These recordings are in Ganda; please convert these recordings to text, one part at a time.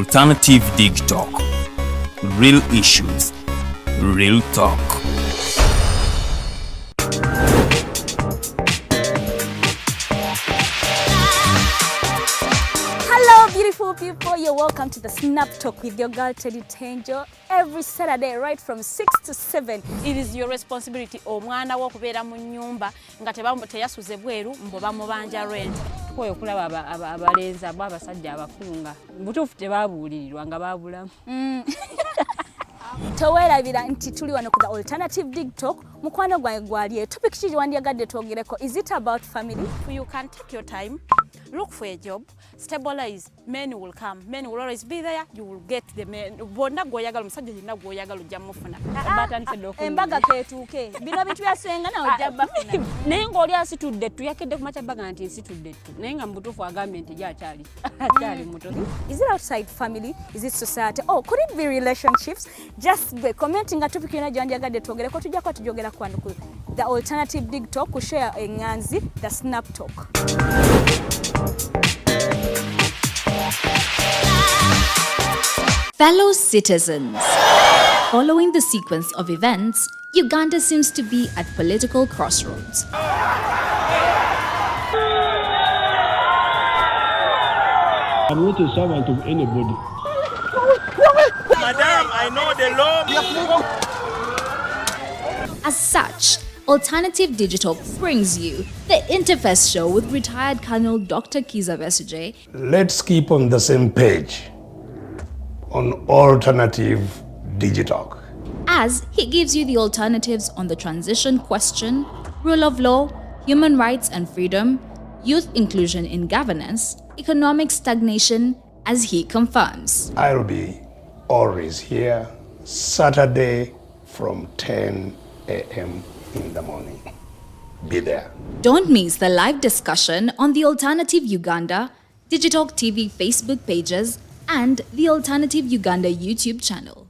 Alternative Digitalk. Real issues, real talk. Hello beautiful people, you're welcome to the Snap Talk with your girl Teddy Tenjo every Saturday right from 6 to 7. It is your responsibility omwana wo kubeera mu nyumba nga teyasuze bweru mbo bamubanja rent. Koyo kulaba abalenzi abasajja abakunga butuufu tebabuulirirwa nga babulamu. Towerabira nti tuli wano ku the Alternative Digitalk. Mukwano gwange gwali topic kiji wandiyagadde twogereko. Is it about family? You can take your time, look for a job, stabilize, men will come, men will always be there, you will get the men. Bonna goyagala musajja yenna goyagala ojja mufuna. Embaga ketuuke. Bino bitu byasenga na ojja bafuna. Naye ng'oli asitudde ttu yakedde ku makyabbaga nti nsitudde ttu. Naye nga mubutuufu agambye nti akyali muto. Is it outside family? Is it society? Oh, could it be relationships? Just be commenting a topic yona gyandiyagadde twogereko tujjako tujogera kwano ku the Alternative Digitalk ku share enganzi the Snap Talk. Fellow citizens, following the sequence of events, Uganda seems to be at political crossroads. I'm not a servant of anybody. Madam, I know the law. As such, Alternative Digital brings you the Interface Show with retired Colonel Dr. Kiza Besuje. Let's keep on the same page on Alternative Digitalk, As he gives you the alternatives on the transition question, rule of law, human rights and freedom, youth inclusion in governance, economic stagnation, as he confirms. I'll be always here Saturday from 10 a.m. in the morning. Be there. Don't miss the live discussion on the Alternative Uganda, Digitalk TV Facebook pages, and the Alternative Uganda YouTube channel.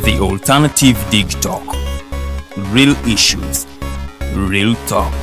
The Alternative Digitalk. Real issues, real talk.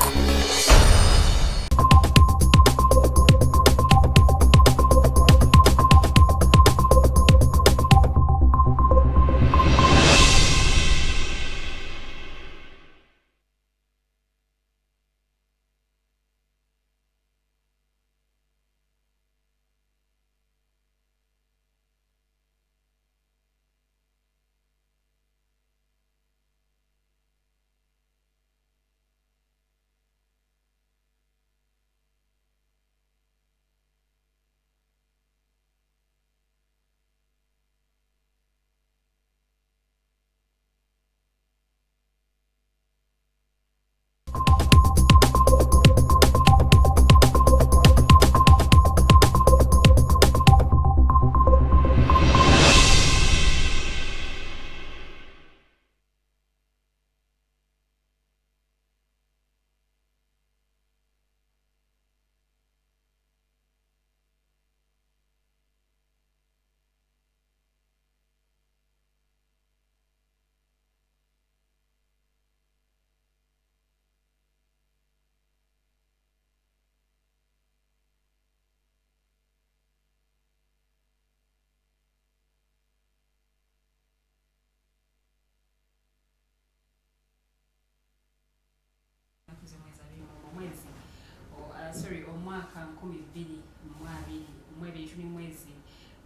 Omwaka 2022 mwezi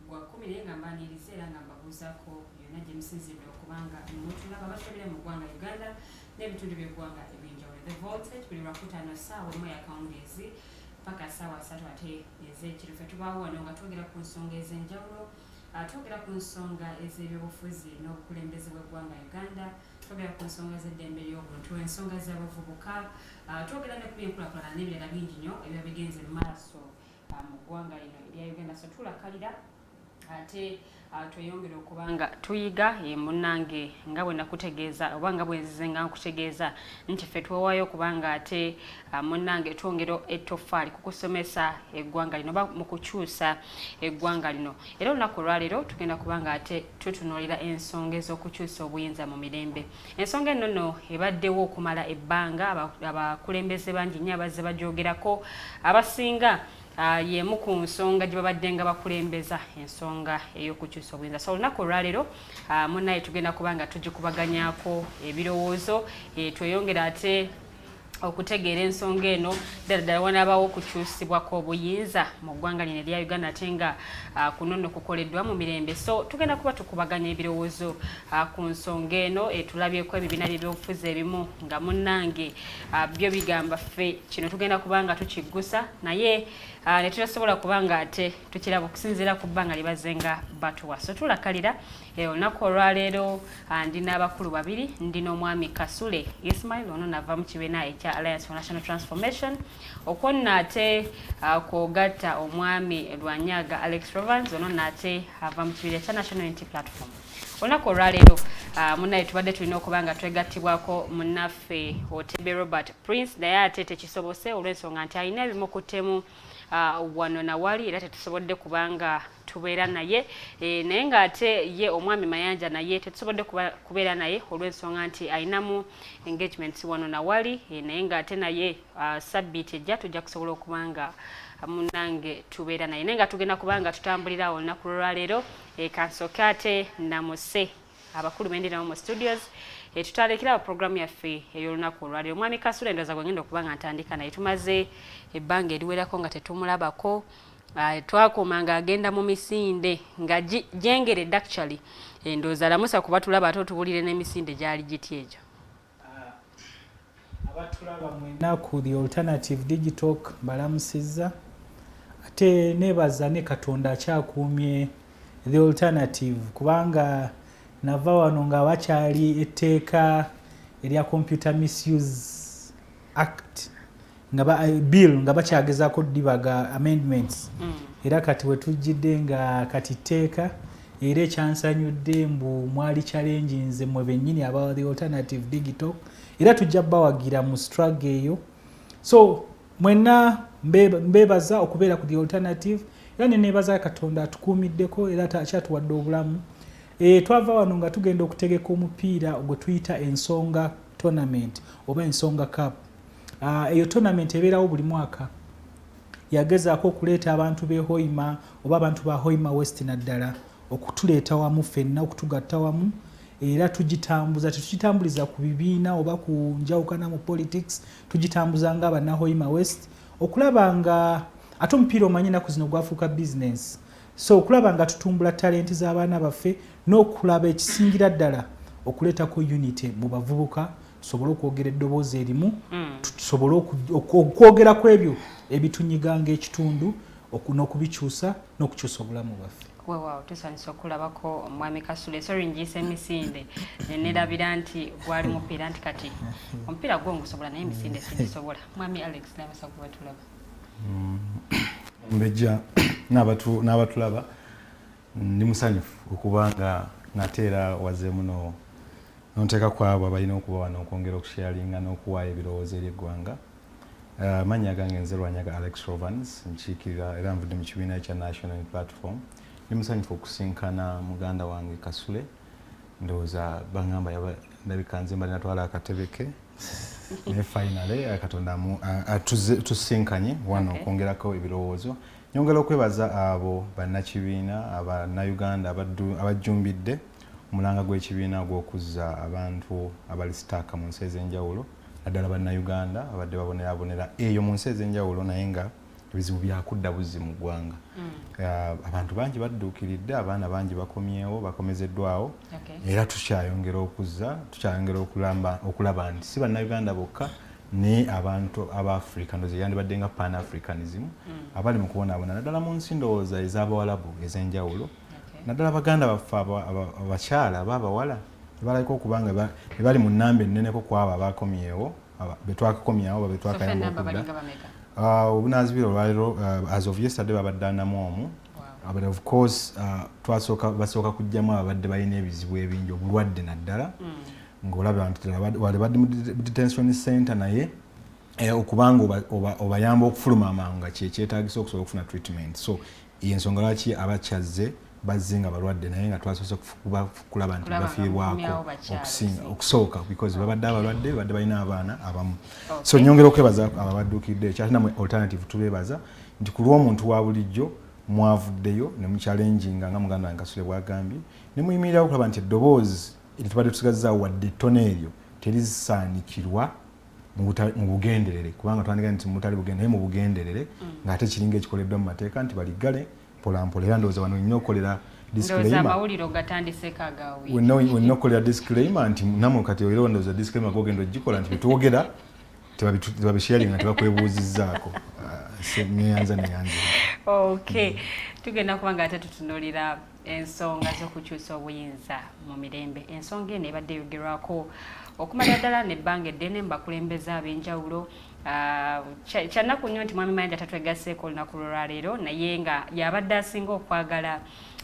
gwa 10 nga mbaniriza era nga mbabuuzaako byonna gye musinzidde okubanga mutulaba abasobera mu ggwanga Uganda n'ebitundu by'eggwanga ebyenjawulo. The Voltage buli lwakutaano ssaawa emu ey'akawungeezi paka ssaawa 3 ate ez'ekiro. Ffe tubaawo wano nga twogera ku nsonga ez'enjawulo, twogera ku nsonga ez'ebyobufuzi n'obukulembeze bw'eggwanga Uganda, twogera ku nsonga z'eddembe ly'obuntu, ensonga z'abavubuka, twogera ne ku byenkulaakulana n'ebirala bingi nnyo ebiba bigenze mu maaso mu ggwanga lino erya Uganda. So tulakalira ate tweyongera okubanga tuyiga munnange nga bwe nakutegeeza oba nga bwe nzizenga nkutegeeza nti ffe twewaayo okubanga ate munnange twongera ettoffaali kukusomesa eggwanga lino oba mu kukyusa eggwanga lino. Era olunaku olwaleero tugenda kubanga ate tutunuulira ensonga ez'okukyusa obuyinza mu mirembe. Ensonga eno nno ebaddewo okumala ebbanga, abakulembeze bangi nnyo abazze bagyogerako, abasinga yemu ku nsonga gye babadde nga bakulembeza ensonga ey'okukyusa obuyinza. So olunaku olwaleero munnaye tugenda kubanga tugikubaganyaako ebirowoozo, tweyongera ate okutegeera ensonga eno ddala wanaabawo okukyusibwako obuyinza mu ggwanga lino erya Uganda ate nga kuno nno kukoleddwa mu mirembe. So tugenda kuba tukubaganya ebirowoozo ku nsonga eno. Tulabyeko ebibiina by'ebyobufuzi ebimu nga munnange byo bigamba ffe kino tugenda kubanga tukiggusa naye ne tutasobola kubanga ate tukiraba okusinziira ku bbanga lye bazze nga batuwa. So tulakalira olunaku olwaleero ndina abakulu babiri, ndina omwami Kasule Ismail ono nava mu kibiina ekya Alliance for National Transformation, okwonna ate kwogatta omwami Lwanyaga Alex Rovans ono nate ava mu kibiina ekya National Unity Platform. Olunaku olwaleero munnaye tubadde tulina okubanga twegattibwako munnaffe Otebe Robert Prince naye ate tekisobose olw'ensonga nti alina ebimukuttemu wano na wali era tetusobodde kubanga tubeera naye naye ng'ate ye omwami Mayanja naye tetusobodde kubeera naye olw'ensonga nti alinamu engagements wano na wali naye ng'ate naye sabbiiti ejja tujja kusobola okubanga munnange tubeera naye naye nga tugenda kubanga tutambulira olunaku lwaleero kansooke ate namuse abakulu bendiramu mu studios tutalekera programu yaffe ey'olunaku olwaleero. Omwami Kasule ndowooza gwe ngenda okubanga ntandika naye tumaze ebbanga eriwerako nga tetumulabako, twakuuma ng'agenda mu misinde nga gyengeredde actually ndowooza lamusa kuba tulaba ate otubulire n'emisinde gyali giti egyo. Abatulaba mwena ku The Alternative Digitalk balamusizza ate nebaza ne Katonda akyakuumye The Alternative kubanga nava wano nga bakyali etteeka erya Computer Misuse Act bill nga bakyagezaako dibaga amendments era kati wetujjidde nga kati tteeka era ekyansanyudde mbu mwali challenges mwe bennyini aba The Alternative Digital era tujja bawagira mu struggle eyo. So mwenna mbebaza okubeera ku The Alternative era nenebaza Katonda atukuumiddeko era akyatuwadde obulamu. Twava wano nga tugenda okutegeka omupiira gwe tuyita ensonga tournament oba ensonga cup. Eyo tournament ebeerawo buli mwaka. Yagezaako okuleeta abantu b'e Hoima oba abantu ba Hoima West naddala okutuleeta wamu ffenna okutugatta wamu era tugitambuliza ku bibiina oba ku njawukana mu politics, tugitambuza nga abanna Hoima West okulaba nga ate omupiira omanyi ennaku zino gwafuuka business. So okulaba nga tutumbula talenti z'abaana baffe n'okulaba ekisingira ddala okuleetako unity mu bavubuka tusobole okwogera eddoboozi erimu tusobole okwogera ku ebyo ebitunyiga ng'ekitundu n'okubikyusa n'okukyusa obulamu bwaffe. Wow, tusanyusa okulabako omwami Kasule. Sorry njiisa emisinde nerabira nti gwali mupiira nti kati omupiira gwo ngusobola naye emisinde sigisobola. Mwami Alex namasa kuba tulaba mbejja n'abatulaba ndi musanyufu okubanga nateera wazeemu n'onteeka kwabo abalina okuba wano okwongera okusharinga n'okuwaayo ebirowoozo eri eggwanga. Amannya gange nze Lwanyaga Alex Rovans nkiikirira era nvudde mu kibiina ekya National Unity Platform. Ndi musanyufu okusinkana muganda wange Kasule, ndowooza bangamba ndabika nze mbali natwala akatebe ke ne finally Katonda tusinkanye wano okwongerako ebirowoozo. Nyongera okwebaza abo bannakibiina abannayuganda abajjumbidde omulanga gw'ekibiina gw'okuzza abantu abali sitaaka mu nsi ez'enjawulo naddala bannayuganda abadde babonera eyo mu nsi ez'enjawulo naye nga ebizibu byakudda buzzi mu ggwanga. Abantu bangi badduukiridde, abaana bangi bakomyewo bakomezeddwawo era tukyayongera okuzza tukyayongera okulaba nti si bannayuganda bokka ne abantu aba Africa ndoze yandibadde nga Pan Africanism abali mu kubonaabona naddala mu nsi ndowooza ez'abawalabu ez'enjawulo naddala baganda baffe abakyala abawala balayika okubanga bali mu nnamba enneneko ku abo abakomyewo betwakakomyawo betwakayamba okudda. Obunazibira olwaleero as of yesterday babadde anamu omu but of course basooka kujjamu abadde balina ebizibu ebingi obulwadde naddala ng'olaba nti wali badde mu detention center naye okubanga obayamba okufuluma amangu nga kyetaagisa okusobola okufuna treatment. So y'ensonga lwaki abakyazze bazze nga balwadde naye nga twasoose kulaba nti bafiibwako okusooka because babadde abalwadde badde balina abaana abamu. So nyongera okwebaza ababadduukidde ekyatina alternative tubeebaza nti ku lw'omuntu wa bulijjo mwavuddeyo ne muchallenginga nga muganda wange Kasule bwagambye ne muyimirirawo okulaba nti eddoboozi eritubadde tusigazaawo wadde ettono eryo terisaanikirwa mu bugenderere kubanga twandika nti mutali bugenderere mu bugenderere ng'ate kiringa ekikoleddwa mu mateeka nti baligale mpolampola era ndowooza wano olina okukolera olina okukolera disclaimer nti namwe kati era ndowooza disclaimer gogenda ogikola nti betwogera tebabisharinga tebakwebuuzizzaako neyanza. Okay, tugenda kubanga ate tutunuulira ensonga z'okukyusa obuyinza mu mirembe. Ensonga eno ebadde yogerwako okumala ddala n'ebbanga eddene mbakulembeza ab'enjawulo. Kyannaku nnyo nti mwami Mayanja tatwegasseeko olunaku lwaleero naye nga yabadde asinga okwagala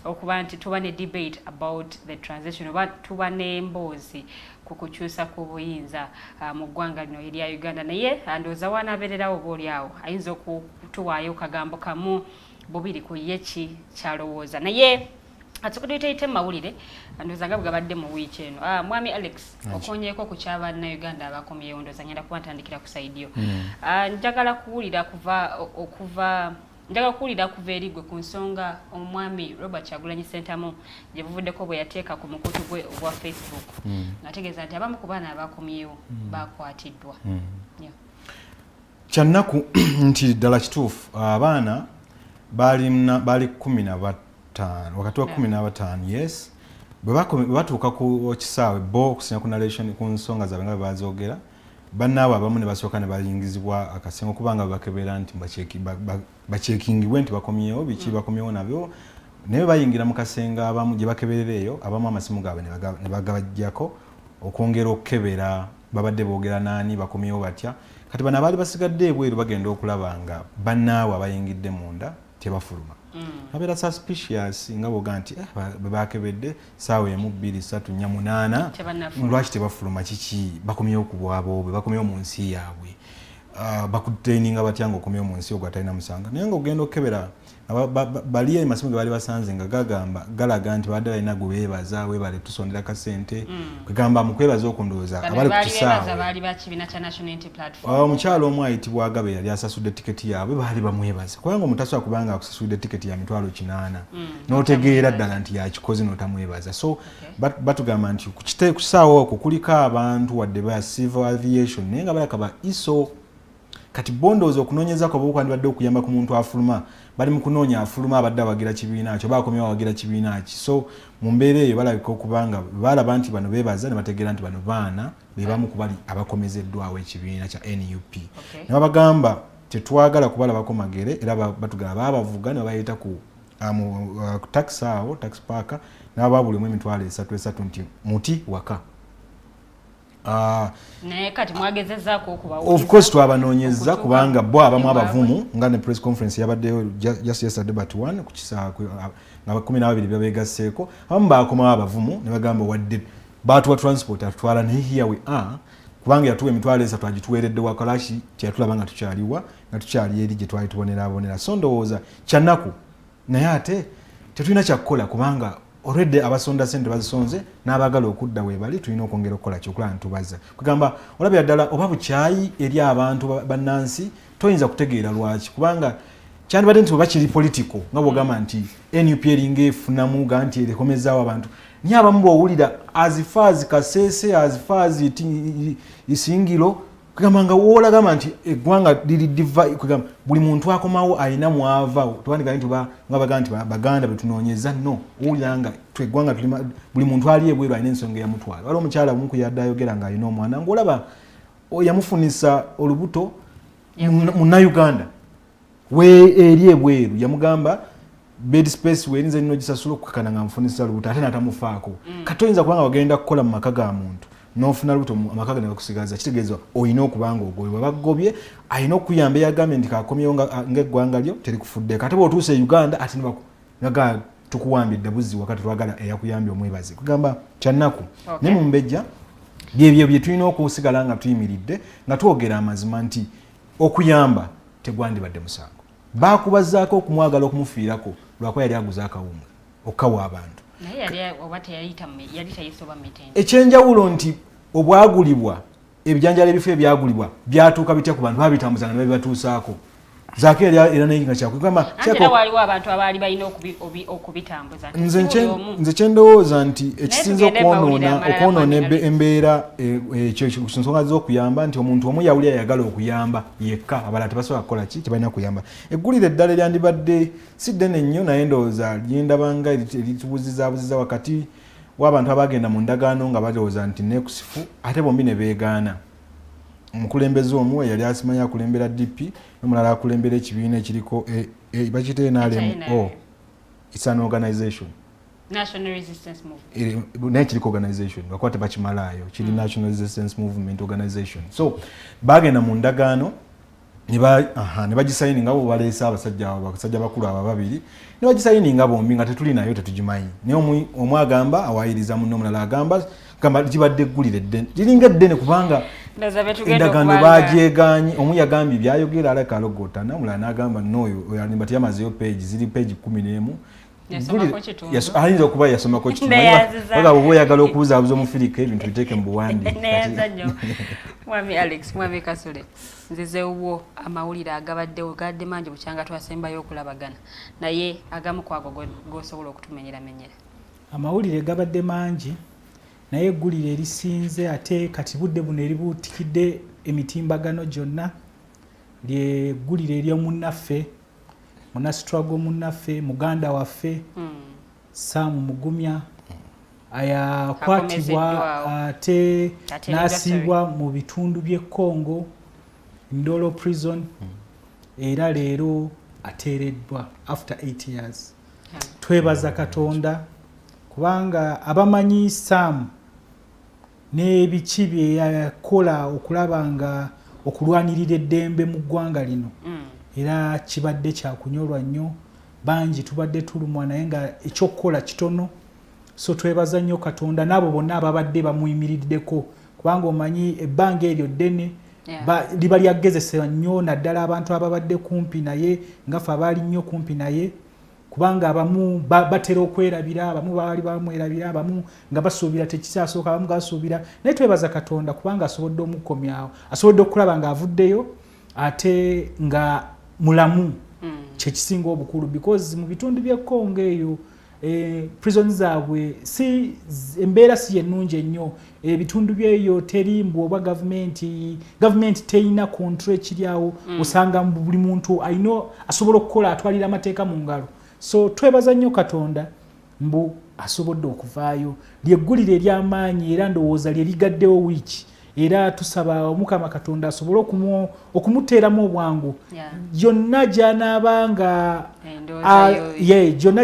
okuba nti tuba ne debate about the transition oba tuba n'emboozi ku kukyusa kw'obuyinza mu ggwanga lino erya Uganda naye ndowooza wanaabeererawo obaolyawo ayinza okutuwaayo kagambo kamu bubiri ku ye ki kyalowooza naye atukuduyite mawulire ndowooza nga bwegabadde mu wiiki eno. Mwami Alex okonyeeko ku kyabannayuganda abakomyewo ndowooza ngenda kuba ntandikira ku saidi yo. Njagala kuwulira kuva eri gwe ku nsonga omwami Robert Kyagulanyi Ssentamu gye buvuddeko bwe yateeka ku mukutu gwe ogwa Facebook ng'ategeeza nti abamu ku baana abakomyewo bakwatiddwa. Kyannaku nti ddala kituufu abaana bali 15 wakati wa 15 yes bwe batuuka ku kisaawe bo okusinya ku narration ku nsonga zaabwe nga bazoogera bannaabo abamu ne basooka ne bayingizibwa akasengo kubanga bakebera nti bakyekingibwe nti bakomyewo biki bakomyewo nabyo naye bayingira mu kasenga abamu gye bakeberera eyo abamu amasimu gaabwe ne bagabajjako okwongera okukebera babadde boogera naani bakomyewo batya kati bano abaali basigadde ebweru bagenda okulaba nga bannaabwe abayingidde munda tebafuluma. Abeera suspicious nga boga nti bakebedde saawa 1 2 3 4 8 lwaki tebafuluma kiki bakomyewo ku bwabwe bakomyewo mu nsi yaabwe bakutraininga batya nga okomyewo mu nsi ogwo atalina musanga naye nga ogenda okukebera baliya amasimu ge baali basanze nga galaga nti badde balina gwe beebaza webale tusondera kasente kwegamba mu kwebaza okundowooza abali ku kisaawe omukyalo omu ayitibwa Agabe yali asasudde tiketi yaabwe baali bamwebaza kubanga omutasobola kubanga akusasudde tiketi ya $800 n'otegeera ddala nti yakikoze n'otamwebaza so batugamba nti ku kisaawe okwo kuliko abantu wadde ba civil aviation naye nga balaka ba ISO kati bondozo okunoonyeza ko bwo badde okuyamba ku muntu afuluma bali mu kunoonya afuluma abadde abagira kibiina kyo bakomyewo abagira kibiina ki so mu mbeera eyo balabika okubanga balaba nti bano beebaza ne bategeera nti bano baana be bamu ku bali abakomezeddwawo ekibiina kya NUP ne babagamba tetwagala kubalabako magere era batugamba babavuga ne babayita ku taxi awo taxi park n'ababulimu $3 nti muti waka. Naye kati mwagezezzaako okuba of course twabanoonyeza kubanga bo abamu abavumu nga ne press conference yabaddeyo just yesterday but one ku kisaa nga 12 babeegasseeko abamu baakomawo abavumu ne bagamba wadde baatuwa transport atutwala naye here we are kubanga yatuwa $3 agituweeredde wakalashi teyatulaba nga tukyaliwa nga tukyali eri gye twali tubonera so ndowooza kyannaku naye ate tetulina kyakukola kubanga already abasonda sente bazisonze n'abagala okudda webali tulina okwongera okukola kyokulaba ntubaza kugamba olabira ddala oba bukyayi eri abantu bannansi toyinza kutegeera lwaki kubanga kyandibadde nti oba kiri political nga bwogamba nti NUP eringa efunamu ga nti erekomezaawo abantu naye abamu bwowulira azifaazi kasese azifaazi isingiro kugamba nga woolagamba nti eggwanga liri diva kugamba buli muntu akomawo alina mwava tubandika nti nga bagamba nti baganda betunoonyeza no owulira nga eggwanga buli muntu ali ebweru alina ensonga eyamutwala waliwo omukyala omu kuyadde ayogera nga alina omwana ng'olaba yamufunisa olubuto munnayuganda eri ebweru yamugamba bed space werinza nnyo gisasula okukakana nga mufunisa olubuto ate n'atamufaako kati oyinza kubanga wagenda kukola mu maka ga muntu n'ofuna lubuto amaka ge ne bakusigaza kitegeeza olina okubanga ogobye bagobye alina okuyamba eyagambye nti kakomyewo ng'eggwanga lyo terikufudde kati bw'otuuse e Uganda ate naga tukuwambidde buzzi wakati twagala eyakuyambye omwebazi kugamba kyannaku ne mu mbejja byebyo bye tulina okusigala nga tuyimiridde nga twogera amazima nti okuyamba tegwandibadde musango bakubazaako okumwagala okumufiirako lwakuba yali aguza akawunga okawa abantu ekyenjawulo nti obwagulibwa ebijanjalo ebifo ebyagulibwa byatuuka bitya ku bantu babitambuzanga ne babibatuusaako zaako era naye nga waliwo abantu abaali balina okubitambuza nze kyendowooza nti ekisinza okwonoona embeera ku nsonga z'okuyamba nti omuntu omu yawulira yagala okuyamba yekka abalala tebasobola kukola ki tebalina kuyamba eggulire eddala eryandibadde si ddene nnyo naye ndowooza lyendabanga eritubuzizabuziza wakati w'abantu abagenda mu ndagaano nga balowooza nti nekusifu ate bombi ne beegaana omukulembeze omu yali asimanyi akulembera DP n'omulala akulembera ekibiina ekiriko bakiyita NRMO. It's an organization. National Resistance Movement. Naye kiriko organization lwakuba tebakimalayo kiri National Resistance Movement Organization. So bagenda mu ndagaano ne bagisayininga bo baleese abasajja bakulu aba babiri ne bagisayininga bombi nga tetulinayo tetugimanyi naye omu agamba awayiriza munno omulala agamba gibadde eggulire ddene liringa eddene kubanga endagaano bagyeganye omu yagambye byayogera aleka alogootana omulala n'agamba noyo oyalimba tiyamazeyo page ziri page 11 ayinza okuba yasomako kitundu oba oyagala okubuzaabuza omufirika ebintu biteeke mu buwandi Mwami Alex, Mwami Kasule, nzizeewo amawulire agabaddewo gadde mangi bukyanga twasembayo okulabagana naye agamu kwago g'osobola okutumenyeramenyera. Amawulire gabadde mangi naye eggulire erisinze ate kati budde buno eribuutikidde emitimbagano gyonna lyeggulire ery'omunnaffe struggle munnaffe muganda waffe Saamu Mugumya ayakwatibwa ate n'asiibwa mu bitundu by'e Congo Ndolo prison era leero ateereddwa after 8 years. Twebaza Katonda kubanga abamanyi Saamu n'ebiki bye yakola okulaba nga okulwanirira eddembe mu ggwanga lino era kibadde kyakunyolwa nnyo bangi tubadde tulumwa naye nga ekyokukola kitono. So twebaza nnyo Katonda n'abo bonna ababadde bamuyimiriddeko kubanga omanyi ebbanga eryo ddene liba lyagezesebwa nnyo naddala abantu ababadde kumpi naye ngafe abaali nnyo kumpi naye kubanga abamu batera okwerabira abamu baali bamwerabira abamu nga basuubira tekisasooka abamu gasuubira naye twebaza Katonda kubanga asobodde omukomyawo asobodde okulaba nga avuddeyo ate nga mulamu kyekisinga obukulu because mu bitundu by'e Congo eyo prison zaabwe si embeera si ennungi ennyo ebitundu byeyo terimbu oba gavumenti teyina control ekiryawo osanga buli muntu alina asobola okukola atwalira amateeka mu ngalo. So twebaza nnyo Katonda mbu asobodde okuvaayo lyeggulire ery'amaanyi era ndowooza lye ligaddewo wiiki era tusaba Omukama Katonda asobole okumuteeramu obwangu gyonna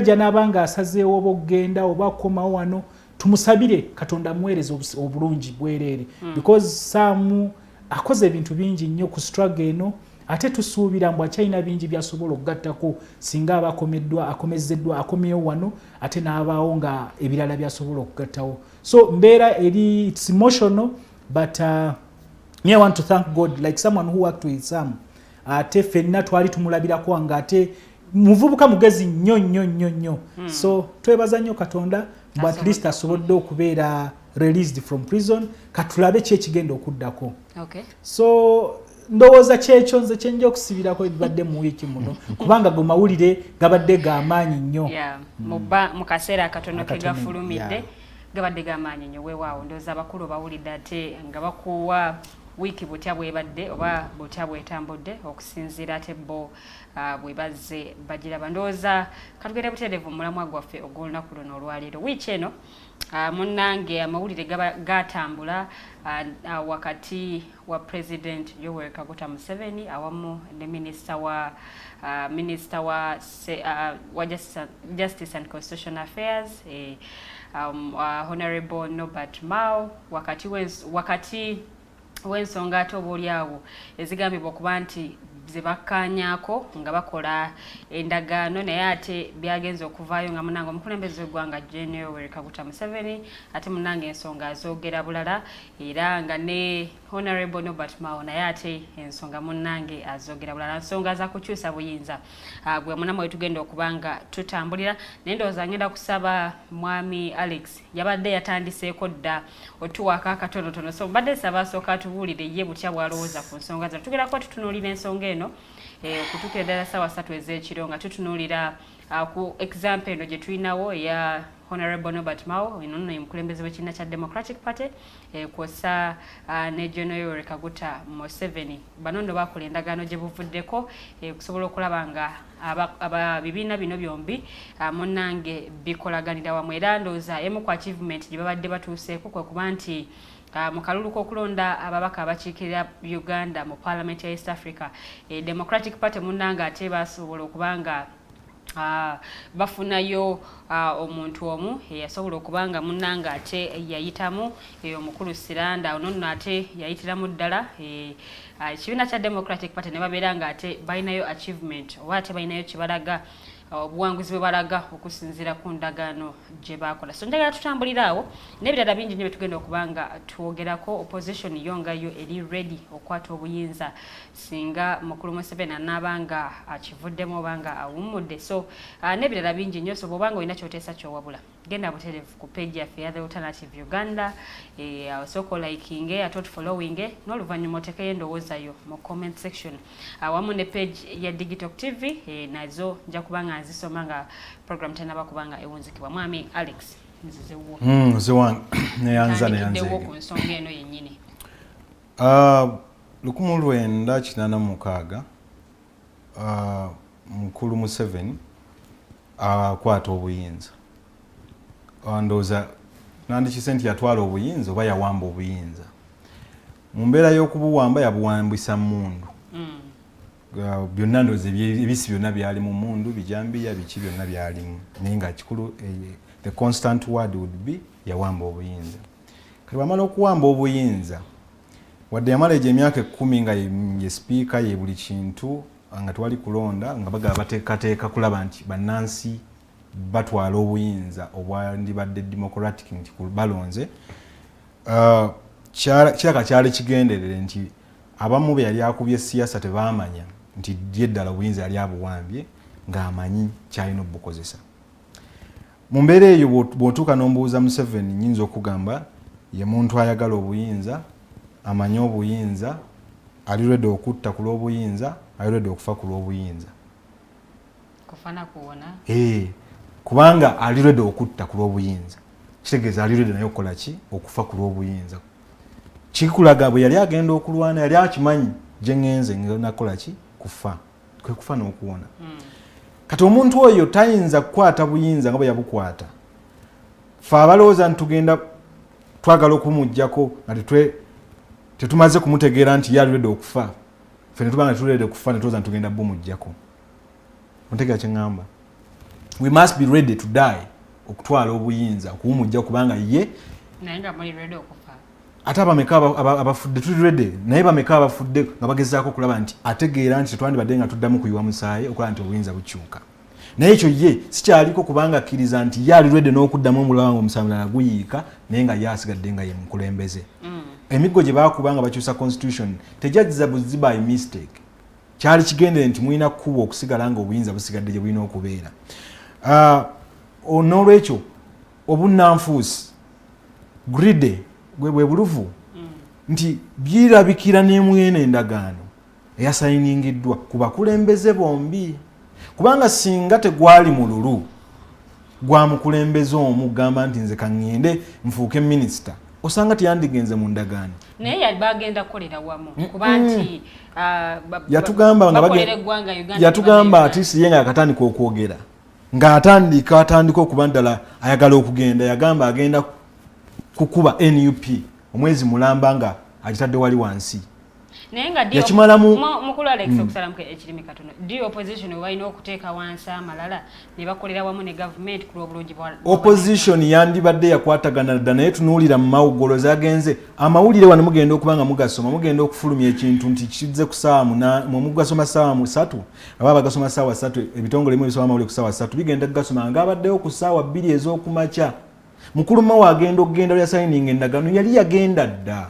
gy'anaabanga asazeewo oba okugenda oba kukomawo wano tumusabire Katonda amuweereze obulungi bwereere because Saamu akoze ebintu bingi nnyo ku struggle eno ate tusuubira mbu akyalina bingi byasobola okugattako singa aba akomezeddwa akomyewo wano ate n'abaawo nga ebirala byasobola okugattawo. So mbeera eri it's emotional but me I want to thank God like someone who worked with Sam ate fenna twali tumulabirako nga ate muvubuka mugezi nnyo so twebaza nnyo Katonda but at least asobodde okubeera released from prison katulabe kye kigenda okuddako. So ndowooza kyekyo nze kyenja okusibirako ebibadde mu wiiki muno kubanga go mawulire gabadde g'amaanyi nnyo mu kaseera akatono ke gafulumidde gabadde g'amaanyi nnyo weewaawo ndowooza abakulu bawulidde ate nga bakuwa wiiki butya bwebadde oba butya bwetambudde okusinziira ate bo bwe bazze bagiraba. Ndowooza katugende butereevu mu mulamwa gwaffe ogw'olunaku luno olwaleero. Wiiki eno munnange amawulire gatambula wakati wa President Yoweri Kaguta Museveni awamu ne Minister wa Justice and Constitutional Affairs Honorable Norbert MAO wakati w'ensonga ate oboolyawo ezigambibwa okuba nti ze bakkaanyaako nga bakola endagaano naye ate byagenza okuvaayo nga munange omukulembeze w'eggwanga Gen. Kaguta Museveni ate munange ensonga azoogera bulala era nga ne Honorable Nobert Mao naye ate ensonga munange azoogera bulala nsonga za kukyusa buyinza gwe munamu wetugenda okubanga tutambulira naye ndowooza ngenda kusaba mwami Alex yabadde yatandiseeko dda otuwaka akatonotono so mbadde saba asooka atubuulire ye butya bw'alowooza ku nsonga zino tugera kuba tutunuulira ensonga eno okutuukira ddala ssaawa 3 ez'ekiro nga tutunuulira ku example eno gye tulinawo eya Honorable Nobert Mao eno nno ye mukulembeze w'ekibiina kya Democratic Party kwosa ne Gen. Kaguta Museveni bano nno bakola endagaano gye buvuddeko okusobola okulaba nga bibiina bino byombi munnange bikolaganira wamu era ndowooza emu ku achievement gye babadde batuuseeko kwe kuba nti mu kalulu k'okulonda ababaka abakiikirira Uganda mu Parliament ya East Africa Democratic Party munnange ate basobola okubanga bafunayo omuntu omu yasobola okubanga munnanga ate yayitamu omukulu Siranda ono nno ate yayitiramu ddala ekibiina kya Democratic Party ne babeera nga ate balinayo achievement oba ate balinayo kibalaga obuwanguzi bwe balaga okusinziira ku ndagaano gye bakola so njagala tutambulira awo n'ebirala bingi nnyo betugenda okubanga twogerako opposition yo nga yo eri ready okwata obuyinza singa mukulu Museveni anaabanga akivuddemu oba nga awummudde so n'ebirala bingi nnyo so bw'obanga olina kyoteesa kyowabula genda butereevu ku page yaffe ya The Alternative Uganda osooka olikinge ate otufollowinge n'oluvannyuma otekeyo endowooza yo mu comment section awamu ne page ya Digitalk TV nazo nja kubanga nzisoma nga program tennaba kubanga ewunzikibwa mwami Alex nzizewo ziwange neyanza ku nsonga eno yennyini 1986 mukulu Museveni akwata obuyinza ndowooza nandikise nti yatwala obuyinza oba yawamba obuyinza mu mbeera y'okubuwamba yabuwambisa mundu byonna ndowooza ebisi byonna byali mu mundu bijambiya biki byonna byalimu naye nga kikulu the constant word would be yawamba obuyinza kati bwamala okuwamba obuyinza wadde yamala egyo emyaka 10 nga ye speaker ye buli kintu nga twali kulonda nga bagala bateekateeka kulaba nti bannansi batwala obuyinza obwandibadde democratic nti balonze kiraka kyali kigenderere nti abamu be yali akubye siyasa tebamanya nti dyeddala obuyinza yali abuwambye ng'amanyi kyalina obukozesa mu mbeera eyo bw'otuuka n'ombuuza Museveni nyinza okugamba ye muntu ayagala obuyinza amanyi obuyinza ali ready okutta ku lw'obuyinza ali ready okufa ku lw'obuyinza kufana kuwona kubanga ali ready okutta ku lw'obuyinza kitegeeza ali ready naye okukola ki okufa ku lw'obuyinza kikulaga bwe yali agenda okulwana yali akimanyi gye ngenze nakola ki kufa kwe kufa n'okuwona kati omuntu oyo tayinza kukwata buyinza nga bwe yabukwata fe abalowooza nti tugenda twagala okumuggyako nga tetumaze kumutegeera nti yali ready okufa fe netubanga netuli ready okufa netulowooza nti tugenda bumuggyako ontegeera kye ŋŋamba we must be ready to die okutwala obuyinza okuwumujja kubanga ye naye nga muli ready okufa ate abameka abafudde tuli ready naye bameka abafudde nga bagezaako okulaba nti ategeera nti tetwandibadde nga tuddamu kuyiwa musaayi okulaba nti obuyinza bukyuka naye ekyo ye sikyaliko kubanga akkiriza nti ye ali ready n'okuddamu omulala nga omusamulala guyiika naye nga ye asigadde nga ye mukulembeze emiggo gye baakubanga bakyusa constitution tejajjiza buzzi by mistake kyali kigendere nti mulina kkuba okusigala nga obuyinza busigadde gye bulina okubeera n'olwekyo obunnanfuusi gride bwe buluvu nti birabikira n'emwene endagaano eyasayiningiddwa ku bakulembeze bombi kubanga singa tegwali mululu gwa mukulembeze omu gamba nti nze kaŋŋende nfuuke minisita osanga teyandigenze mu ndagaano naye yali bagenda kukolera wamu kuba nti yatugamba ati ye nga yakatandika okwogera ng'atandika okuba ddala ayagala okugenda yagamba agenda kukuba NUP omwezi mulamba nga agitadde wali wansi nenga dio mukulu Alex okusalamuke ekirimi katono dio opposition walina okuteeka wansi amalala ne bakolera wamu ne government ku lw'obulungi bwa opposition yandibadde yakwatagana dda naye tunuulira mu mawugolo zagenze amawulire wano mugenda okubanga mugasoma mugenda okufulumya ekintu nti kizze ku ssaawa mugasoma ssaawa 3 aba bagasoma ssaawa 3 ebitongole mu bisoma amawulire ku ssaawa 3 bigenda kugasoma ng'abaddeyo ku ssaawa 2 ez'okumakya mukulu mawo agenda okugenda lya signing endagaano yali yagenda dda.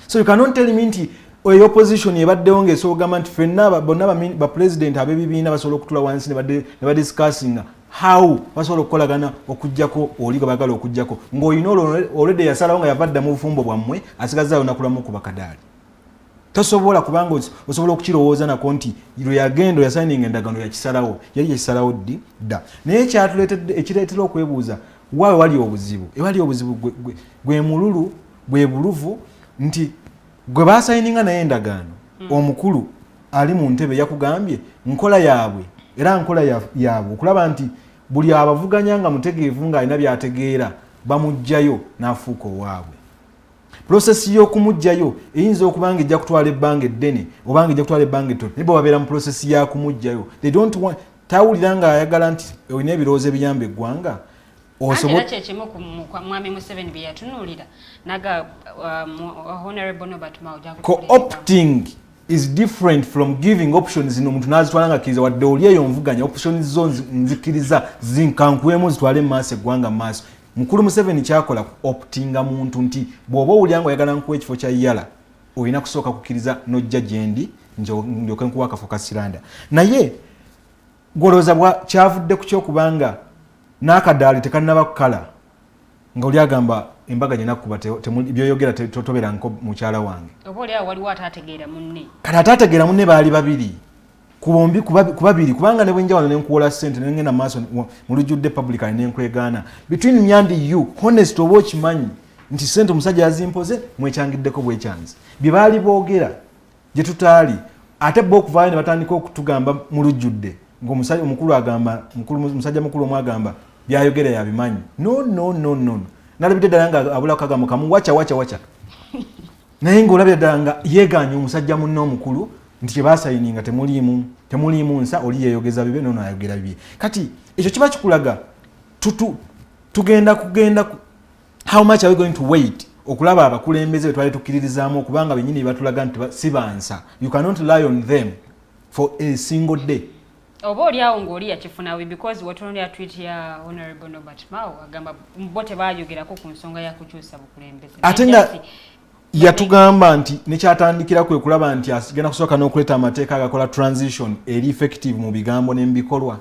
So you cannot tell me nti oyo opposition ebaddewo ng'esoogamba nti ffenna bonna ba president ab'ebibiina basobola okutula wansi ne badiscussing how basobola okukolagana okuggyako oli gwe baagala okuggyako ng'olina olwedde yasalawo nga yavadda mu bufumbo bwammwe asigazaayo nakulamu ku bakadaali. Tosobola kubanga osobola okukirowooza nako nti lwe yagenda yasigning endagaano yakisalawo yali yakisalawo dda. Naye ekireetera okwebuuza waawe wali obuzibu ewali obuzibu gwe mululu gwe buluvu nti gwe basayininga naye endagaano omukulu ali mu ntebe yakugambye nkola yaabwe era nkola yaabwe okulaba nti buli abavuganya nga mutegeevu ng'alina byategeera bamugjayo n'afuuka owaabwe. Prosesi y'okumugjayo eyinza okuba nga ejja kutwala ebbanga eddene oba nga ejja kutwala ebbanga ettono naye babeera mu prosesi ya kumugjayo. They don't want tawulira nga ayagala nti olina ebirowoozo ebiyamba eggwanga osobola kyekimu ku mwami Museveni bye yatunuulira naga honorable Nobert Mao co-opting is different from giving options zino omuntu n'azitwala nga kkiriza wadde oli eyo nvuganya options zo nzikiriza zinkankuwemu zitwale mu maaso eggwanga mu maaso. Mukulu Museveni kyakola optinga muntu nti bw'oba owulira nga oyagala nkuwa ekifo kya yala olina kusooka kukkiriza n'ojja gye ndi ndyoke nkuwa akafo ka siranda. Naye gwolooza kyavudde ku kyokubanga n'akadaali tekannaba kukala nga oli agamba embaga gye nakkuba byoyogera totobera nko mukyala wange. Oba oli awo waliwo ataategeera munne. Kati ataategeera munne baali babiri ku babiri kubanga ne bwenjawano nenkuwola ssente nengenda maaso mu lujjudde publican nenkwegaana between me and you honest oba okimanyi nti ssente omusajja yazimpoze mwekyangiddeko bwekyanzi bye baali boogera gye tutaali ate bo okuvaayo ne batandika okutugamba mu lujjudde ng'omusajja omukulu agamba musajja mukulu omwagamba byayogera yabimanyi. No nalabidde ddala nga abula kagamo kamu wacha naye ng'olabira ddala nga yeeganya omusajja munne omukulu nti kye baasayininga temuliimu nsa oli yeeyogeza bibe nono ayogera bibye. Kati ekyo kiba kikulaga tugenda how much are we going to wait okulaba abakulembeze bwe twali tukkiririzaamu okubanga bennyini batulaga nti si bansa. You cannot rely on them for a single day. Oba oli awo ng'oli yakifunawe because watunulira tweet ya honorable Nobert Mao agamba bo tebaayogerako ku nsonga ya kukyusa bukulembeze. Ate nga yatugamba nti nekyatandikira kwe kulaba nti asigenda kusooka n'okuleeta amateeka agakola transition eri effective mu bigambo n'ebikolwa.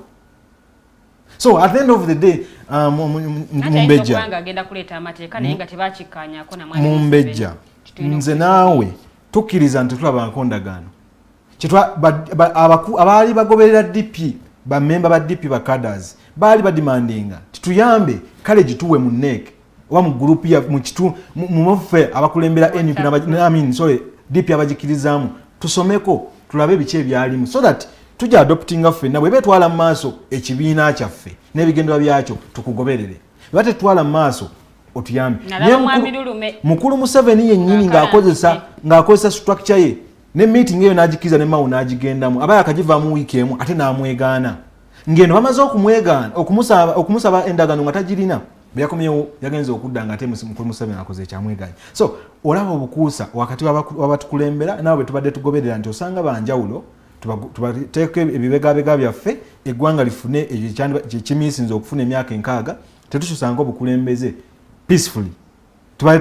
So at the end of the day Mumbejja agenda kuleeta amateeka naye nga tebaakikkaanyaako na Mumbejja nze naawe tukkiriza nti tulaba ndagaano abaali bagoberera DP bamemba ba DP ba cadres baali badimandinga tutuyambe kale gituwe mu NEC oba mu group ya mu muffe abakulembera NUP DP abagikirizaamu tusomeko tulabe biki ebyalimu so that tujja adoptinga ffenna bwe betwala mu maaso ekibiina kyaffe n'ebigendera byakyo tukugoberere bate twala mu maaso otuyambe. Mukulu Museveni yennyini ng'akozesa structure ye ne meeting eyo n'agikiriza ne Mao n'agigendamu abaye akagivaamu wiiki emu ate n'amwegaana ng'eno bamaze okumusaba endagaano nga tagirina bwe yakomyewo yagenze okudda nga ate Mukulu Museveni akoze ekyamwegaanya. So olaba obukuusa wakati wabatukulembera naawe bwe tubadde tugoberera nti osanga banjawulo tubateeka ebibegabega byaffe eggwanga lifune ekyo kimiisinze okufuna emyaka 6 tetukyusanga obukulembeze peacefully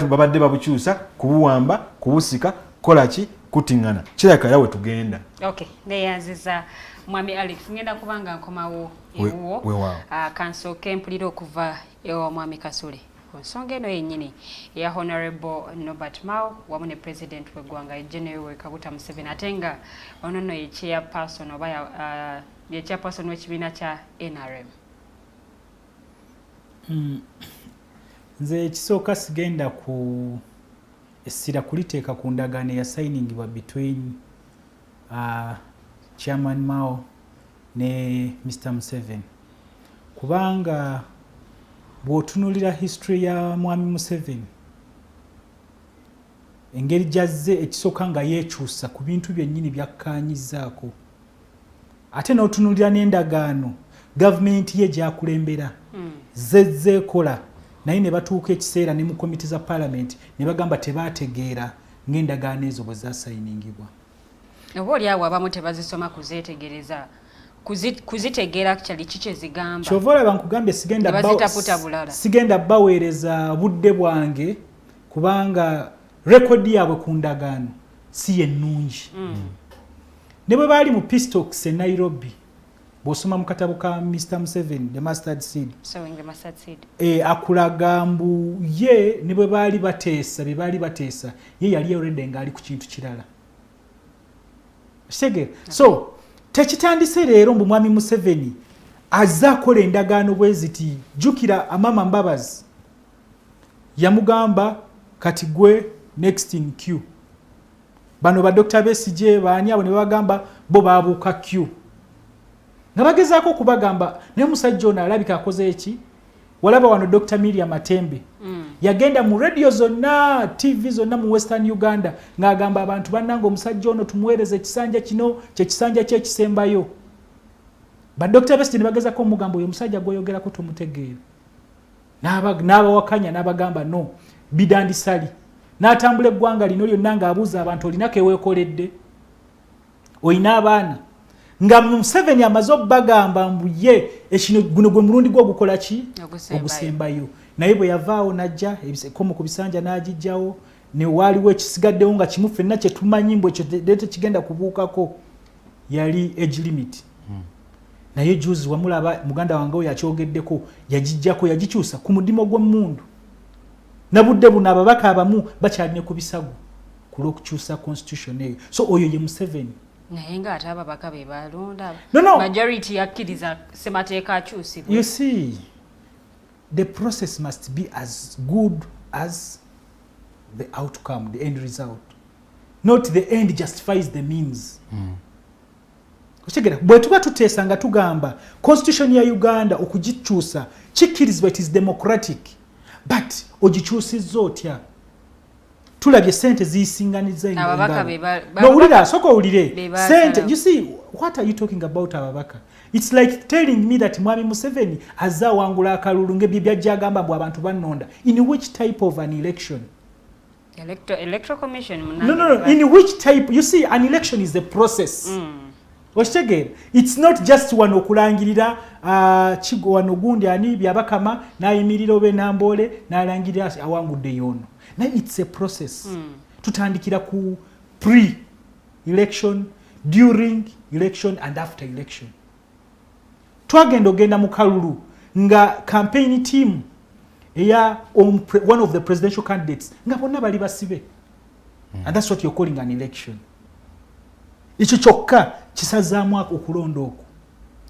babadde babukyusa kubuwamba kubusika kolaki kutingana kiraka yawe tugenda. Okay, neyanziza mwami Alex ngenda kubanga nkomawo ewuwo kansooke mpulira okuva ewa mwami Kasule ku nsonga eno yennyini eya honorable Nobert Mao wamu ne president w'eggwanga General Kaguta Museveni ate nga ono no ye chairperson oba ye chairperson w'ekibiina kya NRM. Nze ekisooka sigenda ku essira kuliteeka ku ndagaano ya signingibwa between Chairman Mao ne Mr. Museveni kubanga bw'otunulira history ya mwami Museveni engeri jazze ekisooka nga yeekyusa ku bintu byennyini byakkaanyizaako ate n'otunuulira n'endagaano gavumenti ye gyakulembera zezzeekola naye ne batuuka ekiseera ne mu komiti za paalamenti ne bagamba tebaategeera ng'endagaano ezo bwe zaasayiningibwa. oba oliawo abamu tebazisoma kuzeetegereza kuzitegeera kyali kiki zigamba. Kyova olaba nkugambye sigenda baweereza budde bwange kubanga rekodi yaabwe ku ndagaano si yennungi. Ne bwe baali mu Pistoks e Nairobi bw'osoma mu katabo ka Mr. Museveni The Mustard Seed akulaga mbu ye ne bwe baali bateesa bye baali bateesa ye yali already ng'ali ku kintu kirala. So tekitandise leero mbu mwami Museveni azze akola endagaano bwe ziti jjukira Amama Mbabazi yamugamba kati gwe next in queue. Bano ba Dr. Besigye baani abo ne bagamba bo baabuuka queue. Nga bagezaako okubagamba naye omusajja ono alabika akoze eki. Walaba wano Dr. Miriam Matembe yagenda mu radio zonna TV zonna mu Western Uganda ng'agamba abantu bannanga omusajja ono tumuweereze ekisanja kino kyekisanja kyekisembayo. Ba Dr. Besigye ne bagezaako omugamba oyo omusajja gw'oyogerako tomutegeera. N'abawakanya n'abagamba no bidandisali. N'atambula eggwanga lino lyonna ng'abuuza abantu olinako eweekoledde oyina abaana nga Museveni amaze okubagamba mbu ye ekino guno gwe mulundi gwo gukola ki ogusembayo. Naye bwe yavaawo n'ajja ebikomo ku bisanja n'agijjawo ne waaliwo ekisigaddewo nga kimu ffenna kye tumanyi mbu ekyo tekigenda kubuukako yali age limit. Naye juzi wamulaba muganda wange oyo yakyogeddeko yagijjako yagikyusa ku mudimo gw'emmundu. Nabudde buno ababaka abamu bakyalina ku bisago ku lw'okukyusa constitution eyo. So oyo ye Museveni. naye ng'ate ababaka be balonda No. majority yakkiriza ssemateeka akyusibwe. You see, the process must be as good as the outcome, the end result. Not the end justifies the means. Bwe tuba tuteesa nga tugamba constitution ya Uganda okugikyusa kikkirizibwa it is democratic, but ogikyusizza otya? Tulabye sente ziyisinganiza ababaka no ulira soko ulire sente. You see, what are you talking about ababaka? It's like telling me that Mwami Museveni azza wangula akalulu ngebye byajjagamba bwa abantu bannonda. In which type of an election? Electoral commission. No. In which type? You see, an election is a process. It's not just one okulangirira kigo wano gundi ani byabakama nayimirira obe nambole nalangirira awangudde yono. Now it's a process. Tutandikira ku pre-election, during election and after election. Twagenda ogenda mu kalulu nga campaign team eya one of the presidential candidates nga bonna bali basibe. And that's what you're calling an election. Ekyo kyokka kisazaamu okulonda okwo.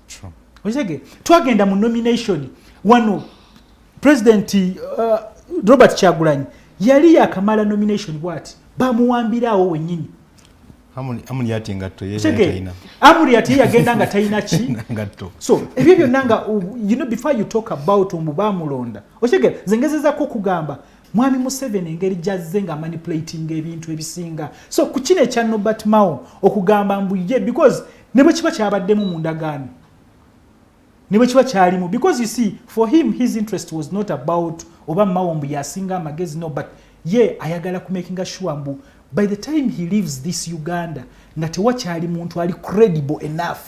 Sure. Twagenda mu nomination wano President Robert Kyagulanyi yali yakamala nomination bwati bamuwambirawo wennyini. Amuli yati ngatto yeyina. Amuli yati yagenda nga tayina ki ngatto. So ebyo byonna nga before you talk about omubamulonda oshege zengezezako kugamba Mwami Museveni engeri jazze nga manipulating ebintu ebisinga. So kukine kya Norbert Mao okugamba mbu ye because nebo kiba kyabaddemu mu ndagaano. Nebo kiba kyalimu because you see for him his interest was not about oba Mao mbu yasinga amagezi no, but ye ayagala ku making sure mbu by the time he leaves this Uganda nga tewakyali muntu ali credible enough.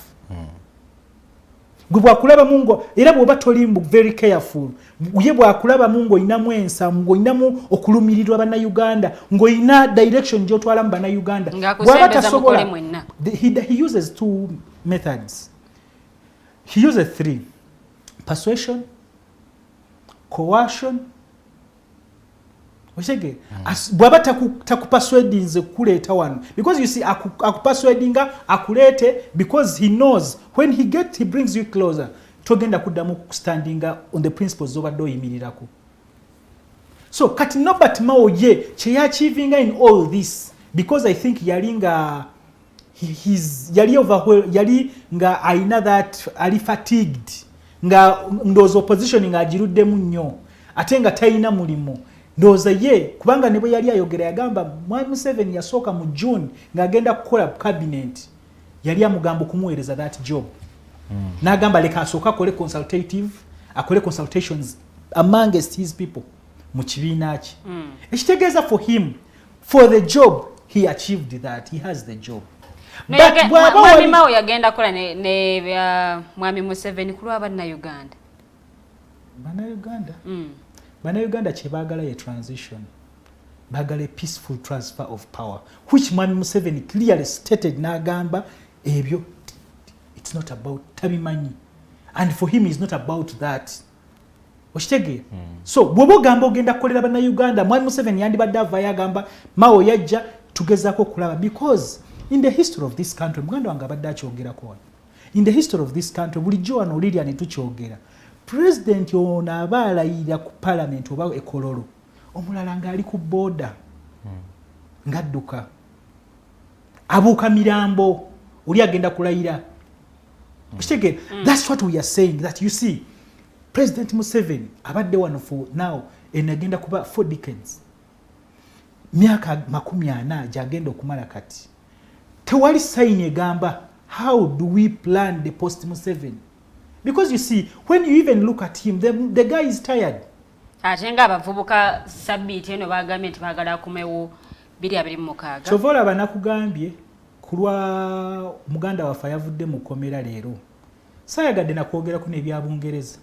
Gwe bwakulaba mungo era bwoba tolimbu very careful. Ye bwakulaba mungo inamu ensa mungo inamu okulumirirwa bana Uganda ngo ina direction gyotwala mbana Uganda. He uses two methods. He uses three: persuasion, coercion. Oshege bwaba takupaswedinze kuleeta wano because you see akupaswedinga akulete because he knows when he brings you closer togenda kuddamu standinga on the principles of adoyimirirako. So kati Norbert Mao ye kye achievinga in all this because I think yalinga yali overwhelmed, yali nga aina that ali fatigued nga ndozo opposition nga ajiruddemu nnyo ate nga tayina mulimo ndowooza ye kubanga ne bwe yali ayogera yagamba Mwami Museveni yasooka mu June ng'agenda kukola cabinet yali amugamba okumuweereza that job n'agamba leka asooka akole consultations amongst his people mu kibiina kye ekitegeeza for him for the job he achieved that he has the job. No, Mwami MAO yagenda kola ne Mwami Museveni kulwa Bannayuganda. Bannayuganda kye baagala ye transition. Baagala a peaceful transfer of power, which Mwami Museveni clearly stated n'agamba ebyo it's not about tabimanyi. And for him it's not about that. Oshitege. So bwobo gamba ogenda kukolera Bannayuganda Mwami Museveni yandibadde avaayo agamba MAO yajja tugezaako kulaba because in the history of this country muganda wange abadde akyogerako in the history of this country bulijjo wano olirya ne tukyogera president ono aba alayira ku parliament oba ekololo omulala ng'ali ku border ng'adduka abuuka mirambo oli agenda kulayira okitegere. That's what we are saying, that you see President Museveni abadde wano for now enagenda kuba 4 decades myaka 40 gyagenda okumala kati tewali sign egamba how do we plan the post Museveni, because you see when you even look at him the guy is tired. Atenga abavubuka sabiti eno bagambye nti baagala kumewo 226 chovola banakugambye kulwa muganda wafa yavudde mu komera leero sayagadde nakwogera ku nebyabungereza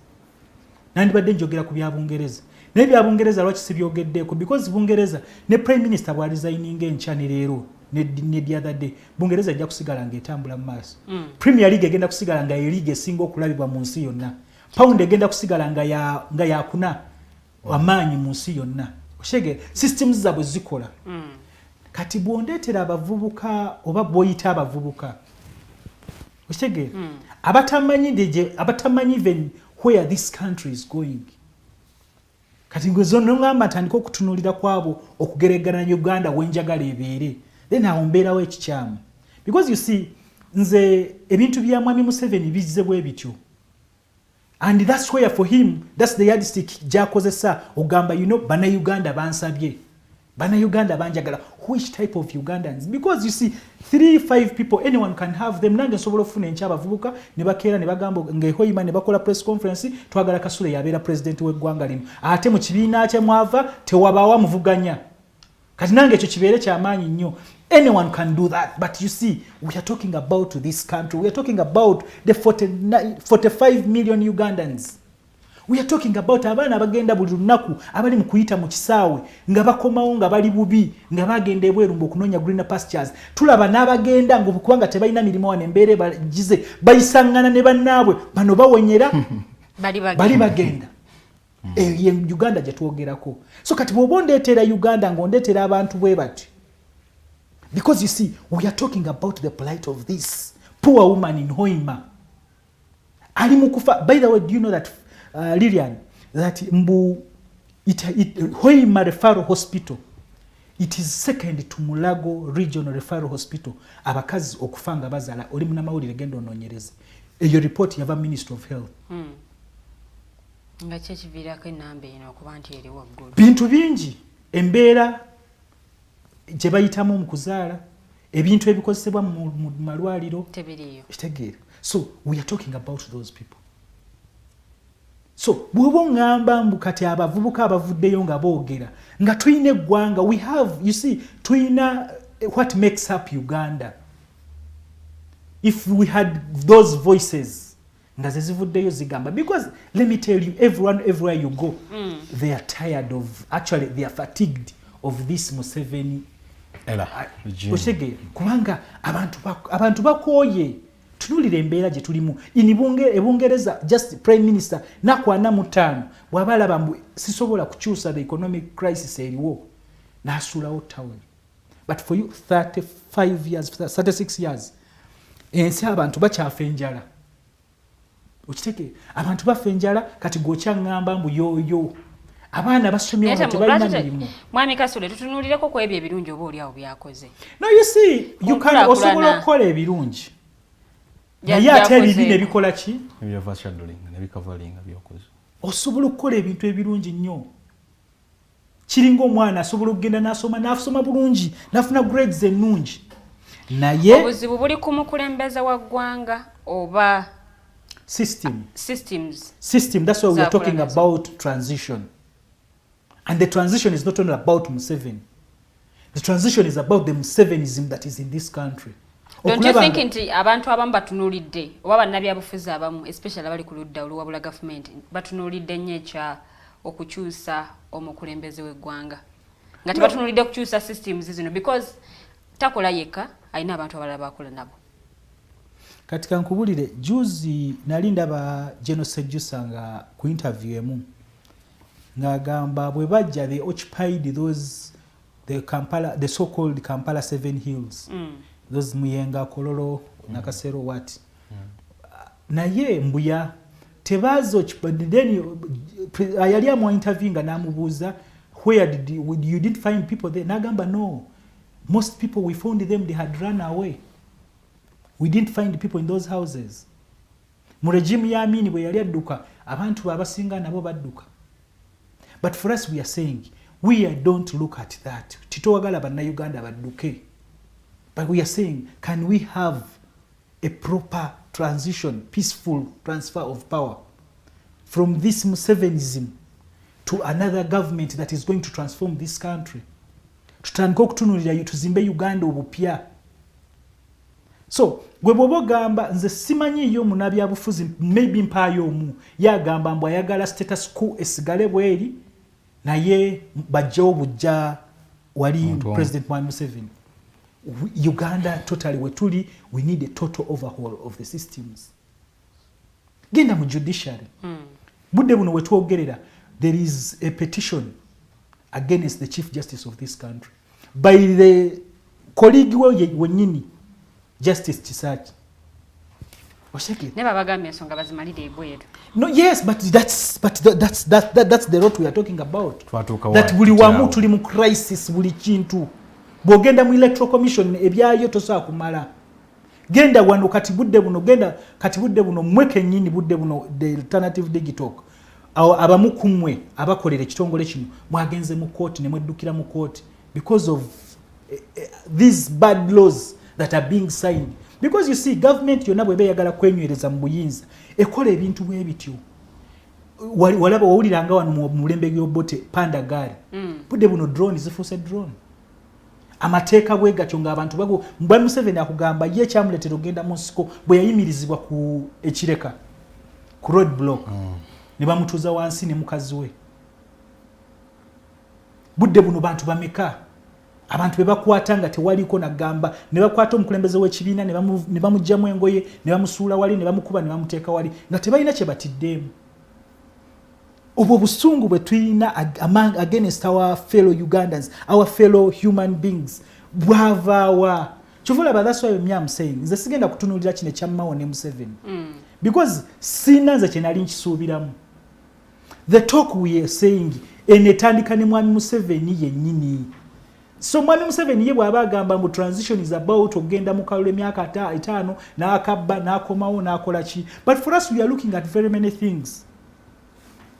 nandibadde njogera ku byabungereza nebyabungereza lwaki sibyogeddeko because bungereza ne prime minister bwa resigning enkya ne leero ne the other day bungereza ajja kusigala ng'etambula mu maaso. Premier League egenda kusigala nga league esinga okulabibwa mu nsi yonna. Pound egenda kusigala nga yakuna amaanyi mu nsi yonna. Oshege systems zabwe zikola. Kati bwondeetera abavubuka oba boyita abavubuka. Oshege abatamanyi even where this country is going. Kati ngwezo ngamba tandika okutunulira kwabo okugeregana Uganda wenjagala ebeere. Then aombeerawo ekikyamu. Because you see nze ebintu bya Mwami Museveni bizze bwe bityo. And that's where for him that's the yardstick gy'akozesa ogamba Bannayuganda bansabye. Bannayuganda banjagala. Which type of Ugandans? Because you see 3-5 people anyone can have them. Nange nsobola okufuna enkya abavubuka ne bakeera ne bagamba ng'ehoyima ne bakola press conference twagala Kasule yabeera president w'eggwanga lino. Ate mu kibiina kye mwava tewabaawa muvuganya. Kati nange ekyo kibeere ky'amaanyi nnyo. Anyone can do that, but you see, we are talking about this country. We are talking about the 45 million Ugandans. We are talking about abaana abagenda buli lunaku abali mu kuyita mu kisaawe nga bakomawo nga bali bubi nga bagenda ebweru okunoonya greener pastures. Tulaba n'abagenda ng'okubanga tebalina mirimu wano embeera bagize bayisangana ne bannaabwe bano bawonyera bali bagenda. Uganda gye twogerako. So kati bw'oba ondeetera Uganda ng'ondeetera abantu bwe bati. Because you see, we are talking about the plight of this poor woman in Hoima. Ali mukufa. By the way, do you know that, Lilian, that Hoima Referral Hospital, it is second to Mulago Regional Referral Hospital. Abakazi okufanga bazala oli munamawulire genda ononyereze. Eyo report yava Ministry of Health. Nga kyekiviirako ennamba eno okuba nti eri waggulu. Bintu bingi embeera gye bayitamu mu kuzaala ebintu ebikozesebwa mu malwaliro tebiriyo. Kitegeera. So we are talking about those people. So bw'oba ngamba mbu kati abavubuka abavuddeyo nga boogera nga tulina eggwanga, we have, you see, tulina what makes up Uganda. If we had those voices nga ze zivuddeyo zigamba, because let me tell you, everywhere you go they are tired of, actually they are fatigued of this Museveni oshege kubanga abantu bakooye. Tunulira embeera gye tulimu ebungereza just prime minister nakwana mu 5 bw'abalaba mbu sisobola kukyusa the economic crisis eriwo n'asuulawo town. But for you 35 years 36 years ensi abantu bakyafa enjala. Okiteke abantu bafa enjala kati gwokyangamba mbu yoyo abaana basomye ngo tebalina mirimu. Mwami Kasule tutunulireko ku ebyo ebirungi oba oli awo byakoze. No, you see, you can osobola okukola ebirungi. Naye ate ebibi bikola ki? Overshadowing ne bicovering byokoze. Osobola okukola ebintu ebirungi nnyo. kiringa omwana asobola okugenda n'asoma bulungi n'afuna grades ennungi naye obuzibu buli ku mukulembeze wa ggwanga oba system. That's why we are talking about transition. And the transition is not only about Museveni. The transition is about the Musevenism that is in this country. Don't you think nti abantu abamu batunulidde oba bannabyabufuzi abamu especially abali ku ludda oluwabula government batunulidde nnyo ekya okukyusa omukulembeze w'eggwanga nga tebatunulidde okukyusa systems zino because takola yekka alina abantu abalala bakola nabo. Kati kankubulire juzi nali ndaba Genocide Jusa nga ku interview emu ng'agamba bwe bajja they occupied the so-called Kampala 7 hills. Those Muyenga, Kololo, Nakasero, what? Naye mbuya tebazo then ayali amu interviewing namubuza where did you did find people there? Nagamba no. Most people we found them they had run away. We didn't find people in those houses. Mu regime ya amini bwe yali adduka abantu abasinga nabo badduka. But for us we are saying we don't look at that. Titowagala bannayuganda badduke. But we are saying, can we have a proper transition, peaceful transfer of power from this Musevenism to another government that is going to transform this country? Tutandika okutunulira tuzimbe Uganda obupya. So, gwe bwoba gamba nze simanyi yo munabyabufuzi maybe mpaayo omu yagamba mbu ayagala status quo esigale bweri naye bajjawo bujja wali President Museveni. Uganda totally wetuli we need a total overhaul of the systems. Genda mu judiciary. Budde buno wetwogerera there is a petition against the Chief Justice of this country by the colleague wenyini Justice Chisachi. Never bagambye ensonga bazimalire ebweru. No, yes, but that's the road we are talking about. That buli wamu tuli mu crisis buli kintu. Bwogenda mu electoral commission ebyayo tosobola kumala. Genda wano kati budde buno mweke nnyini budde buno the alternative Digitalk. Abamu kumwe abakolera ekitongole kino mwagenze mu court ne mweddukira mu court because of these bad laws that are being signed. Because you see government yonna bwe beeyagala kwenywereza mu buyinza ekola ebintu bwe bityo. Walaba wawuliranga wano mu mulembe gw'obote panda gaali. Budde buno drone zifuuse drone. Amateeka bwe gatyo ng'abantu bago mbwa Museveni akugamba ye kyamuleetera ogenda mu nsiko bwe yayimirizibwa ku ekireka ku road block ne bamutuuza wansi ne mukazi we. Budde buno bantu bameka abantu be bakwata nga tewaliko nagamba ne bakwata omukulembeze w'ekibiina ne bamugjamu engoye ne bamusuula wali ne bamukuba ne bamuteeka wali nga tebalina kye batiddeemu. Obwo busungu bwe tulina against our fellow Ugandans, our fellow human beings. Bwavaawa. Kyovulaba, that's why I'm saying, nze sigenda kutunulira kino ekya MAO ne Museveni. Because sina nze kye nali nkisuubiramu. The talk we are saying, enetandika ne mwami Museveni yennyini. So mwami Museveni ye bw'aba agamba mbu transition is about ogenda mu kalulu emyaka 5 n'akabba n'akomawo n'akola ki. But for us we are looking at very many things.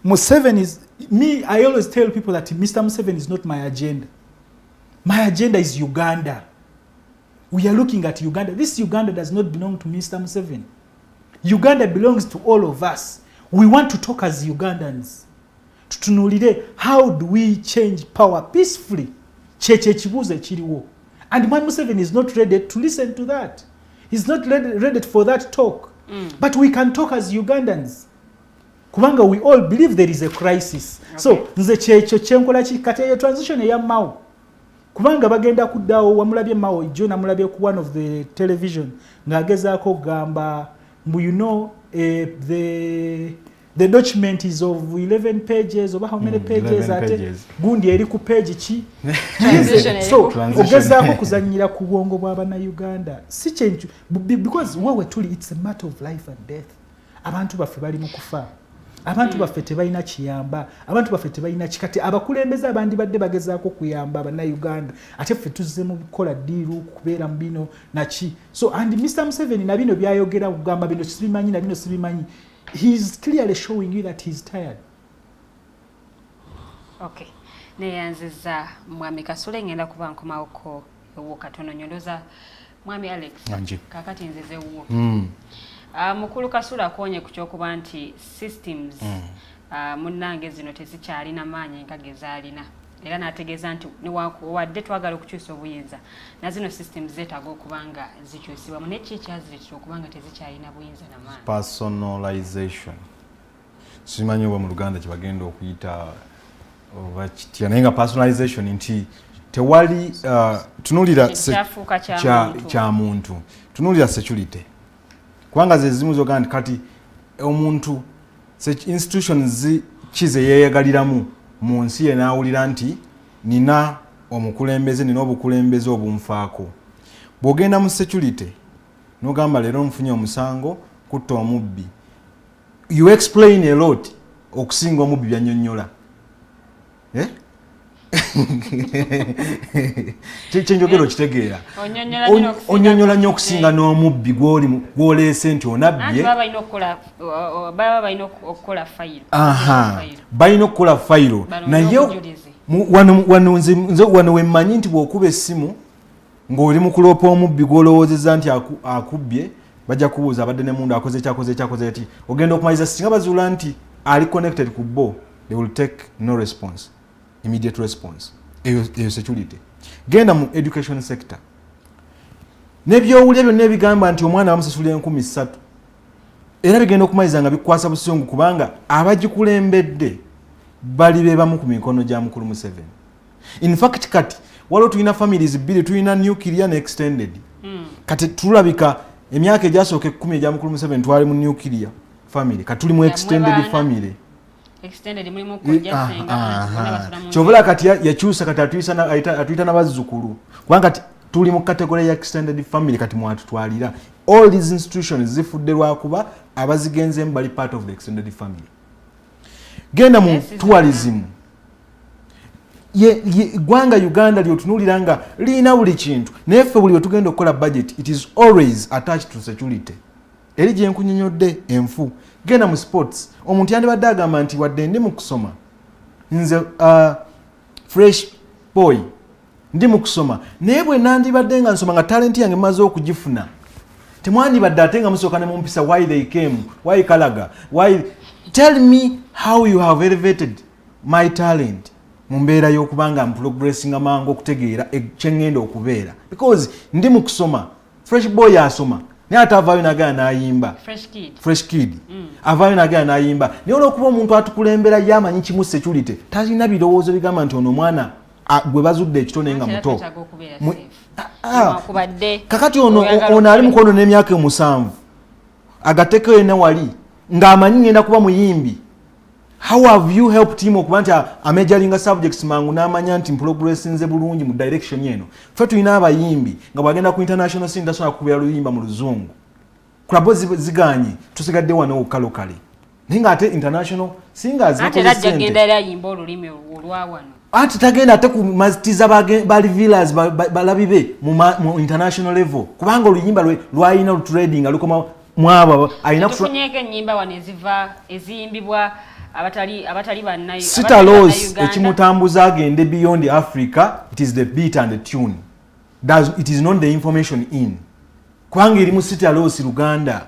Museveni is me. I always tell people that Mr. Museveni is not my agenda. My agenda is Uganda. We are looking at Uganda. This Uganda does not belong to Mr. Museveni. Uganda belongs to all of us. We want to talk as Ugandans. Tutunulire, how do we change power peacefully? Cheche chibuze chiriwo. And Mwami Museveni is not ready to listen to that. He's not ready for that talk. But we can talk as Ugandans. Kubanga we all believe there is a crisis. Okay. So nze checho chenkola kikate ya transition ya MAO. Kubanga bagenda kuddawo wamulabye MAO jo namulabye ku one of the television ngagezaako gamba mbu you know the document is of 11 pages or how many pages ate gundi eri ku page ki so ogezaako kuzanyira ku bwongo bw'abana Uganda si chenchu because wewe tuli it's a matter of life and death. Abantu baffe bali mu kufa. Abantu baffe tebalina kiyamba, abantu baffe tebalina kikati abakulembeze abandi badde bagezaako kuyamba abana Uganda ate ffe tuzze mu kukola diiru kubeera mu bino naki. So and Mr. Museveni na bino byayogera kugamba bino sibimanyi na bino sibimanyi, he is clearly showing you that he is tired. Okay. neyanziza mwami Kasule ngenda kuba nkomawoko ewo katono nyondoza mwami Alex kakati nzeze uwo mukulu Kasule akonye kuchokuba nti systems munnange zino tezikyalina maanyi nga gezalina era nategeeza nti wadde twagala okukyusa obuyinza na zino systems zeetaaga okubanga zikyusibwamu neki ekyazireetera okubanga tezikyalina buyinza namaanyi. Personalization simanyi oba mu Luganda kyebagenda okuyita oba kitya naye nga personalization nti tewali tunulira kya muntu tunulira security kubanga ze zimu zoga nti kati omuntu institutions kize yeyegaliramu mu nsi ye naawulira nti nina omukulembeze nina obukulembeze obunfaako bw'ogenda mu security n'ogamba leero nfunye omusango kutta omubbi you explain a lot okusinga omubbi byannyonnyola kyenjogero kitegeera onyonnyola nnyo okusinga n'omubbi gw'oleese nti onabbye balina okukola fayiro naye wano wemmanyi nti bw'okuba essimu ng'oli mu kuloopa omubbi gw'olowoozezza nti akubbye bajja kubuuza abadde ne mundu akoze ekyakoze eti ogenda okumaliza singa bazuula nti ali connected ku bo they will take no response immediate response eyo security. Genda mu education sector nebyowulya byonna ebigamba nti omwana bamusasulira 3,000 era bigenda okumaliza nga bikwasa busungu kubanga abagikulembedde bali bebamu ku mikono gya mukulu Museveni. In fact kati waliwo tulina families bbiri tulina nuclear ne extended kati tulabika emyaka egyasooka 10 egya mukulu Museveni twali mu nuclear family kati tuli mu extended family. Extended mulimu kujja senga kyovula kati yakyusa kati atuyita n'abazzukulu kubanga kati tuli mu category ya extended family kati mwatutwalira all these institutions zifudde lwakuba abazigenzeemu bali part of the extended family. Genda mu tourism gwanga Uganda lyotunulira nga liina buli kintu naye ffe buli wetugenda okukola budget it is always attached to security eri gye nkunnyonnyodde enfu. Genda mu sports omuntu yandibadde agamba nti wadde ndi mu kusoma nze fresh boy ndi mu kusoma naye bwe nandibadde nga nsoma nga talent yange maze okugifuna temwandibadde ate nga musooka ne mumpisa why they came why kalaga why tell me how you have elevated my talent mu mbeera y'okubanga progressing amangu okutegeera ekyeŋŋenda okubeera because ndi mu kusoma fresh boy asoma naye ate avaayo nagana n'ayimba fresh kid avaayo nagana n'ayimba naye olw'okuba omuntu atukulembera yamanyi kimu security talina birowoozo bigamba nti ono omwana gwe bazudde ekitone nga muto kakati ono ali mukono n'emyaka 7 agatteko yenna wali ng'amanyi ngenda kuba muyimbi. How have you helped him okuba nti amajalinga subjects mangu n'amanya nti progressinze bulungi mu direction yeno ffe tulina abayimbi nga bwagenda ku international scene tasobola kubeera luyimba mu luzungu kulabo ziganye tusigadde wano okalokale naye nga ate international singers ate tagenda ate kumazitiza bali villas balabibe mu international level kubanga oluyimba lwalina lutrading alukoma mwabo alina tufunyeko ennyimba wano eziyimbibwa abatali bannayo Sita Laws ekimutambuza agende beyond Africa it is the beat and the tune it is not the information in kubanga eri mu Sita Laws Luganda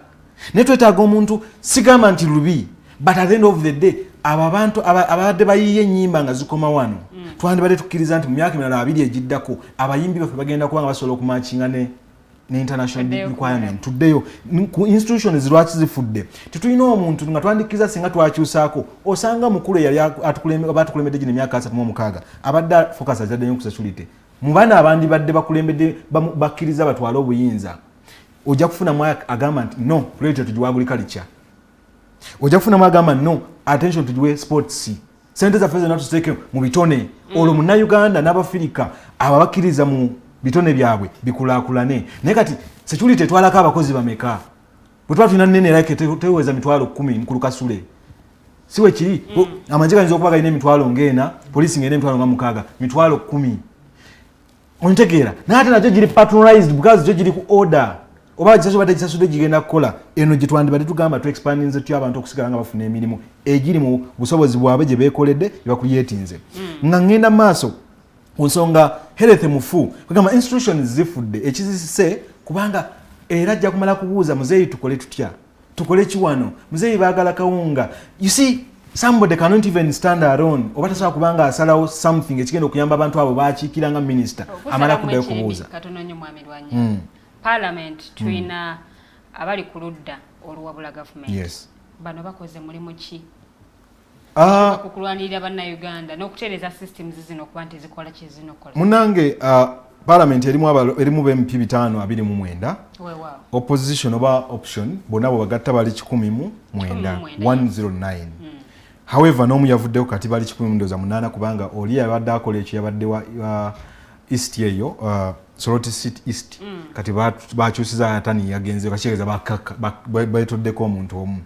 ne twetaaga omuntu sigamba nti lubi but at the end of the day abantu abadde bayiye ennyimba nga zikoma wano twandibadde tukkiriza nti mu myaka 2 egiddako abayimbi baffe bagenda kubanga basobola okumakinga ne international requirement tuddeyo ku institutions lwaki zifudde tetulina omuntu nga twandikiza singa twakyusaako osanga mukulu yali atukulembedde gino emyaka 36 abadde focus azaddeyo ku security mu bana abandi badde bakulembedde bakkiriza batwala obuyinza ojja kufuna mu agamba nti no priority tugiwa agriculture ojja kufuna mu agamba no attention tugiwe sports sente zaffe zonna tuziteeke mu bitone olwo munnayuganda n'abafirika ababakkiriza mu bitone byabwe bikulaakulane naye kati security etwalako abakozi bameka bwe tuba tulina nnene like teweza 10,000 mukulu Kasule siwe kiri amagye gayinza okuba galina 40,000 poliisi ng'erina 60,000 10,000 ontegeera naye ate nagyo giri patronized because gyo giri ku order oba kisasudde gigenda kukola eno gye twandibadde tugamba tu expandinze tutya abantu okusigala nga bafuna emirimu egiri mu busobozi bwabwe gye beekoledde bakuyeetinze nga ngenda mu maaso ku nsonga health mufu kugamba institutions zifudde ekizisise kubanga era ajja kumala kubuuza muzeeyi tukole kiwano muzeeyi baagala kawunga you see somebody cannot even stand alone oba tasobola kubanga asalawo something ekigenda okuyamba abantu abo bakiikira nga minister amala kuddayo kubuuza katono nnyo mwami Lwanyaga parliament tulina abali ku ludda oluwabula government bano bakoze mulimu ki okukulwanirira bannayuganda n'okutereeza systems zino okuba nti zikola kyezinokola munange parliament erimu b'MP 529 opposition oba option bonna bo bagatta bali 109 however n'omu yavuddeyo kati bali 108 kubanga oli yabadde akola ekyo yabadde wa east eyo Soroti City East kati bakyusiza atani yagenze bakyeeza bayitoddeko omuntu omu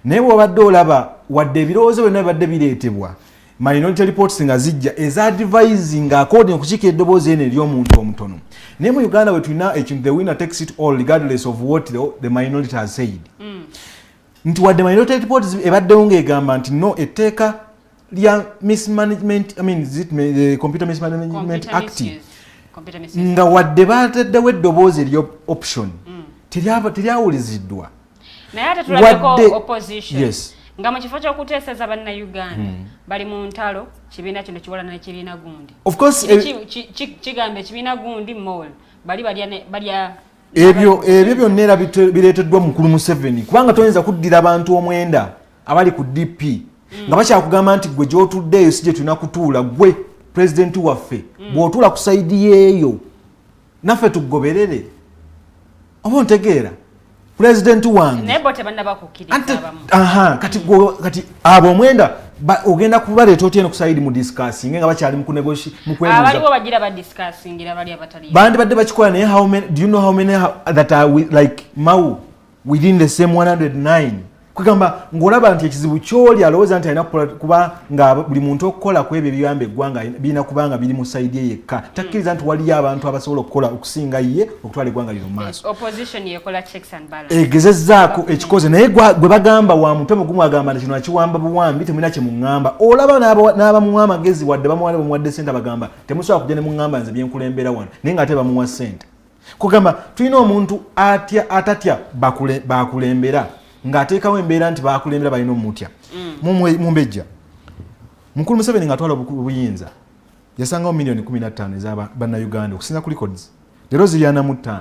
naye bw'obadde olaba wadde ebirowoozo byonna bibadde bireetebwa minority reports nga zijja eza-advising according okukiika eddoboozi eno ery'omuntu omutono naye mu Uganda we tulina ekintu the winner takes it all regardless of what the minority has said nti wadde minority reports ebaddewo ng'egamba nti no etteeka lya mismanagement the Computer Mismanagement Act nga wadde bataddewo eddoboozi eryo option teryawuliziddwa naye ate tulabeko opposition nga mu kifo ky'okuteeseza bannayuganda bali mu ntalo kibiina kino kiwalana n'ekibiina gundi of course kigambe ekibiina gundi mall bali balya ebyo byonna era bireeteddwa mukulu Museveni kubanga toyinza kuddira abantu omwenda abali ku DP nga bakyakugamba nti gwe gy'otuddeeyo si gye tulina kutuula gwe president waffe bw'otuula ku sayidi yeeyo naffe tugoberere oba ontegeera president wange kati abo omwenda ogenda kubaleeta otya ku sayidi mu discussing nga bakyali mu bandibadde bakikola naye do you know how many that are like MAO within the same 109 kugamba ng'olaba nti ekizibu ky'oli alowooza nti alina kuba nga buli muntu okukola ku ebyo ebiyamba eggwanga birina kuba nga biri mu sayidi ye yekka takkiriza nti waliyo abantu abasobola okukola okusinga ye okutwala eggwanga lino mu maaso egezezzaako ekikoze naye gwe bagamba wa mutwe mugumu agamba nti kino akiwamba buwambi temulina kye muŋŋamba olaba n'abamuwa amagezi wadde bamuwadde ssente bagamba temusobola kujja ne muŋŋamba nze byenkulembera wano naye ng'ate bamuwa ssente kugamba tulina omuntu atatya bakulembera ng'ateekawo embeera nti bakulembera balina omutya mumbejja mukulu Museveni ng'atwala obuyinza yasangawo milioni 15 eza bannayuganda okusinza ku records leero ziri 45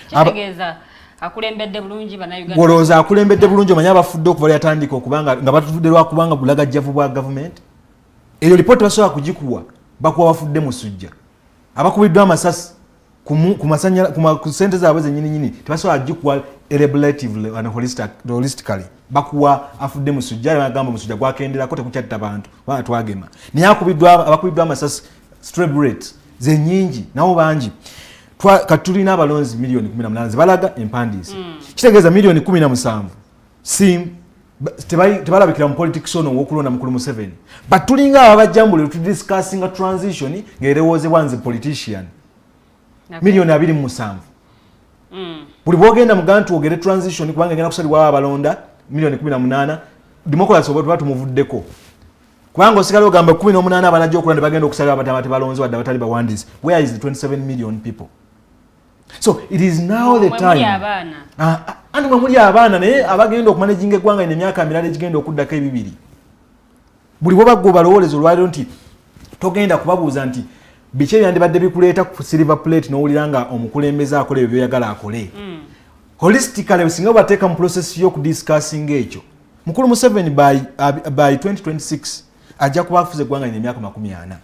kitegeeza akulembedde bulungi bannayuganda olowooza akulembedde bulungi omanyi abafudde okuva yatandika okubanga nga batudde lwakubanga bulagajjavu bwa gavumenti eyo lipooti basobola kugikuwa bakuwa bafudde musujja abakubiddwa amasasi ku sente zaabwe zennyininyini tebasobola gikuwa relatively and holistically bakuwa afudde musujja bagamba musujja gwakenderako tekukyatta bantu bana twagema naye abakubiddwa amasasi stray bullets zennyingi nabo bangi kati tulina abalonzi milioni 18 zebalaga empandiisi kitegeeza milioni 17 tebalabikira mu politics ono w'okulonda mukulu Museveni but tulinga ababajjambule tudiscussinga transition ng'erowoozebwa nze politician milioni 27 buli bwogenda mugantu ogere transition kubanga egenda kusalibwa abalonda milioni 18 democracy oba tumuvuddeko kubanga osigala ogamba 18 abanajja okulonda bagenda okusalibwa abatabate balonzi wadde abatali bawandiisi where is the 27 million people so it is now the time andi mwe muli abaana naye abagenda okumanaginga eggwanga ine emyaka mirala egigenda okuddako ebibiri buli bwobagga obalowooleza olwaliro nti togenda kubabuuza nti biki ebyandibadde bikuleeta ku silver plate n'owulira nga omukulembeze akola ebyo byoyagala akole holistically singa bateeka mu process y'okudiscussing ekyo mukulu Museveni by 2026 ajja kuba afuze eggwanga lino emyaka 40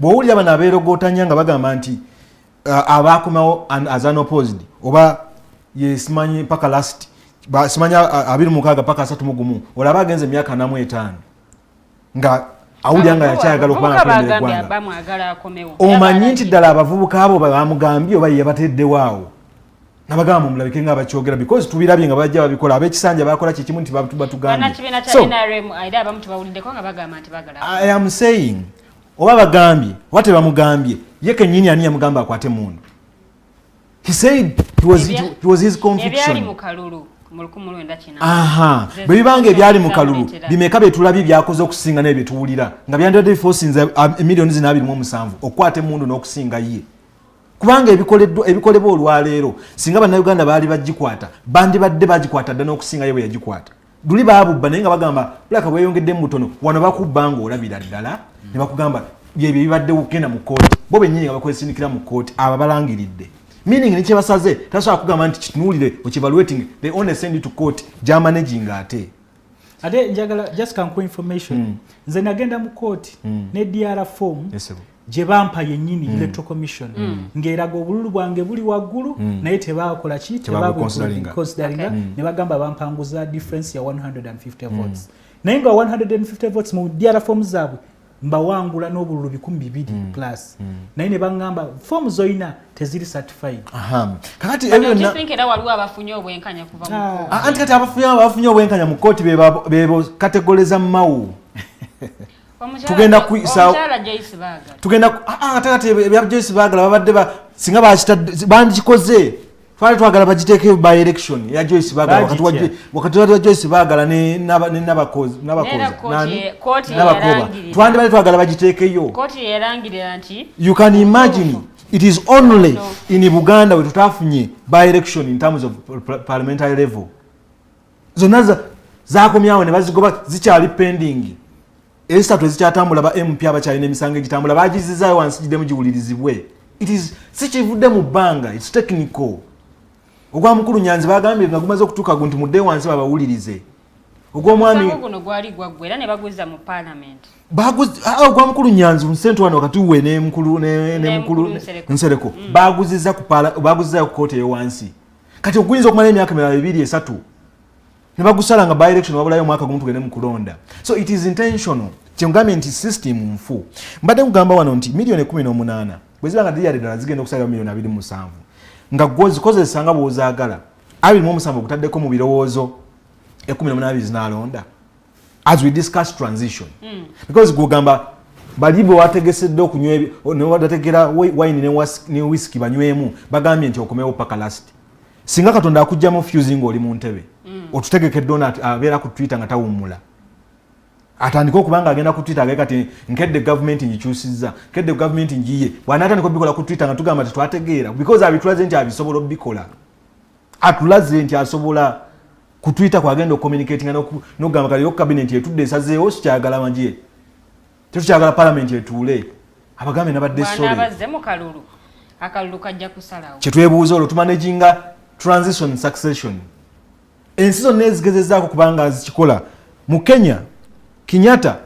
bw'owulira bano abeerogootanya nga bagamba nti abaakomawo as unopposed oba simanyi paka last simanyi 26 paka 31 olaba agenze emyaka 45 nga awulira nga yakyayagala okubanga akulembera eggwanga omanyi nti ddala abavubuka abo bamugambye oba yebateddewo nabagamba omulabike nga bakyogera because tubirabye nga bajja babikola ab'ekisanja bakola kikimu nti batugambye I am saying oba bagambye oba tebamugambye ye kennyini ani yamugamba akwate mundu He said it was his conviction. Ebyali mu kalulu mu 1900. Aha. Bwe bibanga ebyali mu kalulu bimeka betulabye byakoze okusinga n'ebyo tuwulira nga byandadde forces millions na 27 okwate mundu n'okusinga ye. Kubanga ebikolebwa olwaleero singa bannayuganda baali bagikwata bandibadde bagikwata dda n'okusinga ye bwe yagikwata. Duli baabubba naye nga bagamba bulaka bweyongedde mu butono wano bakubba nga olabira ddala ne bakugamba byebyo bibadde kugenda mu kooti bo bennyini nga bakwesinikira mu kooti abo balangiridde. Meaning ni kyebasaze tasobola kugamba nti kitunuulire okivaluating they only send you to court jamanaging ate njagala just kanku information nze nagenda mu court ne DR form gye bampa yennyini electoral commission ng'eraga obululu bwange buli waggulu naye tebakola ki tebabuconsideringa ne bagamba bampanguza difference ya 150 votes naye nga 150 votes mu DR form zaabwe mbawangula n'obululu 200 plus naye ne bangamba form zoina teziri certified. Kakati ebyo na think era waliwo abafunye obwenkanya kuva mu court. Anti kati abafunye obwenkanya mu court bebo kategoriza MAO. Tugenda kuisa tugenda atakati ebya Joyce Bagala babadde singa bakikoze twali twagala bagiteeke by election ya Joyce Bagala wakati wa Joyce Bagala ne nabakozi twandi bali twagala bagiteekeyo. Koti yerangirira nti you can imagine it is only in Buganda we tutafunye by election in terms of parliamentary level zonna zakomyawo ne bazigoba zikyali pending. Esatu ezikyatambula ba MP abakyalina emisango egitambula bagizizaayo wansi giddemu giwulirizibwe. It is sikivudde mu bbanga, it's technical. Ogwa mukulu Nyanzi bagambye nga gumaze okutuuka nti mudde wansi babawulirize. Ogw'omwami guno gwali gwaggwe era ne baguza mu parliament. Ogwa mukulu Nyanzi nsente wano wakati we ne mukulu Nsereko baguzizza ku kooti eyowansi. Kati oguyinza okumala emyaka 2-3 ne bagusala nga by election wabulayo mwaka gumu tugende mu kulonda. So it is intentional. Kyengambye nti system mfu. Mbadde kugamba wano nti milioni 18 bwe ziba nga diyali ddala zigenda okusalira milioni 27 nga gozikozesa nga bw'ozaagala 27 okutaddeko mu birowoozo 18 zinaalonda as we discuss transition. Because gugamba bali bwe wategesedde okunywa ne wadategera wine ne whisky banywemu bagambye nti okomewo paka last. Singa Katonda akujjamu fusing oli mu ntebe otutegeke donut abeera ku Twitter nga tawummula atandika okubanga agenda ku Twitter agakati nkedde government ngikyusizza nkedde government ngiye bw'anaatandika obikola ku Twitter nga tugamba tetwategeera because abitulaze nti abisobola obikola atulaze nti asobola ku Twitter kwagenda okucommunicatinga n'okugamba kali cabinet etudde esazeewo sikyagala manjye tetukyagala parliament etuule abagambe nabadde sorry abazze mu kalulu akalulu kajja kusalawo kyetwebuuza olwo tumanaginga transition succession. Ensi zonna ezigezezzaako kubanga azikikola mu Kenya Kenyatta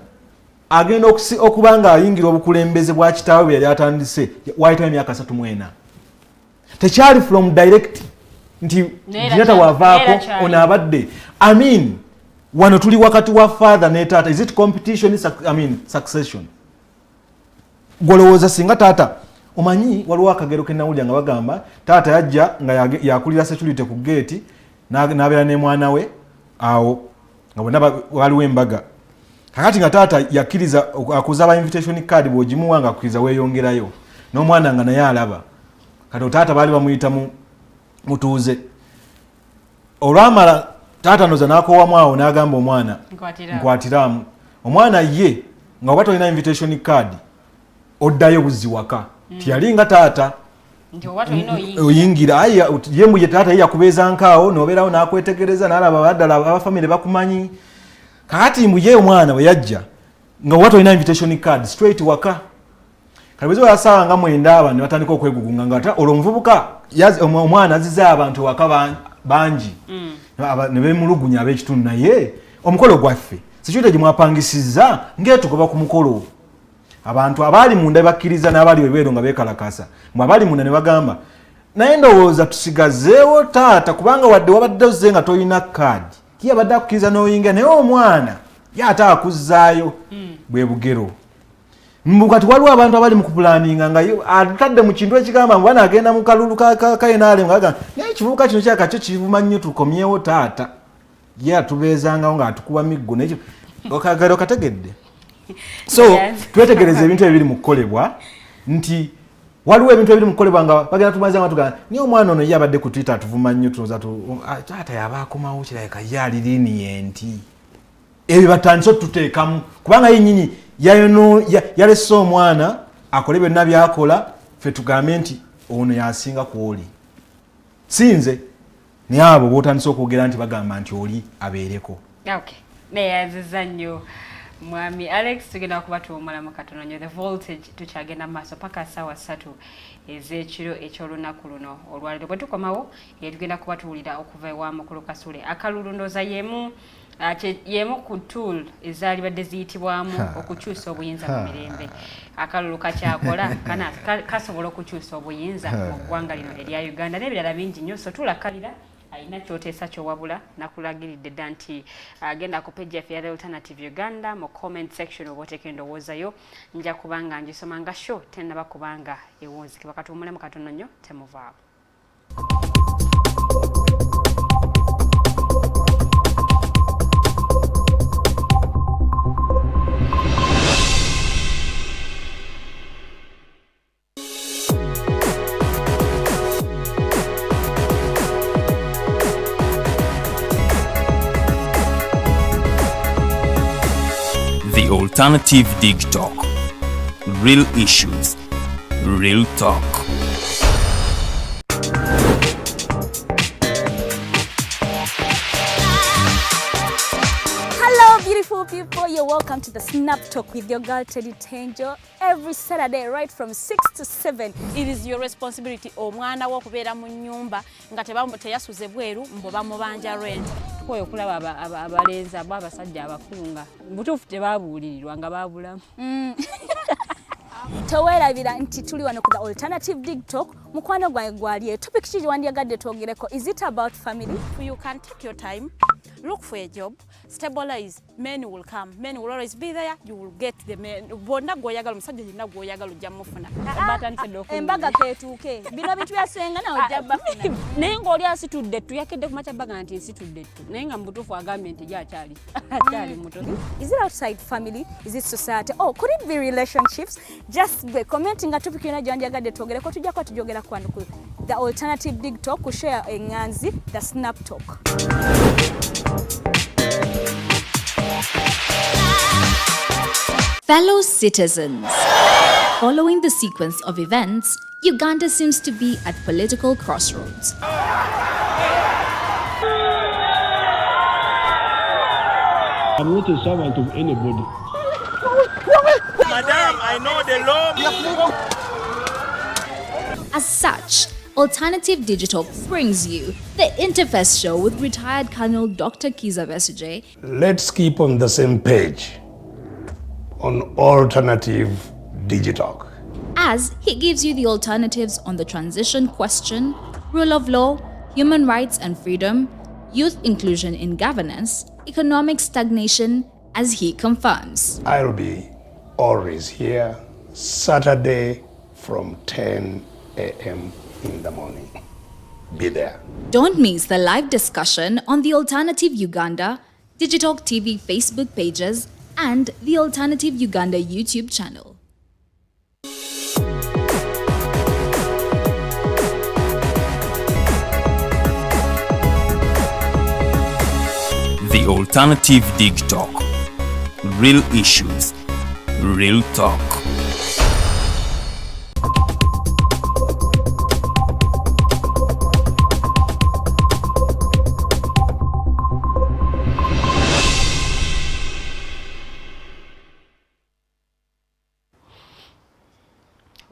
agenda okubanga ayingira obukulembeze bwa kitaawe bwe yali atandise wayitawo emyaka 34 tekyali from direct nti Kenyatta wavaako ono abadde I mean wano tuli wakati wa father ne taata is it competition succession golowooza singa taata omanyi waliwo akagero kenawulya nga bagamba taata yajja nga yakulira security ku gate n'abeera ne mwana we awo nga bonna waliwo embaga kakati nga taata yakkiriza akuzaba invitation card bw'ogimuwa nga akkiriza weeyongerayo n'omwana nga naye alaba kati taata baali bamuyita mutuuze olwamala taata noza n'akoowamu awo n'agamba omwana nkwatiramu omwana ye nga oba tolina invitation card oddayo buzzi waka tiyali nga taata oyingira yembu ye taata ye yakubeeza nkaawo n'obeerawo n'akwetegereza n'alaba baddala abafamile bakumanyi kakati mbu ye omwana bwe yajja nga oba tolina invitation card straight waka kati bwe ziba yasaawa nga 9 ne batandika okwegugunga nga olwo omuvubuka omwana azizza abantu waka bangi ne beemulugunya ab'ekitundu naye omukolo gwaffe security gye mwapangisizza ng'etugoba ku mukolo abantu abaali munda bakkiriza n'abaali webweru nga beekalakasa mbu abaali munda ne bagamba naye ndowooza tusigazeewo taata kubanga wadde wabadde ozze nga tolina kaadi ki abadde akukkiriza n'oyingira naye omwana ye ate akuzzaayo bwe bugero mbu kati waliwo abantu abali mu kupulaninga nga atadde mu kintu ekigamba mbu banaagenda mu kalulu kayenaale nga agamba naye ekivubuka kino kyakakyo kivuma nnyo tukomyewo taata ye atubeezangawo ng'atukuba miggo nekyo okagero kategedde. So twetegereza ebintu ebiri mu kukolebwa nti waliwo ebintu ebiri mukolebwa nga bagenda tumaze nga tugamba niye omwana ono yabadde ku Twitter tuvuma nnyo tunoza taata yaba akomawo kirabika yali lenient ebyo batandise tuteekamu kubanga yennyini yalese omwana akole byonna byakola ffe tugambe nti ono yasinga ku oli sinze naye abo bootandise okwogera nti bagamba nti oli abeereko. Okay, neeyanziza nnyo Mwami Alex, tugenda kubatuumulamu katono nnyo. The voltage tukyagenda maaso paka ssaawa 3 ez'ekiro eky'olunaku luno olwaliro. Bwe tukomawo tugenda kubatuwulira okuva ewamukulu Kasule. Akalulu ndooza yemu ku tool ezaalibadde ziyitibwamu okukyusa obuyinza mu mirembe. Akalulu kakyakola kasobola okukyusa obuyinza mu ggwanga lino erya Uganda n'ebirala bingi nnyo, so tulakalira ayina kyoteesa kyowabula nakulagiridde dda nti agenda ku page yaffe ya Alternative Uganda mu comment section oba oteeka endowoozayo nja kubanga ngisoma nga show tennaba kubanga ewunzikibwa. Katuwummulemu katono nnyo, temuvaawo. The Alternative Digitalk. Real issues, real talk. Hello beautiful people, you're welcome to the Snap Talk with your girl Teddy Tenjo. Every Saturday right from 6 to 7. It is your responsibility omwana wo kubeera mu nyumba nga teyasuze bweru mbo bamubanja rent. Koyo okulaba abalenzi abo abasajja abakunga butuufu tebabuulirirwa nga babulamu. Towerabira nti tuli wano ku the Alternative Digitalk. Mukwano gwange gwali topic kiri wandyagadde twogereko. Is it about family? You can take your time, look for a job, stabilize, men will come, men will always be there, you will get the men. Bonna gwoyagala musajja yenna gwoyagala ojja mufuna. Embaga ketuuke bino bintu byasenga nawe ojja bafuna. Naye ng'oli asitudde ttu yakedde ku macabaga nti nsitudde ttu naye nga mubutuufu agambye nti gy'akyali muto. Is it outside family? Is it society? Oh, could it be relationships? Just be commenting nga topic yonna gyandyagadde twogereko tujjako tujogera kwano ku the Alternative Digitalk ku share enganzi the Snap Talk. Fellow citizens, following the sequence of events, Uganda seems to be at political crossroads. I'm not a servant of anybody. Madam, I know the law. As such, Alternative Digital brings you the Interface Show with retired Colonel Dr. Kiza Besuje. Let's keep on the same page on Alternative Digitalk, as he gives you the alternatives on the transition question, rule of law, human rights and freedom, youth inclusion in governance, economic stagnation, as he confirms. I'll be always here Saturday from 10 a.m. in the morning. Be there. Don't miss the live discussion on the Alternative Uganda, Digitalk TV Facebook pages, and the Alternative Uganda YouTube channel. The Alternative Digitalk. Real issues, real talk.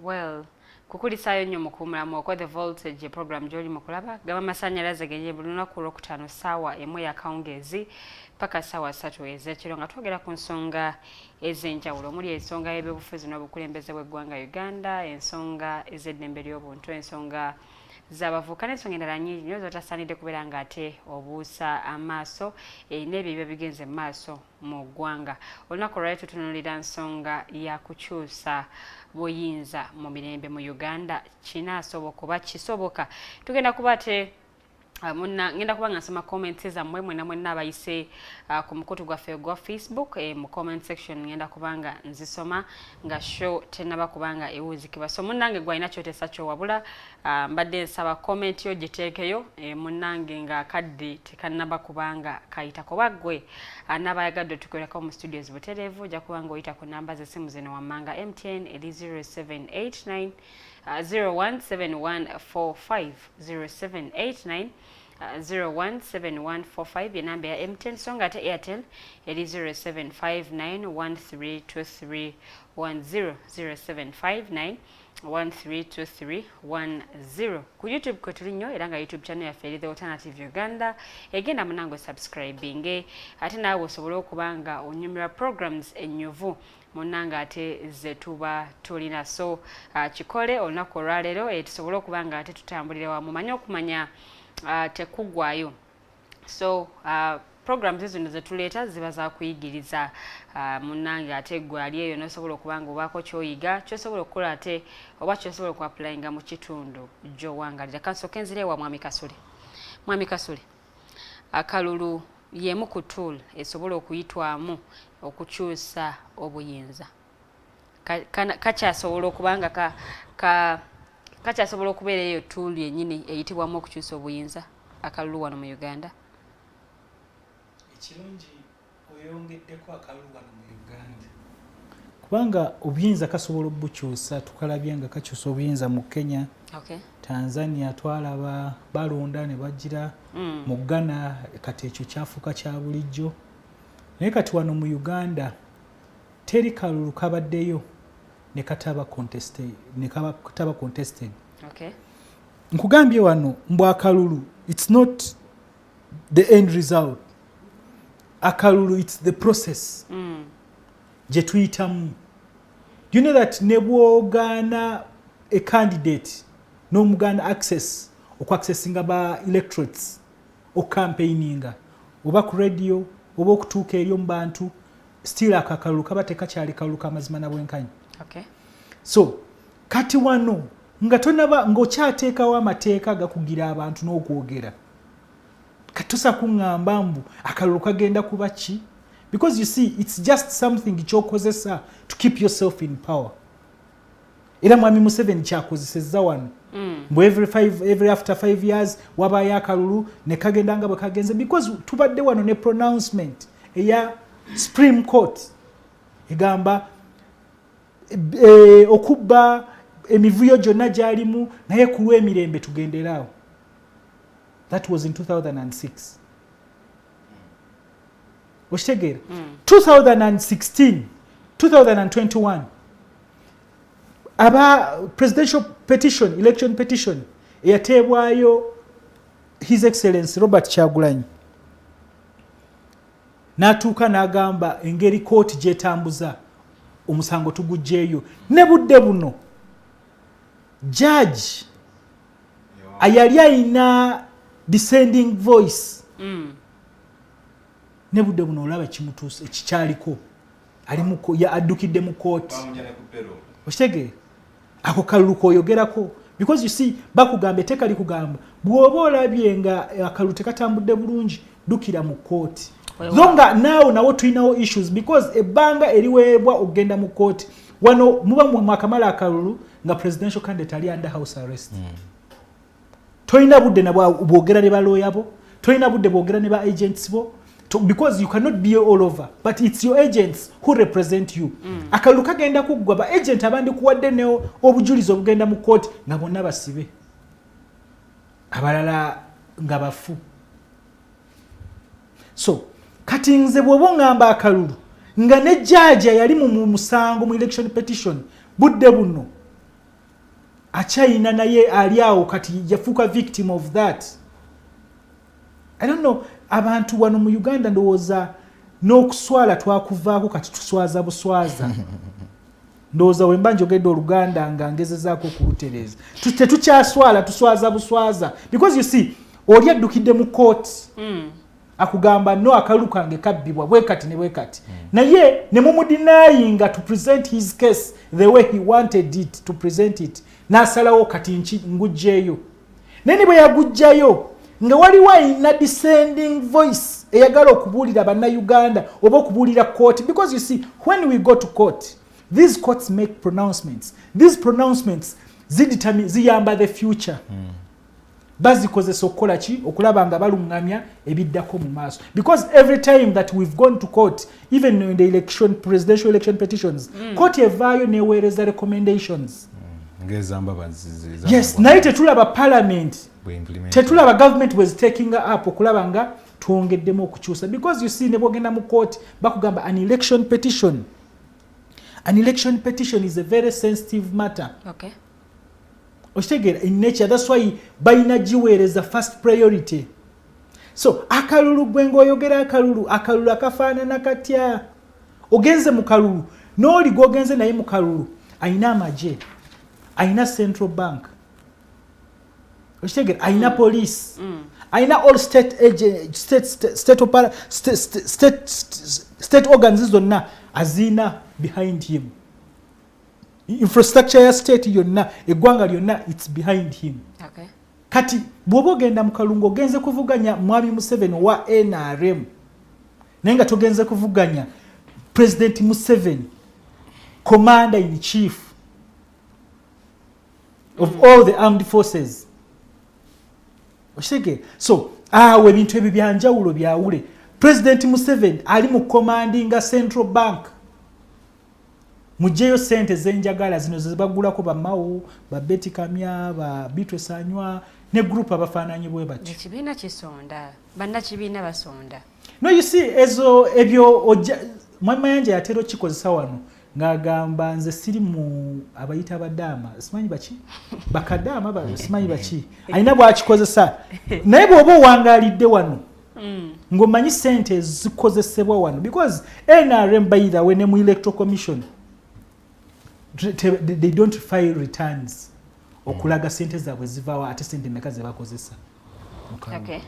Well, kukulisaayo nnyo mukuumulamu okwa the voltage program gy'oli mu kulaba gaba amasannyalaze genye buli lunaku olwokutaano ssaawa emu ey'akawungeezi paka ssaawa 3 ez'ekiro nga twogera ku nsonga ez'enjawulo omuli ensonga y'ebyobufuzi n'obukulembeze bw'eggwanga Uganda, ensonga ez'eddembe ly'obuntu, ensonga z'abavubuka n'ensonga endala nnyingi nnyo zotasaanidde kubeera ng'ate obuusa amaaso n'ebyo ebiba bigenze mu maaso mu ggwanga. Olunaku olwali tutunuulira nsonga ya kukyusa buyinza mu mirembe mu Uganda kinaasoboka oba kisoboka. Tugenda kuba te Muna ngenda kubanga nsoma comments zammwe mwenna abayise ku mukutu gwaffe gwa Facebook mu comment section ngenda kubanga nzisoma nga show tenaba kubanga ewuzikibwa. So munnange gwalina kyotesa kyo wabula mbadde nsaba comment yo giteekeyo munnange nga kaddi tekannaba kubanga kayita ko baggwe anabayagadde tukoleko mu studios buterevu ja kubanga oyita ku namba z'essimu zino wammanga MTN eri 0789 017145 0789 017145 ye namba ya MTN songa ate Airtel eri 0759132310 0759132310 ku YouTube kwe tuli nnyo era nga YouTube channel yaffe eri The Alternative Uganda egenda munango subscribing ate naawe osobola okuba nga onyumirwa programs ennyuvu munanga ate ze tuba tulina so kikole olunaku olwaleero tusobole okuba nga ate tutambulira wamu manye okumanya tekugwayo so programs zino ze tuleeta ziba za kuyigiriza munange ate gwe ali eyo nosobola okuba nga obaako kyoyiga kyosobola okukola ate oba kyosobola okuapplyinga mu kitundu gy'owangalira kansooka enzireewa mwami Kasule akalulu yemu ku tool esobola okuyitwamu okukyusa obuyinza kakyasobola okubanga kakyasobola okubeera eyo tool yennyini eyitibwamu okukyusa obuyinza akalulu wano mu Uganda. Ekirungi oyongeddeko akalulu wano mu Uganda kubanga obuyinza kasobola obukyusa tukalabye nga kakyusa obuyinza mu Kenya, Tanzania twalaba balonda ne bagira mu Ghana kati ekyo kyafuuka kya bulijjo naye kati wano mu Uganda teri kalulu kabaddeyo ne kataba contested. Nkugambye wano mbw akalulu it's not the end result. Akalulu it's the process gye tuyitamu. Do you know that ne bw'ogaana a candidate n'omuganda access okuaccessinga ba electorates ocampaigninga oba ku radio oba okutuuka eri omu bantu still akakalulu kaba tekakyali kalulu kamazima na bwenkanyi. So kati wano nga tonaba ng'okyateekawo amateeka agakugira abantu n'okwogera katusa kuŋŋamba mbu akalulu kagenda kuba ki because you see it's just something ky'okozesa to keep yourself in power. Era mwami Museveni kyakozesezza wano mbu every after 5 years wabayo akalulu ne kagenda nga bwe kagenze because tubadde wano ne pronouncement eya Supreme Court egamba okubba emivuyo gyonna gyalimu naye ku lw'emirembe tugenderaawo. That was in 2006. Okitegeera 2016 2021 aba presidential petition election petition eyateebwayo His Excellency Robert Kyagulanyi n'atuuka n'agamba engeri kooti gyetambuza omusango tugugjeeyo ne budde buno judge ayali ayina descending voice ne budde buno olaba kimutuuse ekikyaliko ali addukidde mu kooti okitegeera ako kalulu kooyogerako because you see bakugambe tekali kugamba bw'oba olabye nga akalulu tekatambudde bulungi dukira mu kooti zonga nawo tulinawo issues because ebbanga eriweebwa okugenda mu kooti wano muba mwakamala akalulu nga presidential candidate ali under house arrest. Toyina budde nabwo bwogera ne balooya bo, toyina budde bwogera ne ba agents bo because you cannot be all over but it's your agents who represent you. Akalulu kagenda kuggwa ba agent abandi kuwadde ne obujulizi obugenda mu court nga bonna basibe abalala nga bafu. So kati nze bw'oba ngamba akalulu nga ne judge yali mu musango mu election petition budde buno achayina naye ali awo kati yafuuka victim of that. I don't know abantu wano mu Uganda ndowooza n'okuswala twakuvaako kati tuswaza buswaza. Ndowooza wemba njogedde Oluganda nga ngezezaako okulutereeza tetukyaswala tuswaza buswaza because you see oli addukidde mu court akugamba no akalulu kange kabbibwa bwekati ne bwekati naye ne mumudinayinga to present his case the way he wanted it to present it n'asalawo kati ngujjeeyo naye ne bwe yagujjayo nga waliwo ina descending voice eyagala okubuulira bannayuganda oba okubuulira court, because you see when we go to court these courts make pronouncements. These pronouncements ziyamba the future. Bazikozesa okukola ki okulaba nga balungamya ebiddako mu maaso, because every time that we've gone to court, even in the presidential election petitions, court evaayo neweereza recommendations. Yes, naye tetulaba parliament, tetulaba government was taking up okulaba nga twongeddemu okukyusa, because you see ne bwogenda mu court bakugamba an election petition is a very sensitive matter. Okay. In nature, that's why bayina giweereza first priority. So akalulu gwengo oyogera akalulu akafaanana katya, ogenze mu kalulu n'oli gwogenze naye mu kalulu ayina amagye, ayina central bank, ayina police, ayina all state organs zonna azina behind him. Infrastructure ya state yonna, eggwanga lyonna, it's behind him. Okay. Kati bw'oba ogenda mu kalungu ogenze kuvuganya mwami Museveni wa NRM naye nga togenze kuvuganya President Museveni, commander in chief of all the armed forces. Oshege, so awe ebintu ebyo byanjawulo byawule. President Museveni ali mu commanding a central bank. Mujeyo sente zenjagala zino zibagulako ba MAO, ba Beti Kamya, ba Bitwe Sanywa ne group abafaananyi bwe bati. Ekibiina kisonda, bannakibiina basonda. No, you see, ezo ebyo mwama yanje yatero kikozesa wano ng'agamba nze siri mu abayita abadaama, simanyi baki? Bakadaama simanyi baki? Alina bw'akikozesa. Naye bw'oba owangalidde wano ng'omanyi sente zikozesebwa wano, because NRM by the way ne mu electoral commission they don't file returns okulaga sente zaabwe zivaawo ate sente mmeka ze bakozesa. Okay.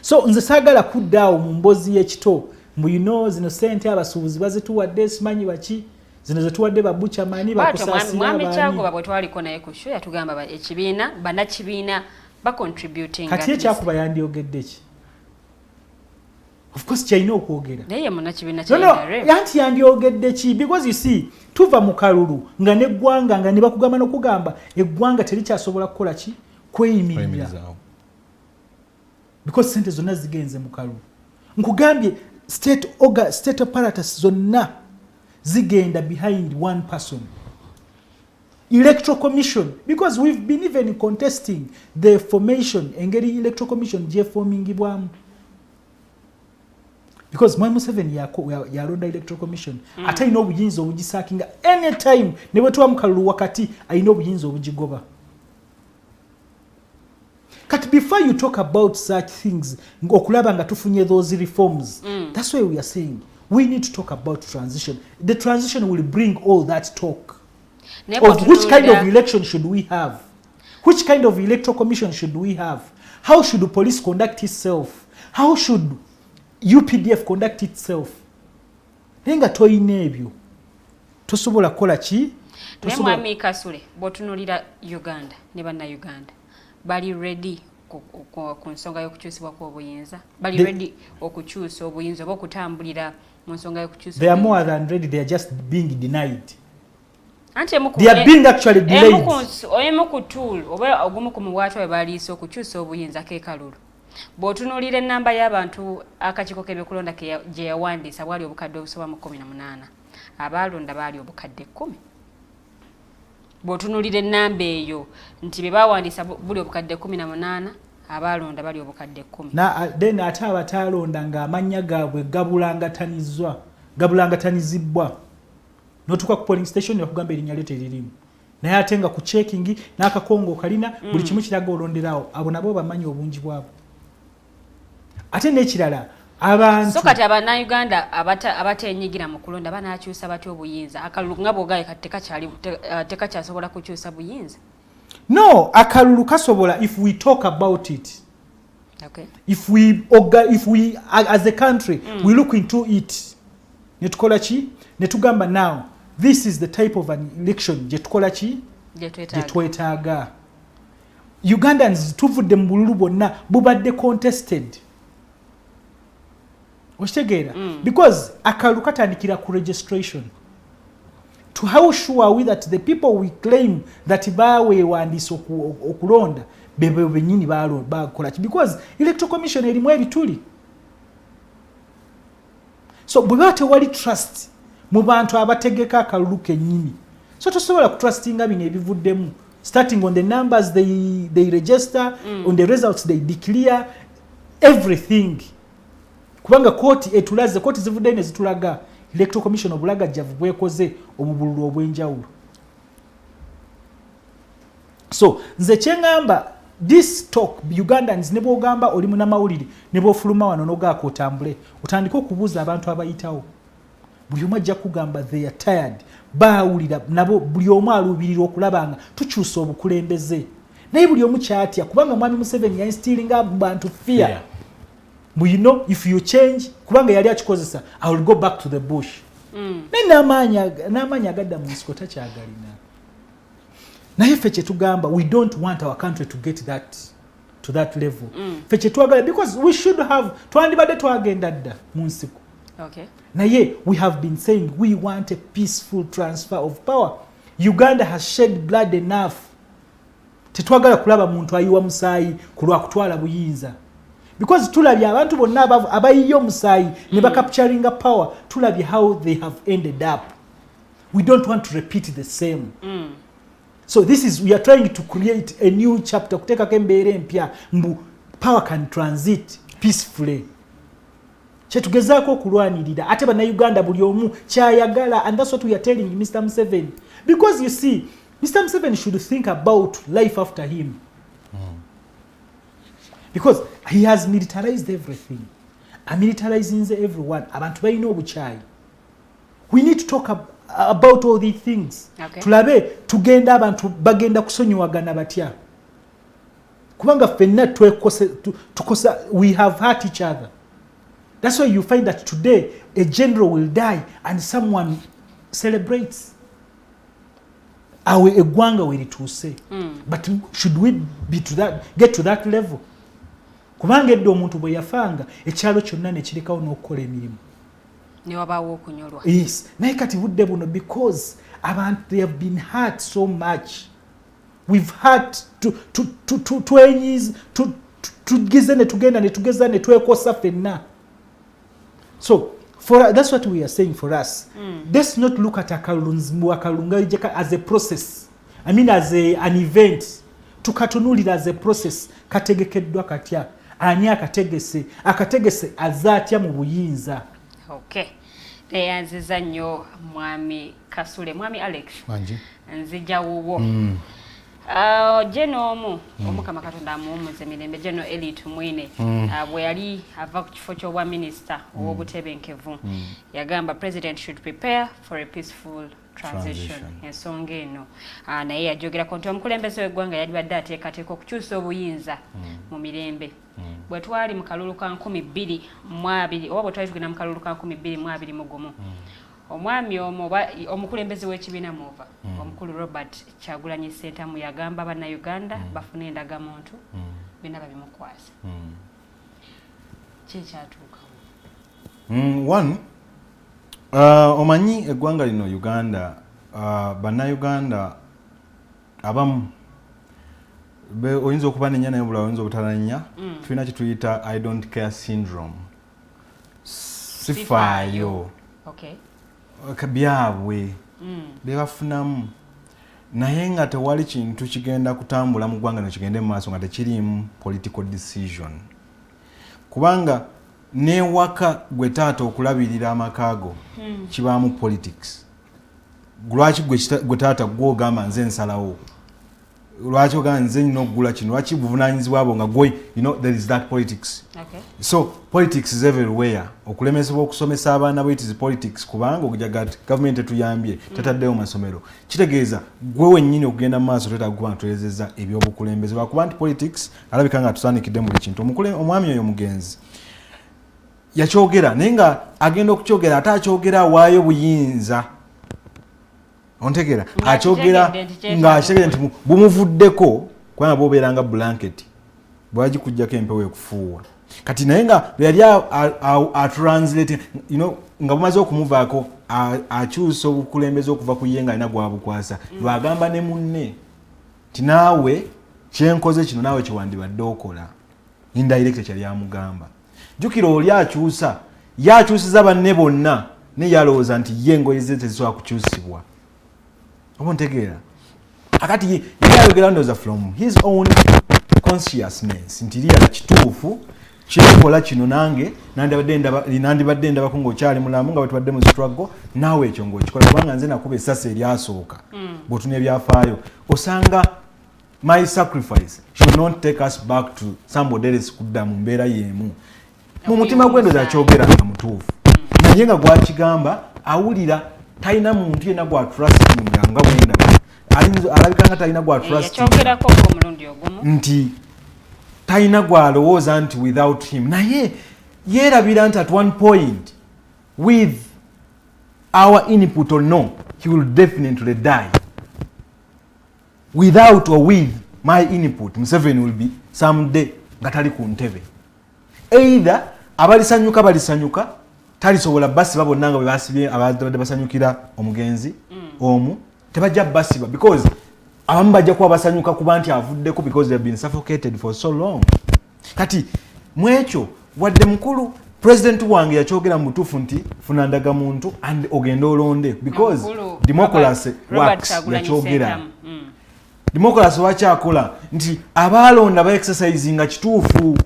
So nze saagala kuddaawo mu mboozi y'ekito mbu zino sente abasuubuzi bazituwadde simanyi baki, zino zetuwadde babuchamani bakusaasira mwami Kyaguba bwe twaliko naye ku show yatugamba ekibiina bannakibiina bacontributing. Kati ekyakuba yandyogedde ki? Of course kyalina okwogera. Naye munnakibiina kyalina yanti yandyogedde ki? Because you see tuva mu kalulu nga n'eggwanga nga ne bakugamba n'okugamba eggwanga terikyasobola kukola ki? Kweyimirira. Because sente zonna zigenze mu kalulu. Nkugambye state apparatus zonna zigenda behind one person. Electoral commission, because we've been even contesting the formation engeri electoral commission gyefomingibwamu. Because Mwai Museveni yalonda electoral commission ate alina obuyinza obugisaakinga anytime ne bwe tuba mu kalulu wakati alina obuyinza obugigoba. Kati before you talk about such things okulaba nga tufunye those reforms, that's why we are saying we need to talk about transition. The transition will bring all that talk of which kind of election should we have, which kind of electoral commission should we have, how should the police conduct itself, how should UPDF conduct itself. Nenga toyina ebyo tosobola kukola ki? Mwami Kasule bw'otunuulira Uganda ne bannayuganda bali ready ku nsonga y'okukyusibwa kw'obuyinza, bali ready okukyusa obuyinza oba okutambulira mu nsonga y'okukyusa. They are more than ready, they are just being denied. They are being actually delayed. Oyemu ku tool oba ogumu ku muwaatu we baliisa okukyusa obuyinza k'ekalulu. Bw'otunuulira ennamba y'abantu akakiiko k'ebyokulonda gye yawandiisa bwali obukadde obusoba mu 18, abaalonda baali obukadde 10. Bw'otunuulira ennamba eyo nti be baawandiisa buli obukadde 18, abaalonda bali obukadde 10. Then ate abataalonda ng'amannya gaabwe gabulangatanizibwa. N'otuuka ku polling station ne bakugamba erinnya lyo teririmu. Naye ate nga ku checking n'akakongo kalina buli kimu kiraga olonderawo, abo nabo bamanyi obungi bwabo. Ate n'ekirala abantu so kati abannayuganda abateenyigira mu kulonda banaakyusa batya obuyinza? Akalulu nga bw'ogaye kati tekakyasobola kukyusa buyinza? No, akalulu kasobola if we talk about it. Okay. If we as a country we look into it. Netukola ki? Netugamba now this is the type of an election gye tukola ki? Gye twetaaga. Ugandans tuvudde mu bululu bonna bubadde contested. Oshtegera because akalulu katandikira ku registration. To how sure are we that the people we claim that bawewandiisa okulonda bebe benyini bakola ki? Because electoral commission erimu ebituli. So bwe tewali trust mu bantu abategeka akalulu kennyini, so tosobola kutrustinga bino ebivuddemu, starting on the numbers they register, on the results they declare, everything. Kubanga kooti etulaze, kooti zivudde ne zitulaga electoral commission obulagajjavu bwekoze obubululu obw'enjawulo. So nze kyengamba, this talk Ugandans ne bwogamba oli munnamawulire ne bwofuluma wano n'ogaako otambule otandika okubuuza abantu abayitawo, buli omu ajja kugamba they are tired, baawulira nabo buli omu aluubirira okulaba nga tukyusa obukulembeze, naye buli omu kyatya kubanga mwami Museveni yainstilinga bantu fear. You know, if you change, kubanga yali akikozesa, I will go back to the bush. N'amaanyi agadda mu nsiko takyagalina. Naye ffe kye tugamba, we don't want our country to get to that level. Ffe kye twagala, because we should have, twandibadde twagenda dda mu nsiko. Okay. Naye we have been saying we want a peaceful transfer of power. Uganda has shed blood enough. Tetwagala kulaba muntu ayiwa musaayi kulwa kutwala buyinza. Because tulabye abantu bonna abayiyo omusaayi ne bakapturinga power, tulabye how they have ended up. We don't want to repeat the same. So we are trying to create a new chapter, kuteekako embeera empya mbu power can transit peacefully. Kyetugezaako okulwanirira ate bannayuganda buli omu kyayagala, and that's what we are telling Mr. Museveni. Because you see, Mr. Museveni should think about life after him. Because he has militarized everything. Militarizing everyone. Abantu balina obukyayi. We need to talk about all these things. Okay. Tulabe tugenda abantu bagenda kusonyiwagana batya. Kubanga ffenna tukosa, we have hurt each other. That's why you find that today a general will die and someone celebrates. Awe eggwanga werituuse. But should we get to that level? Kubanga edda omuntu bwe yafanga ekyalo kyonna ne kirekawo n'okukola emirimu. Ne wabaawo okunyolwa. Yes. Naye kati budde buno because abantu they have been hurt so much. We've had tugeze ne tugenda ne tugeza ne twekosa ffenna. So that's what we are saying for us. Let's not look at akalunga as a process. I mean as an event. Tukatunulira as a process. Kategekeddwa katya. Ani akategese azatya mu buyinza. Okay. Neyanziza nnyo mwami Kasule, mwami Alex. Manji. Nzija wuwo. Jeno omukama Katonda amuwummuze mirembe, Jeno Elite Mwine bwe yali ava ku kifo ky'obwa minisita ow'obutebenkevu yagamba president should prepare for a peaceful transition. Ensonga eno naye yajogerako nti omukulembeze w'eggwanga yali badde ateekateeka okukyusa obuyinza mu mirembe. Bwe twali mu kalulu ka 2022 oba bwe twali tugenda mu kalulu ka 2021 omwami omukulembeze w'ekibiina MOVA omukulu Robert Kyagulanyi Ssentamu yagamba bannayuganda bafune endagamuntu bina babimukwasa. Kyekyatuukawo. One, omanyi eggwanga lino Uganda, bannayuganda abamu oyinza okuba nenya naye bula oyinza obutananya, tulina kye tuyita I don't care syndrome. Sifaayo. Okay. Byabwe bebafunamu naye nga tewali kintu kigenda kutambula mu ggwanga no kigende mu maaso nga tekirimu political decision. Kubanga newaka gwe taata okulabirira amakaago kibaamu politics. Lwaki gwe taata gwogamba nze nsalawo? Lwaki ogamba nze nina okugula kino? Lwaki buvunaanyizibwa abo nga gwe, there is that politics. Okay. So politics is everywhere. Okulemesebwa okusomesa abaana bo it is politics kubanga okujaga government etuyambye tataddeyo masomero. Kitegeeza gwe wennyini okugenda mu maaso twetaaga kuba ntulezeza ebyobukulembeze lwakuba nti politics alabika nga tusaanikidde buli kintu. Omwami oyo mugenzi yakyogera naye nga agenda okukyogera ate akyogera awaayo buyinza. Ontegera akyogera nga akyogera nti bumuvuddeko kubanga bobeeranga blanket bwagikujjako empewo ekufuuwa kati naye nga yali atranslate nga bumaze okumuvaako akyusa obukulembeze okuva ku ye nga alina gwabukwasa lwagamba ne munne ti naawe kyenkoze kino naawe kiwandibadde okola indirect kyali amugamba jjukira oli akyusa yakyusiza banne bonna naye yalowooza nti ye engoye ze tezisobola kukyusibwa oba ntegeera akati ye ayogera ndowooza from his own consciousness nti liyala kituufu kyekola kino nange nandibadde ndabako ng'okyali mulamu nga bwetubadde mu struggle naawe ekyo ng'okikola kubanga nze nakuba essasi eryasooka bw'otuna ebyafaayo osanga my sacrifice should not take us back to somebody else kudda mu mbeera y'emu mu mutima gw'endowooza akyogeranga mutuufu naye nga gwakigamba awulira talina muntu yenna gwatrustinga nga bwenda alabika nga talina gwatrustinga nti talina gwalowooza nti without him naye yeerabira nti at one point with our input or no he will definitely die without or with my input Museveni will be someday nga tali ku ntebe either abalisanyuka talisobola basiba bonna nga bwe basibye abadde basanyukira omugenzi omu tebajja basiba because abamu bajja kuba basanyuka kuba nti avuddeko because they have been suffocated for so long kati mwekyo wadde mukulu president wange yakyogera mu butuufu nti funa ndagamuntu and ogenda olonde because democracy works yakyogera democracy wakyakola nti abaalonda ba exercise nga kituufu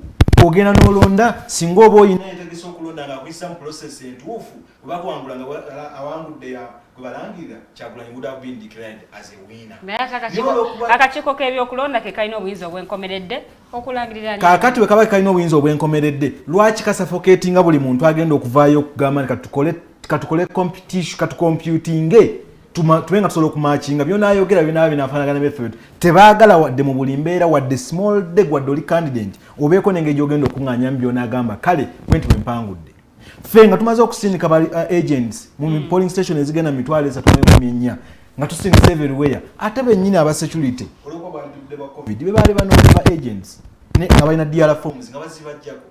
ogenda n'olonda singa oba oyina entegesa okulonda nga akuyisa mu process entuufu oba kuwangula nga awangudde gwe balangirira Kyagulanyi would have been declared as a winner. Akakiiko k'ebyokulonda ke kalina obuyinza obwenkomeredde okulangirira kaakati bwe kaba kalina obuyinza obwenkomeredde lwaki kasuffocatinga buli muntu agenda okuvaayo okugamba nti katukole competition katucomputinge tube nga tusobola okumakinga byonayogera byonaba binafaanagana byeffe tebaagala wadde mu buli mbeera wadde small deg wadde oli candidate obeeko nengeri gyogenda okuŋŋaanyamu byonagamba kale bwenti bwempangudde ffe nga tumaze okusindika agents mu polling station ezigenda mu 3,400 nga tusindisa everywhere ate bennyini aba security olwokuba bwandidde ba covid be baali banoonya ba agents nga balina DR forms nga bazibajjako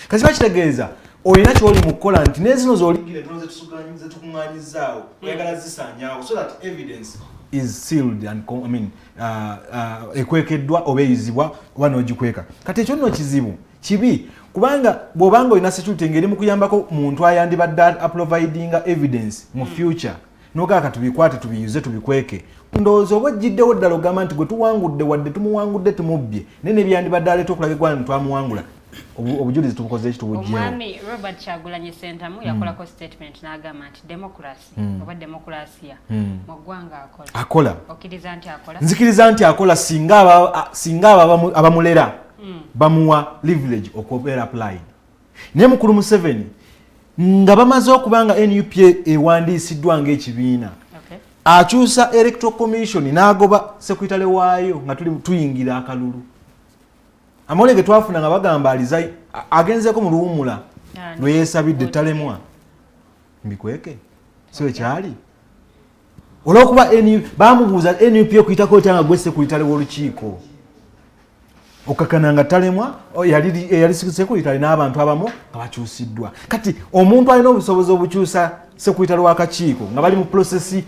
kasi bakitegeeza olina kyoli mu kukola nti nezino z'oligire ntono ze tukuŋŋaanyizaawo oyagala zisaanyaawo so that evidence is sealed and ekwekeddwa oba eyizibwa oba n'ogikweka kati ekyo nno kizibu kibi kubanga bw'obanga olina security ngeri mu kuyambako muntu ayandibadde aprovidinga evidence mu future n'ogaaka tubikwate tubiyuze tubikweke ndowooza oba ojjiddewo ddala ogamba nti gwe tuwangudde wadde tumuwangudde tumubbye naye nebyandibadde aleeta okulaga eggwana ntitwamuwangula obujulizi tubukoze eki tubugyewo omwami Robert Kyagulanyi Ssentamu yakolako statement n'agamba nti democracy oba demokrasiya mu ggwanga akola okkiriza nti akola nzikiriza nti akola singa abamulera bamuwa leverage okubeera applied naye mukulu Museveni nga bamaze okubanga NUPA ewandiisiddwa ng'ekibiina akyusa electoral commission n'agoba sekretale waayo nga tuyingira akalulu amawulire ge twafuna nga bagamba alizai agenzeko mu luwumula lwe yeesabidde talemwa mbikweke so ekyali olw'okuba bamubuuza NUPA okuyitako otya nga gwe sekretale w'olukiiko okakana nga talemwa yali sekretale n'abantu abamu nga bakyusiddwa kati omuntu alina obusobozi obukyusa sekretale w'akakiiko nga bali mu prosesi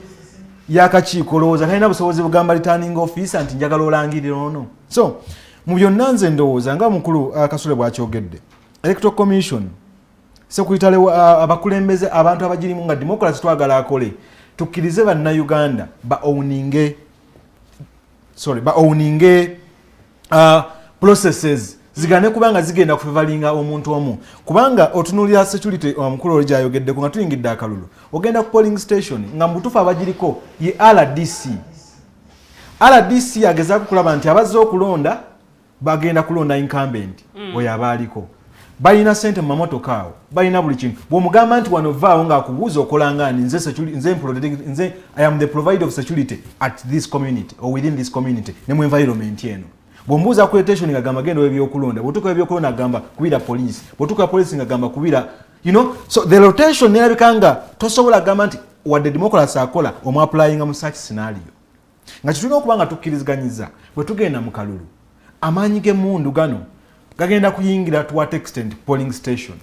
y'akakiiko olowooza talina busobozi bugamba returning officer nti njagala olangirira ono so mu byonna nze ndowooza nga mukulu Kasule bw'akyogedde electoral commission sekretale abakulembeze abantu abagirimu nga democracy twagala akole tukkirize bannayuganda baowninge processes zigane kubanga zigenda kufevalinga omuntu omu kubanga otunulira security omukulu oli gy'ayogeddeko nga tuyingidde akalulu ogenda ku polling station nga mutuufu abagiriko ye RDC agezaako kulaba nti abazze okulonda bagenda kulonda incumbent oyo abaaliko balina sente mu mamotoka awo balina buli kintu bw'omugamba nti wano vaawo ng'akubuuza okolangani nze I am the provider of security at this community or within this community ne mu environment eno bw'ombuuza ku rotation ng'agamba genda ebyokulonda bw'otuuka ebyokulonda agamba kubira police bw'otuuka police ng'agamba kubira so the rotation nerabika nga tosobola agamba nti wadde democracy akola omu applyinga mu such scenario nga kitulina okuba nga tukkiriziganyiza bwe tugenda mu kalulu amaanyi g'emmundu gano gagenda kuyingira to what extent polling station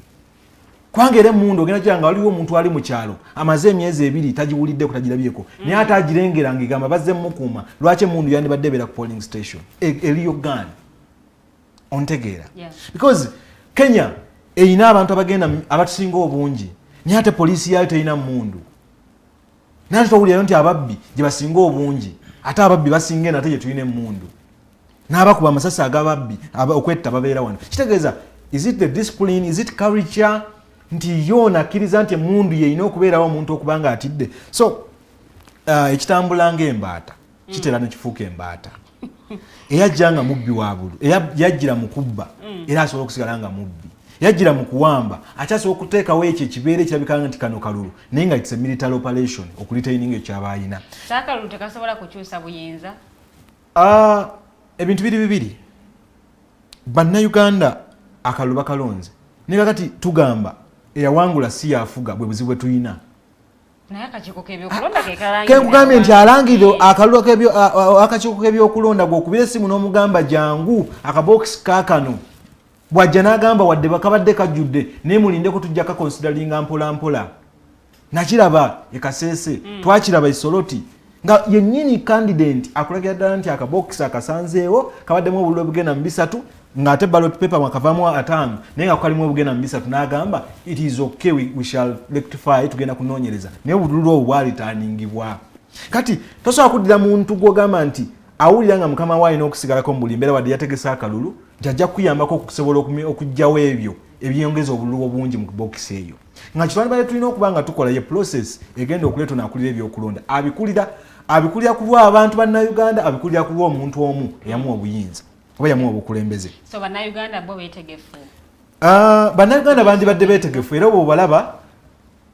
kubanga era emmundu ogenda kira nga waliwo omuntu ali mu kyalo amaze emyezi 2 tagiwulidde kutagirabyeko naye ate agirengera ng'egamba bazze mukuuma lwaki emmundu yandibadde ebeera ku polling station eriyo gaani ontegeera because Kenya eyina abantu abagenda abatusinga obungi naye ate poliisi yayo terina mmundu naye towulirayo nti ababbi gye basinga obungi ate ababbi basinga eno ate gye tulina emmundu n'abakuba amasasi ag'ababbi okwetta babeera wano kitegeeza is it the discipline is it culture nti yoona akkiriza nti emmundu yeyina okubeerawo omuntu okubanga atidde so ekitambula ng'embaata kitera nekifuuka embaata eyajja nga mubbi wa bulu yajjira mu kubba era asobola okusigala nga mubbi yajjira mu kuwamba akyasobola okuteekawo ekyo ekibeera ekirabikanga nti kano kalulu naye nga it's a military operation okulitaininga ekyaba ayina saakalulu tekasobola kukyusa buyinza ebintu bibiri bannayuganda akalulu bakalonze ne kakati tugamba eyawangula si yafuga bwe buzibu bwe tuyina kenkugambye nti alangire akakiiko k'ebyokulonda gwokubira essimu n'omugamba jangu akabokisi kaakano bwajja n'agamba wadde bakabadde kajjudde naye mulindeko tujja kakonsideringa mpolampola nakiraba ekaseese twakiraba isoloti nga yennyini candidate akulagira ddala nti akabokisi akasanzeewo kabaddemu obululu obugenda mu 3 ng'ate ballot paper mwakavaamu 5 naye nga kukalimu obugenda mu 3 n'agamba it is okay we shall rectify tugenda kunoonyereza naye obululu obwo bwalitaaningibwa kati tosobola kuddira muntu gw'ogamba nti awulira nga mukama waayi n'okusigalako mu buli mbeera wadde yategesa akalulu nti ajja kukuyambako okusobola okuggyawo ebyo ebyongeza obululu obungi mu bokisi eyo nga kitwandibadde tulina okuba nga tukola ye process egenda okuleeta n'akulira ebyokulonda abikulira ku lw'abantu bannayuganda abikulira ku lw'omuntu omu eyamuwa obuyinza oba yamuwa obukulembeze so bannayuganda bo beetegefu bannayuganda bandibadde beetegefu era obwo balaba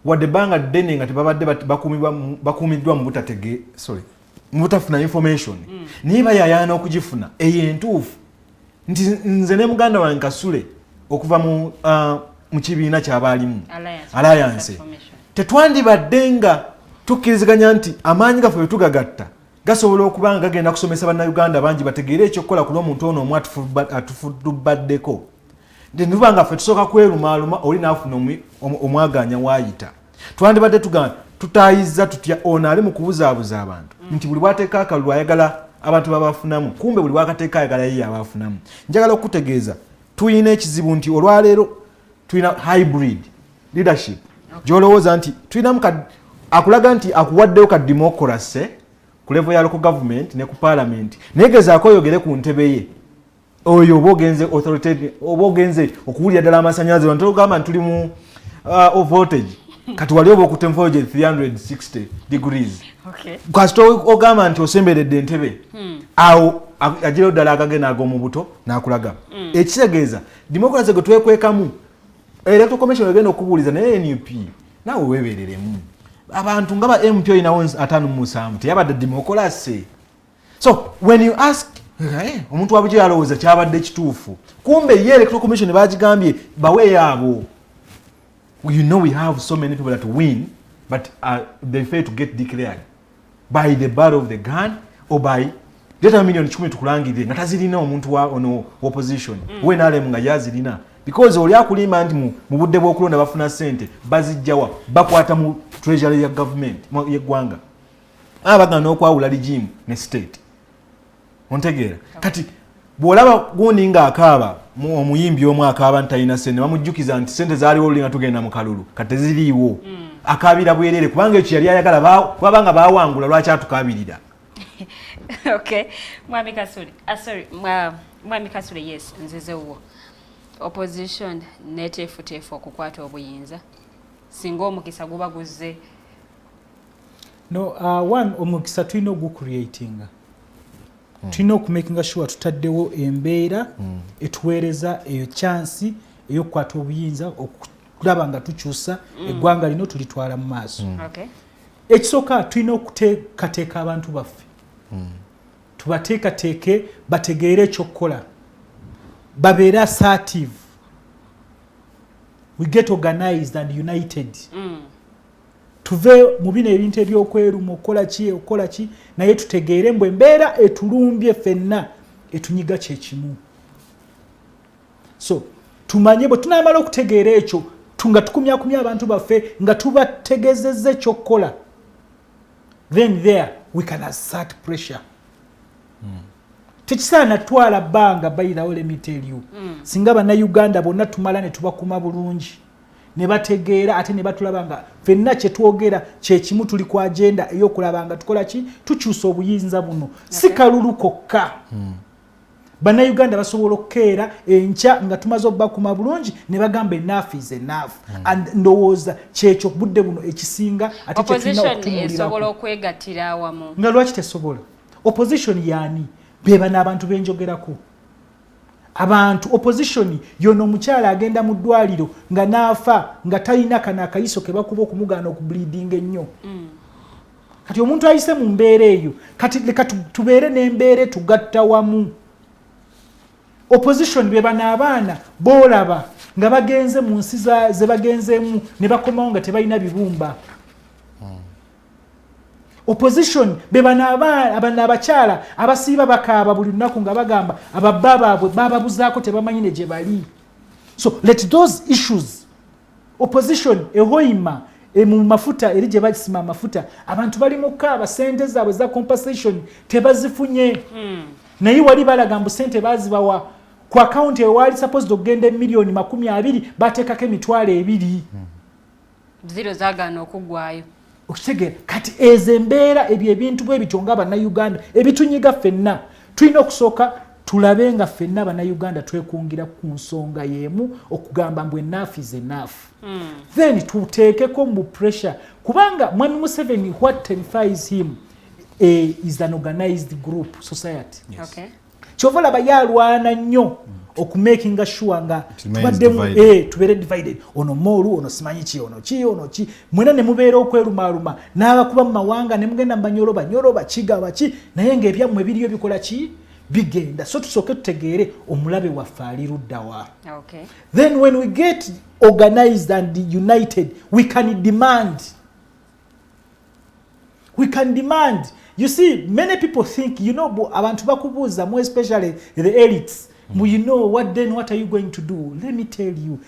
wadde ebbanga ddene nga tebabadde bakuumiddwa mu butafuna information naye bayayaana okugifuna eyo entuufu nti nze ne muganda wange Kasule okuva mu kibiina ky'abaalimu alliance tetwandibadde nga tukkiriziganya nti amaanyi gaffe bwe tugagatta gasobola okuba nga gagenda kusomesa bannayuganda bangi bategeere ekyokukola ku lw'omuntu ono omu atufudubaddeko netuba nga ffe tusooka kwerumaaluma oli naafuna omwaganya waayita twandibadde tugamba tutaayiza tutya ono ali mu kubuzaabuza abantu nti buli bwateeka akalulu ayagala abantu babafunamu kumbe buli bwakateeka ayagala ye abafunamu njagala okutegeeza tuyina ekizibu nti olwaleero tuyina hybrid leadership gyolowooza nti tuyinamu akulaga nti akuwaddeyo ka democracy ku level ya local government ne ku parliament naye gezaako oyogere ku ntebe ye oyo oba ogenze authoritative oba ogenze okuwulira ddala amasannyalaze wano togamba nti tuli mu voltage kati wali oba okutemfoje 360 degrees kasita ogamba nti osemberedde entebe awo agirayo ddala agagenda ag'omu buto n'akulaga ekitegeeza democracy gwe twekwekamu electoral commission egenda okubuuliza naye NUP naawe weebereremu abantu nga ba MP oyinawo 57 teyabadde democracy so when you ask omuntu wabujo yalowooza kyabadde kituufu kumbe ye electoral commission bagigambye bawe yaabo you know we have so many people that win but they fail to get declared by the barrel of the gun or by data million 10 tukulangirire nga tazirina omuntu wa ono opposition we nalemu nga yazirina because oli akulima nti mu budde bw'okulonda bafuna sente bazijjawa bakwata mu treasury ya government yeggwanga abagana n'okwawula regime ne state ontegeera kati bw'olaba gundi ng'akaaba omuyimbi omu akaaba nti talina sente bamujjukiza nti sente zaaliwo oli nga tugenda mu kalulu kati teziriiwo akaabira bwerere kubanga ekyo yali ayagala kubanga baawangula lwaki atukabirira okay mwami Kasule mwami Kasule yes nzezewo opposition neteefuteefu okukwata obuyinza singa omukisa guba guzze no one omukisa tulina ogucreatinga tulina okumakinga sure tutaddewo embeera etuweereza eyo chansi ey'okukwata obuyinza okulaba nga tukyusa eggwanga lino tulitwala mu maaso ekisooka tulina okuteekateeka abantu baffe tubateekateeke bategeere ekyokukola babeere assertive we get organized and united tuve mu bino ebintu ebyokweruma okukola ki naye tutegeere mbwe embeera etulumbye ffenna etunyiga kyekimu. So tumanye bwe tunaamala okutegeera ekyo nga tukumyakumya abantu baffe nga tubategezezza ekyokukola, then there we can assert pressure. Tekisaana twala bbanga bayirawo, let me tell you. Singa bannayuganda bonna tumala ne tubakuma bulungi ne bategeera ate ne batulaba nga ffenna kye twogera kyekimu tuli ku agenda ey'okulaba nga tukola ki tukyusa obuyinza buno. Si kalulu kokka. Bannayuganda basobola okukeera enkya nga tumaze obbakuma bulungi ne bagamba enough is enough. And ndowooza kyekyo budde buno ekisinga ate kyetulina okutunuulirako. Opposition esobola okwegattira awamu. Nga lwaki tesobola? Opposition yaani? Beba n'abantu benjogerako. Abantu opposition yono omukyala agenda mu ddwaliro nga naafa nga talina kana akayiso ke bakuba okumugaana okubleeding ennyo. Kati omuntu ayise mu mbeera eyo kati leka tubeere n'embeera tugatta wamu. Opposition beba n'abaana boolaba nga bagenze mu nsi ze bagenzeemu ne bakomawo nga tebalina bibumba. Opposition beba n'abakyala abasiiba bakaaba buli lunaku nga bagamba ababba baabwe bababuzaako tebamanyi ne gye bali. So let those issues, opposition ehoima mu mafuta eri gye basima amafuta abantu bali mu kaaba sente zaabwe za compensation tebazifunye. Naye wali balaga mbu sente bazibawa ku akaunti ewali supposed okugenda milioni 20 bateekako emitwalo 2. Zero zagaana okuggwayo. Okutegera kati ezo embeera ebyo ebintu bwe bityo nga bannayuganda ebitunyiga ffenna tulina okusooka tulabe nga ffenna bannayuganda twekungira ku nsonga y'emu okugamba mbu enough is enough. Then tuteekeko mu pressure kubanga Mwami Museveni what terrifies him is an organized group society. Yes. Okay. Kyova laba yalwana nnyo okumakinga sure nga tubaddemu tubeere divided. Ono moolu, ono simanyi ki, ono ki. Mwena ne mubeera okwerumaaluma n'abakuba mu mawanga ne mugenda mu banyoloba kigaba ki naye ng'ebyammwe biriyo bikola ki bigenda. So tusooke tutegeere omulabe waffe ali luddawa. Okay. Then when we get organized and united we can demand. You see, many people think, abantu bakubuuza, more especially the elites, what are you going to do? Let me tell you,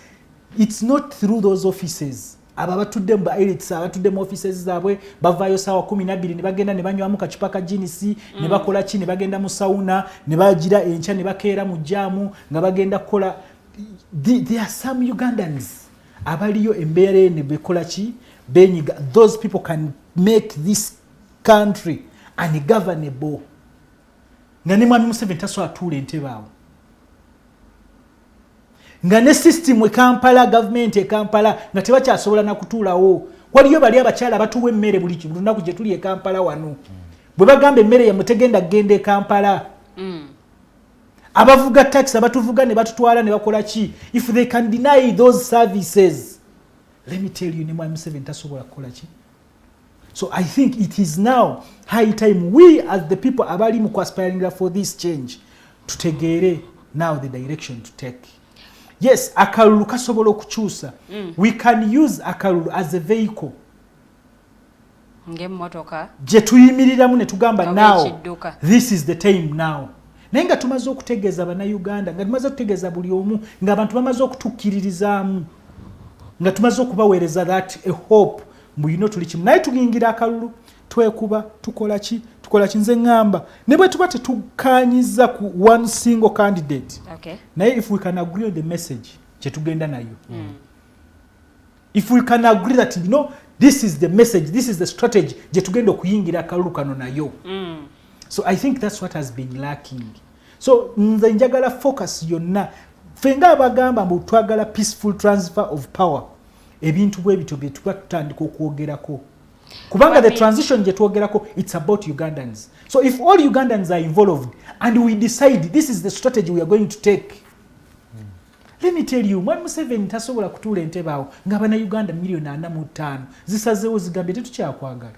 it's not through those offices. Aba batuddemu ba elites, abatuddemu offices zaabwe bavaayo saawa 12 ne bagenda ne banywamu kacupa ka jinisi ne bakola ki ne bagenda mu sauna ne bagira enkya ne bakeera mu jaamu nga bagenda kukola. There are some Ugandans abaliyo embeera ne bekola ki benyiga. Those people can make this country ungovernable. Nga ne Mwami Museveni tasobola atuula entebe awo. Nga ne system Kampala government Kampala nga tebakyasobola na kutuulawo. Waliyo bali abakyala batuwa emmere buli lunaku gye tuli Kampala wano. Bwe bagamba emmere ya mutegenda gende Kampala. Abavuga tax abatuvuga ne batutwala ne bakola ki? If they can deny those services, let me tell you, ne Mwami Museveni tasobola kukola ki? So I think it is now high time we as the people abali mu aspiring for this change tutegeere now the direction to take. Yes, akalulu kasobola okukyusa. We can use akalulu as a vehicle. Ng'emmotoka gye tuyimiriramu ne tugamba now this is the time now. Naye nga tumaze okutegeeza bannayuganda, nga tumaze okutegeeza buli omu, nga abantu bamaze okutukkiririzaamu, nga tumaze okubaweereza that a hope mbu tuli kimu. Naye tugiyingira akalulu twekuba tukola ki nze ngamba ne bwe tuba tetukanyiza ku one single candidate. Okay. Naye if we can agree on the message kye tugenda nayo. If we can agree that this is the message, this is the strategy gye tugenda okuyingira akalulu kano nayo. So I think that's what has been lacking. So nze njagala focus yonna fenga abagamba mbu twagala peaceful transfer of power. Ebintu bwe bityo bye tuba tutandika okwogerako. Kubanga the transition gye twogerako, it's about Ugandans. So if all Ugandans are involved and we decide this is the strategy we are going to take, let me tell you, Mwami Museveni tasobola kutuula entebe awo nga bannayuganda 4.45 zisazeewo zigambye tetukyakwagala.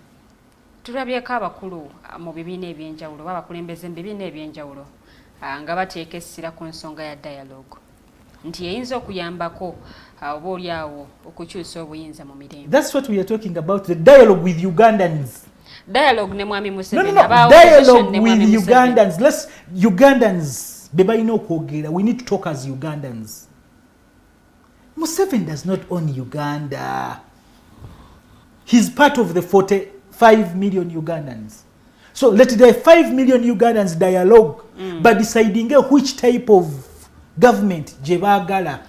Tulabyeko abakulu mu bibiina ebyenjawulo, babakulembeze mu bibiina ebyenjawulo nga bateeka essira ku nsonga ya dialogue. nti eyinza okuyambako oba oliawo okukyusa obuyinza mu mirembe. That's what we are talking about, the dialogue with Ugandans. Dialogue ne mwami Museveni. No. Dialogue with Ugandans. Let's Ugandans bebalina okwogera. We need to talk as Ugandans. Museveni does not own Uganda. He's part of the 45 million Ugandans. So let the 5 million Ugandans dialogue by deciding which type of government je baagala.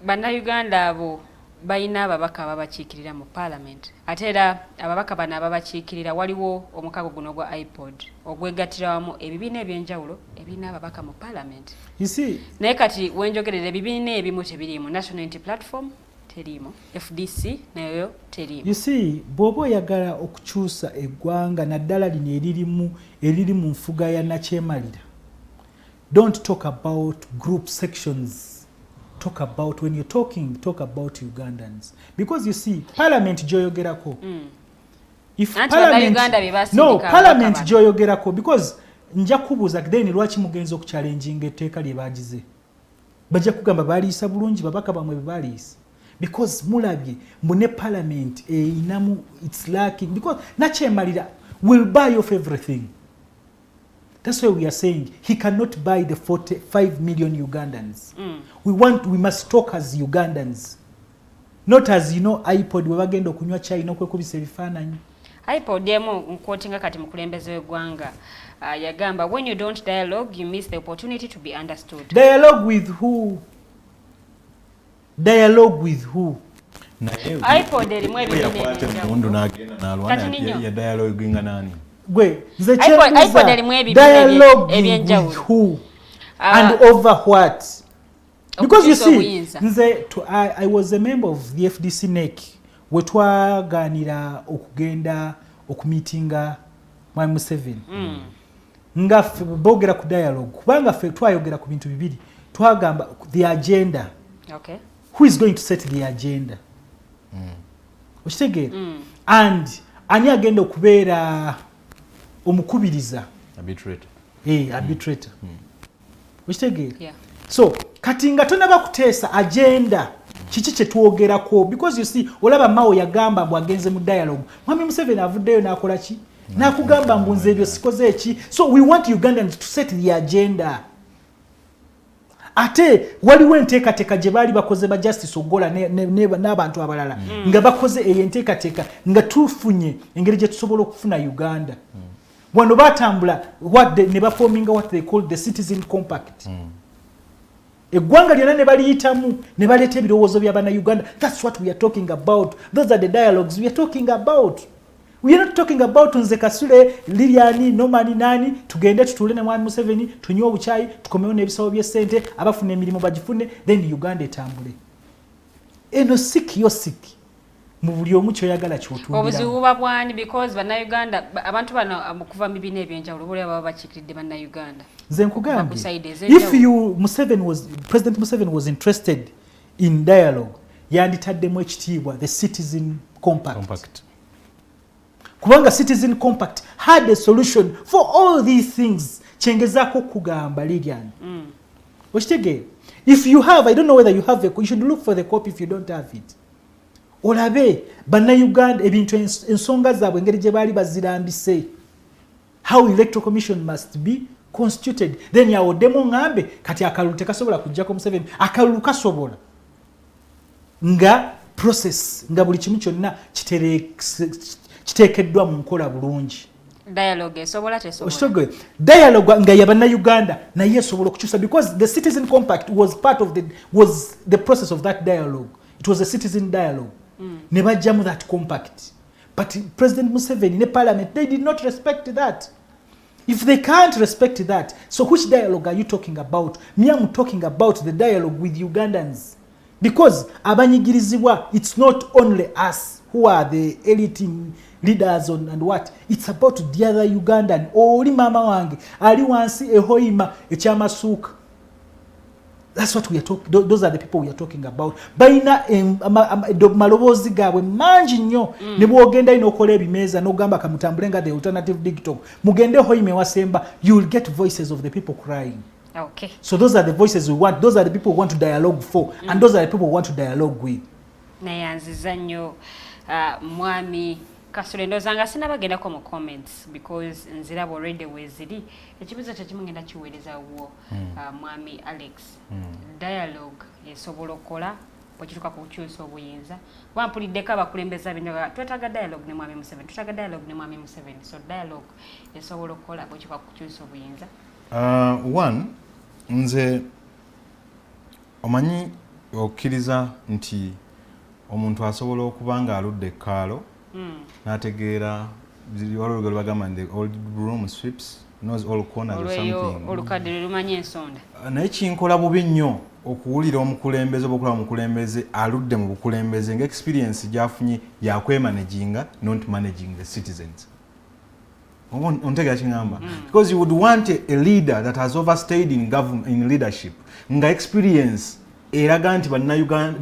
Bannayuganda abo balina ababaka ababakiikirira mu parliament. Ate era ababaka bano ababakiikirira waliwo omukago guno gwa iPod ogwegattira wamu ebibiina ebyenjawulo ebirina ababaka mu parliament. You see, naye kati wenjogerera ebibiina ebimu tebiriimu. National Unity Platform teriimu, FDC nayo teriimu. You see, bw'oba oyagala okukyusa eggwanga naddala lino eriri mu nfuga ya nakyemalira, don't talk about group sections. Talk about, when you're talking, talk about Ugandans. Because you see, Parliament joyogerako. If Parliament, no, Parliament joyogerako, because nja kubuuza then lwaki mugenza okuchallenginga etteeka lye baagize. Bajja kugamba baliisa bulungi babaka bamwe baliisa. Because mulabye mune Parliament inamu it's lacking, because nakyemalira will buy off everything. That's why we are saying he cannot buy the 45 million Ugandans. We must talk as Ugandans. Not as, you know, iPod webagenda okunywa chai n'okwekubisa ebifaananyi. iPod emu nkotinga kati mukulembeze w'eggwanga yagamba, when you don't dialogue you miss the opportunity to be understood. Dialogue with who? Dialogue with who? iPod erimu ebibiina ya dialogue nani? Gwe, iPod erimu dialogue ebyenjawulo. with who? And over what? Because you see, I was a member of the FDC NEC we twaganira okugenda okumeetinga mwami Museveni. Nga bogera ku dialogue kubanga fe twayogera ku bintu bibiri, twagamba the agenda. Okay. Who is going to set the agenda? Okitegeera? And ani agenda okubeera omukubiriza? Arbitrator. Arbitrator. Okitegeera? Yeah. So kati nga tonaba kuteesa agenda kiki kye twogerako, because you see olaba MAO yagamba mbu agenze mu dialogue. Mwami Museveni avuddeyo n'akola ki? N'akugamba mbu nze ebyo sikoze eki. So we want Ugandans to set the agenda. Ate waliwo enteekateeka gye baali bakoze ba Justice Ogola n'abantu abalala nga bakoze eyo enteekateeka nga tufunye engeri gye tusobola okufuna Uganda. Wano batambula ne baforminga what they call the Citizen Compact. Eggwanga lyonna ne baliyitamu ne baleeta ebirowoozo by'abana Uganda. That's what we are talking about. Those are the dialogues we are talking about. We are not talking about nze Kasule, Liliani, Nomani nani, tugende tutule ne mwami Museveni, tunywe obuchayi, tukomewo n'ebisabo by'essente, abafuna emirimu bagifune, then Uganda etambule. Eno sick yo sick. Mu buli omu kyoyagala ky'otumbira. Obuzibu buba bwani because bannayuganda abantu bano kuva mu bibiina ebyenjawulo buli baba bakiikiridde bannayuganda. Nze nkugambye, if President Museveni was interested in dialogue, yanditaddemu ekitiibwa the Citizen Compact. Kubanga Citizen Compact had a solution for all these things. Chengezaako kugamba Lilian. Okitegeera? If you have, I don't know whether you have you should look for the copy if you don't have it. Olabe bannayuganda ebintu ensonga zaabwe engeri gye baali bazirambise, how electoral commission must be constituted. Then yawoddemu ngambe kati akalulu tekasobola kujjako Museveni, akalulu kasobola nga process nga buli kimu kyonna kiteekeddwa mu nkola bulungi. Dialogue esobola tesobola. Dialogue nga ya bannayuganda naye esobola okukyusa, because the Citizen Compact was part of the process of that dialogue. It was a citizen dialogue. Ne bajjamu that compact. But President Museveni ne Parliament, they did not respect that. If they can't respect that, so which dialogue are you talking about? Me, I'm talking about the dialogue with Ugandans. Because abanyigirizibwa, it's not only us who are the elite leaders and what. It's about the other Ugandan. Oli mama wange, ali wansi ehoima ekyamasuuka. That's what we are talking. Those are the people we are talking about. Baina maloboozi gaabwe mangi nnyo ne bwogenda ino okola ebimeeza n'ogamba kamutambulenga the alternative Digitalk. Mugende hoime wasemba, you will get voices of the people crying. Okay. So those are the voices we want. Those are the people we want to dialogue for, and those are the people we want to dialogue with. Nayanziza nnyo mwami Kasule ndozanga sina bagenda ko mu comments because nzirabo already weziri ekibuzo kyakimu ngenda kiweereza wo mwami Alex. Dialogue esobola okola bwekituka ku kukyusa obuyinza bampuliddeko abakulembeza binyoga twetaaga dialogue ne mwami Museveni twetaaga dialogue ne mwami Museveni so dialogue esobola okola bwekituka ku kukyusa obuyinza. One nze omanyi okkiriza nti omuntu asobola okuba nga aludde ekkaalo n'ategeera olugero bagamba the old broom sweeps knows all corners or something. Olukadde lumanyi ensonda. Naye kinkola bubi nnyo okuwulira omukulembeze oba okulaba omukulembeze aludde mu bukulembeze nga experience gy'afunye yakwemanaginga not managing the citizens. Ontegera kingamba because you would want a leader that has overstayed in government in leadership nga experience eraga nti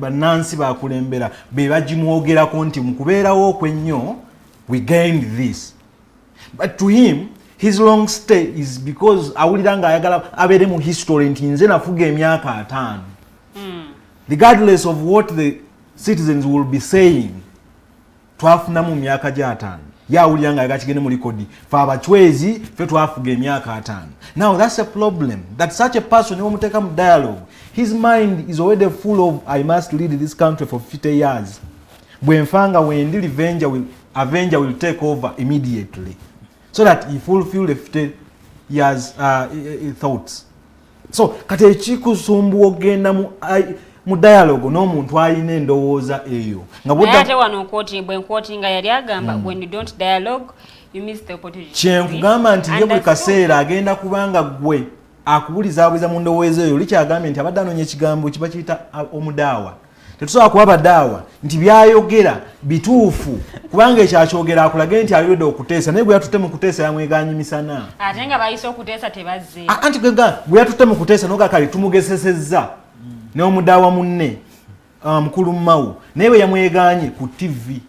bannansi bakulembera be bagimwogerako nti mu kubeerawo okwennyo we gained this, but to him his long stay is because awulira nga ayagala abeere mu history nti nze nafuga emyaka 5 regardless of what the citizens will be saying twafuna mu myaka gya 5 yawulira nga ayagala kigende mu likodi fe abachwezi fe twafuga emyaka 5. Now that's a problem that such a person you muteka mu dialogue his mind is already full of I must lead this country for 50 years bwenfanga wendi avenger will take over immediately so that he fulfill the 50 years thoughts. So kati ekikusumbu ogenda mu dialogue n'omuntu alina endowooza eyo nga ate wano bwenkwoti nga yali agamba when you don't dialogue you miss the opportunity. Kyenkugamba nti ye buli kaseera agenda kubanga gwe akubulizabuliza mu ndowooza eyo likyagambye nti abadde anoonya ekigambo kiba kiyita omudaawa. Tetusobola kuba badaawa nti byayogera bituufu kubanga ekyakyogera akulage nti alidde okuteesa naye bwe yatutte mu kuteesa yamwegaanyi misana ate nga bayise okuteesa tebazze anti bwe yatutte mu kuteesa n'ogakali tumugesesezza n'omudaawa munne mukulu MAO naye bwe yamwegaanye ku TV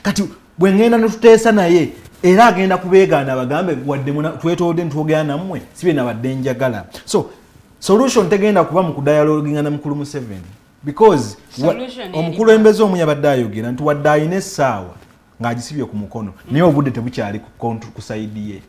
kati bwe ngenda netuteesa naye era agenda kubeegaana abagambe wadde twetolodde ntwogera nammwe sibe nabadde njagala. So solution tegenda kuba mu kudayaloginga na mukulu Museveni because omukulembeze omu yabadde ayogera nti wadde alina essaawa ng'agisibye ku mukono naye obudde tebukyali ku saidi ye.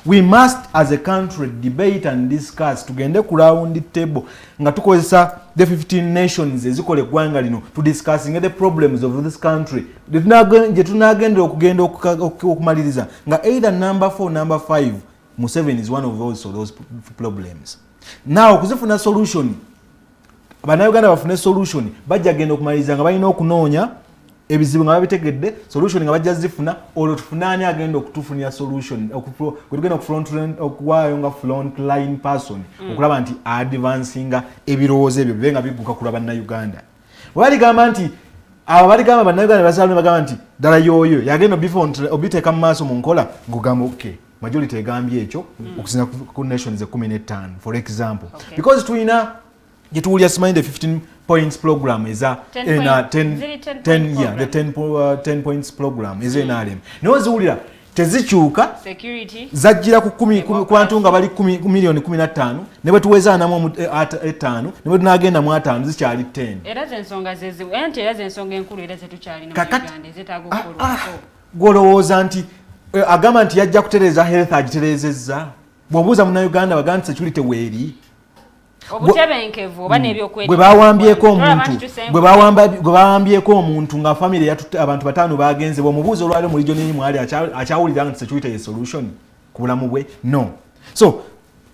We must as a country debate and discuss tugende ku round table nga tukozesa the 15 nations ezikola eggwanga lino to discussing the problems of this country gye tunagendera okugenda okumaliriza nga either number 4 number 5 Museveni is one of those problems. Now kuzifuna solution Bannayuganda bafune solution bajja genda okumaliriza nga balina okunoonya ebizibu nga babitegedde solution nga bajja zifuna olwo tufunaani agenda okutufunira solution kwetugenda okuwaayo nga front line person okulaba nti advancinga ebirowoozo ebyo bibe nga bigguka kula bannayuganda. Baligamba nti abo baligamba bannayuganda basaluni bagamba nti ddala yoyo yagenda obiteeka mu maaso mu nkola ng'ogamba okay majority egambye ekyo okusinza ku nations 15 for example because tulina Gitulia Simanyi the 15 points program is a 10 points program is NRM. No zuulira tezikyuka security zajjira ku 10 ku bantu nga bali 10 milioni 15 ne batuweza namu 5 ne tunagenda mu 5 zikyali 10. Era zensonga zezi ente era zensonga enkulu era zetukyali no Uganda zetagokolo. Golowooza nti agamba nti yajja kutereza health agiterezezza. Bwobuuza mu Uganda baganda security weeri. Obutebenkevu oba n'ebyokwerinda bwe bawambyeko omuntu nga family yatutte abantu 5 bagenze bw'omubuuza olwali mu region eri mwali akyawulira nti security ye solution ku bulamu bwe no. So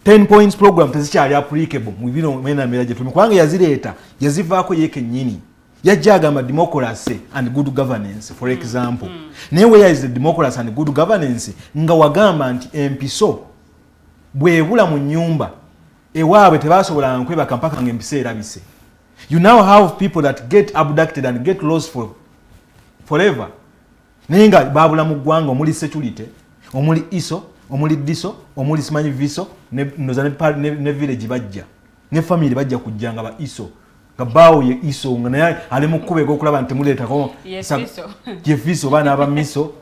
10 points program tezikyali applicable mu bino mwenamera gye tuli kubanga yazireeta yazivaako ye kennyini yajja agamba democracy and good governance for example naye where is the democracy and good governance nga wagamba nti empiso bwebula mu nnyumba ewaabwe tebasobola nkwebaka mpaka ng'empisa erabise. You now have people that get abducted and get lost forever. Naye nga baabula mu ggwanga omuli security, omuli ISO, omuli DISO, omuli simanyi VISO, ne village bajja. Ne family bajja kujja nga ba ISO. Nga baawo ye ISO nga naye ali mu kkube okulaba nti muleetako ye FISO baana aba MISO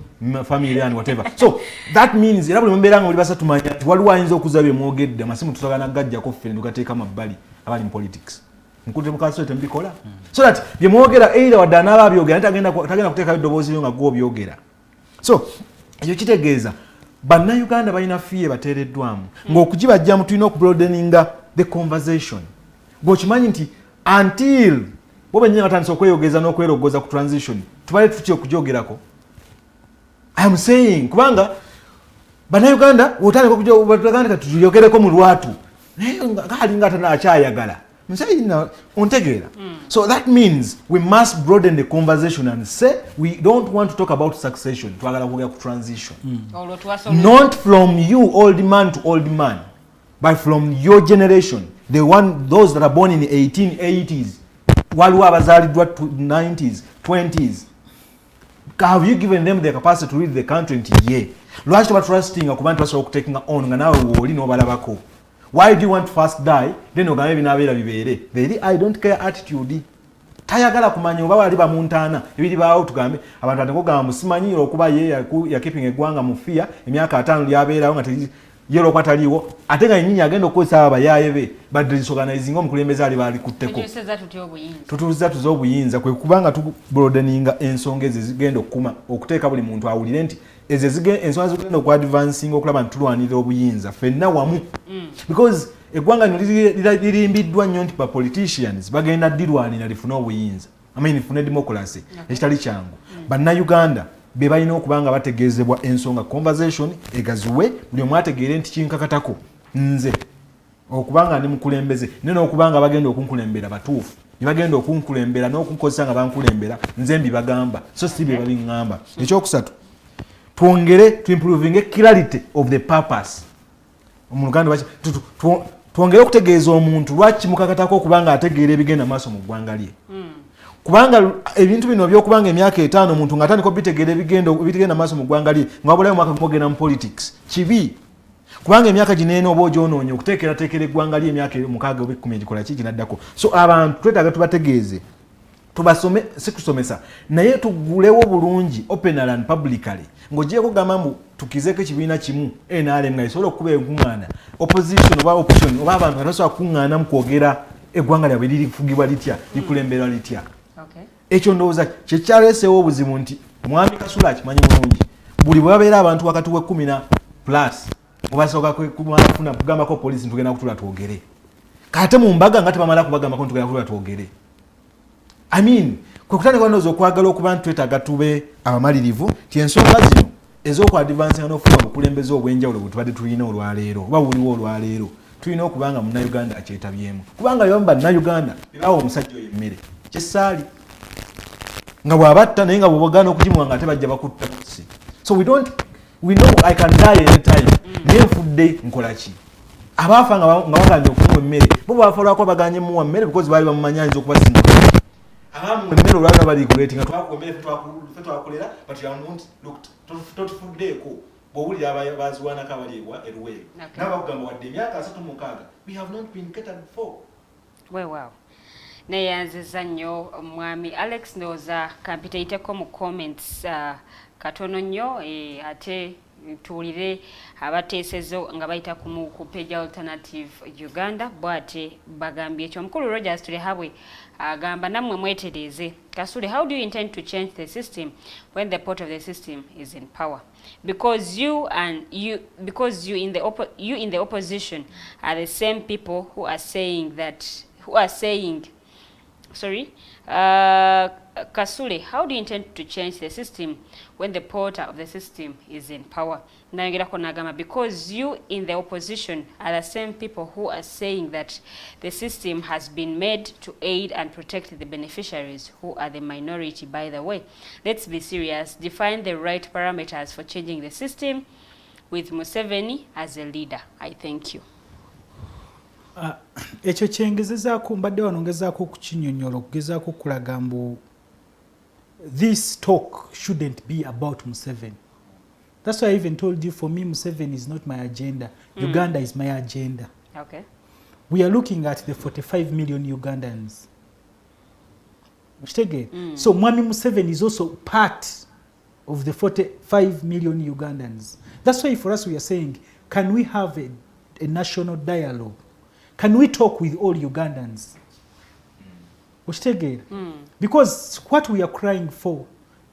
family and whatever. So that means era buli mbeera nga oli basa tumanya nti waliwo ayinza okuza bye mwogedde amasimu tutagana gajjako ffe ne tugateeka mabbali abali mu politics. Nkudde mu Kasule tembikola. So that bye mwogera either wadde anaaba abyogera tagenda kuteeka eddoboozi lyo nga gwo byogera. So ekyo kitegeeza bannayuganda balina fiye bateereddwamu ng'okugibajjamu tulina okubroadeninga the conversation. Bw'okimanyi nti until bo bennyini batandisa okweyogeza n'okwerogoza ku transition tubale tutya okugyogerako. I am saying kubanga bannayuganda otandika okugyogerako tuyogereko mu lwatu ng'alinga atanakyayagala ontegeera. So that means we must broaden the conversation and say we don't want to talk about succession, twagala kwogera ku transition. Not from you old man to old man, but from your generation, those that are born in the 1880s, waliwo abazaaliddwa 90s 20s. Have you given them the capacity to lead the country nti ye lwaki tubatrustinga ku bantu basobola okutekinga on nga naawe wooli n'obalabako? Why do you want to first die then ogambe binaabeera bibeere? Very I don't care attitude. Tayagala kumanya oba bali bamuntaana ebiri baawo tugambe abantu atakogamba musimanyi okuba ye yakipinga eggwanga mu fear emyaka 5 lyabeerawo nga yero kwataliwo ate nga nyinyi agenda okukozesa abayaaye be baddisorganizing omukulembeze ali bali kutteko tutuuza tuzo obuyinza kwe kubanga tubroadeninga ensonga ezo zigenda okukuma okuteeka buli muntu awulire nti ensonga zigenda okuadvancing okulaba ntulwanirira obuyinza ffenna wamu because eggwanga lino lirimbiddwa nnyo nti politicians bagenda ddirwanira lifune obuyinza lifune democracy ekitali kyangu. Bannayuganda be balina okubanga bategeezebwa ensonga conversation egaziwe buli omu ategeere nti kinkakatako nze okubanga ndi mukulembeze nene okubanga bagenda okunkulembera batuufu ne bagenda okunkulembera n'okunkozesa nga bankulembera nze mbibagamba so si bye babiŋŋamba. Ekyokusatu twongere to improving clarity of the purpose. Omuluganda twongere okutegeeza omuntu lwaki mukakatako okubanga ategeera ebigenda maaso mu ggwanga lye. Kubanga ebintu bino byokubanga emyaka 5 omuntu nga atandika obitegeera ebigenda maaso mu ggwanga lye nga wabulayo mwaka gumogenda mu politics kibi. Kubanga emyaka gineena oba ogyonoonye okuteekerateekera eggwanga lye emyaka 6 oba 10 egikola ki ginaddako. So abantu twetaaga tubategeeze tubasome si kusomesa naye tugulewo bulungi openly and publicly ng'ogyeko gamba mbu tukizeeko ekibiina kimu NRM nga esobola okuba enkuŋŋaana opposition oba opposition oba abantu nga tasobola kuŋŋaana mu kwogera eggwanga lyabwe lirifugibwa litya likulemberwa litya. Ekyo ndowooza kyekyaleesewo obuzibu nti mwami Kasule akimanyi bulungi buli bwe babeera abantu wakati we 10 na plus obasooka kufuna kugambako poliisi ntugenda kutula twogere kate mu mbaga nga tebamala kubagambako ntugenda kutula twogere. I mean kwe kutandika ndowooza okwagala okuba ntwetaaga tube abamalirivu ti ensonga zino ez'okwadvansinga n'okufuna obukulembeze obw'enjawulo bwe tubadde tulina olwaleero oba buliwo olwaleero tulina okubanga munnayuganda akyetabyemu kubanga yo bannayuganda bebawa omusajja oyo emmere kyessaali nga bw'abatta naye nga bw'obagaana okugimuwa nga ate bajja bakutta kusi. So we know I can die anytime. Naye nfudde nkola ki? Abaafa nga baganye okumuwa emmere bo baafa lwako baganye muwa mmere because baali bamumanyi ayinza okubasinga abamu emmere olwalina bali kuleeti nga twakuwa emmere ffe twakolera but you are not looked totufuddeeko bw'owulira abaziwanako abali eruweero n'abakugamba wadde emyaka 36 we have not been catered for. Wow. Neyanziza nnyo omwami Alex ndowooza kampitayiteko mu comments katono nnyo ate tuwulire abateesezo nga bayita ku page Alternative Uganda bw'ate bagambye ekyo. Omukulu Rogers Tulehabwe agamba nammwe mwetereeze. Kasule, how do you intend to change the system when the part of the system is in power? Because you in the opposition are the same people who are saying Kasule, how do you intend to change the system when the porter of the system is in power? Because you in the opposition are the same people who are saying that the system has been made to aid and protect the beneficiaries who are the minority, by the way. Let's be serious. Define the right parameters for changing the system with Museveni as a leader. I thank you. Ekyo kyengezezaako mbadde wanongezaako okukinyonnyola okugezaako okulaga mbu this talk shouldn't be about Museveni. That's why I even told you, for me, Museveni is not my agenda. Uganda is my agenda. Okay. We are looking at the 45 million Ugandans. So Mwami Museveni is also part of the 45 million Ugandans. That's why for us we are saying, can we have a national dialogue? Can we talk with all Ugandans? Because what we are crying for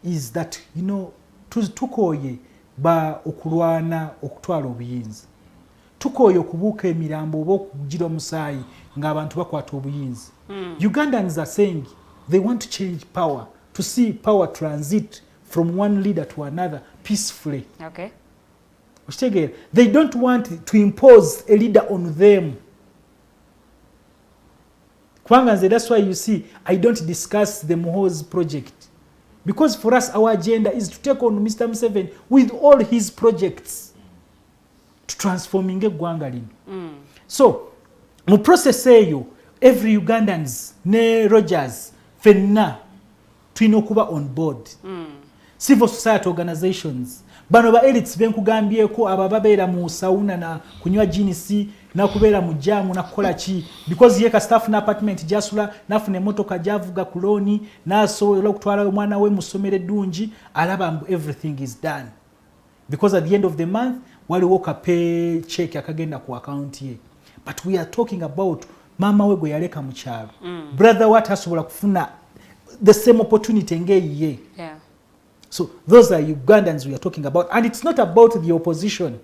is that, you know, tukoye ba okulwana okutwala obuyinza. Tukoye okubuuka emirambo oba okugira omusaayi ng'abantu bakwata obuyinza. Ugandans are saying they want to change power, to see power transit from one leader to another peacefully. Okay. They don't want to impose a leader on them. That's why you see I don't discuss the MAO's project. Because for us, our agenda is to take on Mr. Museveni with all his projects to transforming eggwanga lino. So, mu process eyo, every Ugandans, ne Rogers, fenna, tulina okuba on board. Civil society organizations, bano ba elites benkugambyeko aba babeera mu sauna na kunywa jinisi na kubeera mu jamu na kukola ki, because yeka staff na apartment jasula nafuna emotoka javuga kuloni nasobola okutwala omwana we mu ssomero eddungi, alaba everything is done, because at the end of the month waliwo ka pay check akagenda ku account ye. But we are talking about mama we gwe yaleka mu kyalo, brother what asobola kufuna the same opportunity ng'eyiye. Yeah. So those are Ugandans we are talking about, and it's not about the opposition.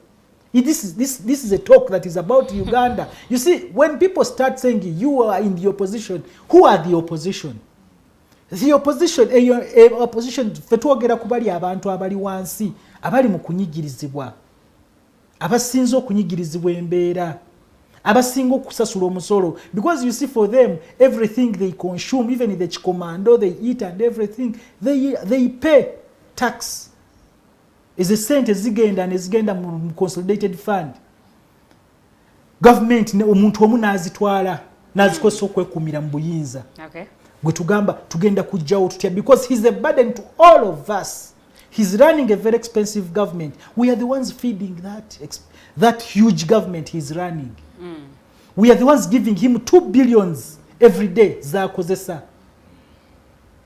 This is a talk that is about Uganda. You see, when people start saying you are in the opposition, who are the opposition? The opposition, opposition fetwogera kubali abantu abali wansi, abali mu kunyigirizibwa, abasinza okunyigirizibwa embeera, abasinga okusasula omusolo, because you see for them everything they consume, even in the chikomando they eat and everything, they pay tax. Is a sente zigenda mu consolidated fund. Government omuntu omu nazitwala nazikosa okwekumira mu buyinza. Okay. Gwe tugamba tugenda kujjawo tutya, because he's a burden to all of us. He's running a very expensive government. We are the ones feeding that huge government he's running. We are the ones giving him 2 billion every day zakozesa.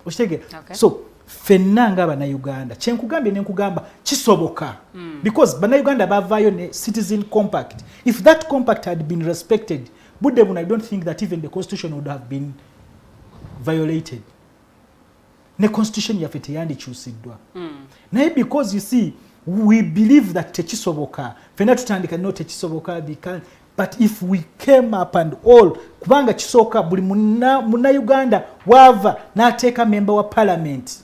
Okay. So fenna nga bana Uganda kyenkugambye nenkugamba kisoboka, because bana Uganda bavayo ne citizen compact. If that compact had been respected, Budebun, I don't think that even the constitution would have been violated. Ne constitution yaffe teyandikyusiddwa. Naye because you see we believe that tekisoboka, fenna tutandika no tekisoboka, but if we came up and all kubanga kisoka buli muna Uganda wava nateeka member wa parliament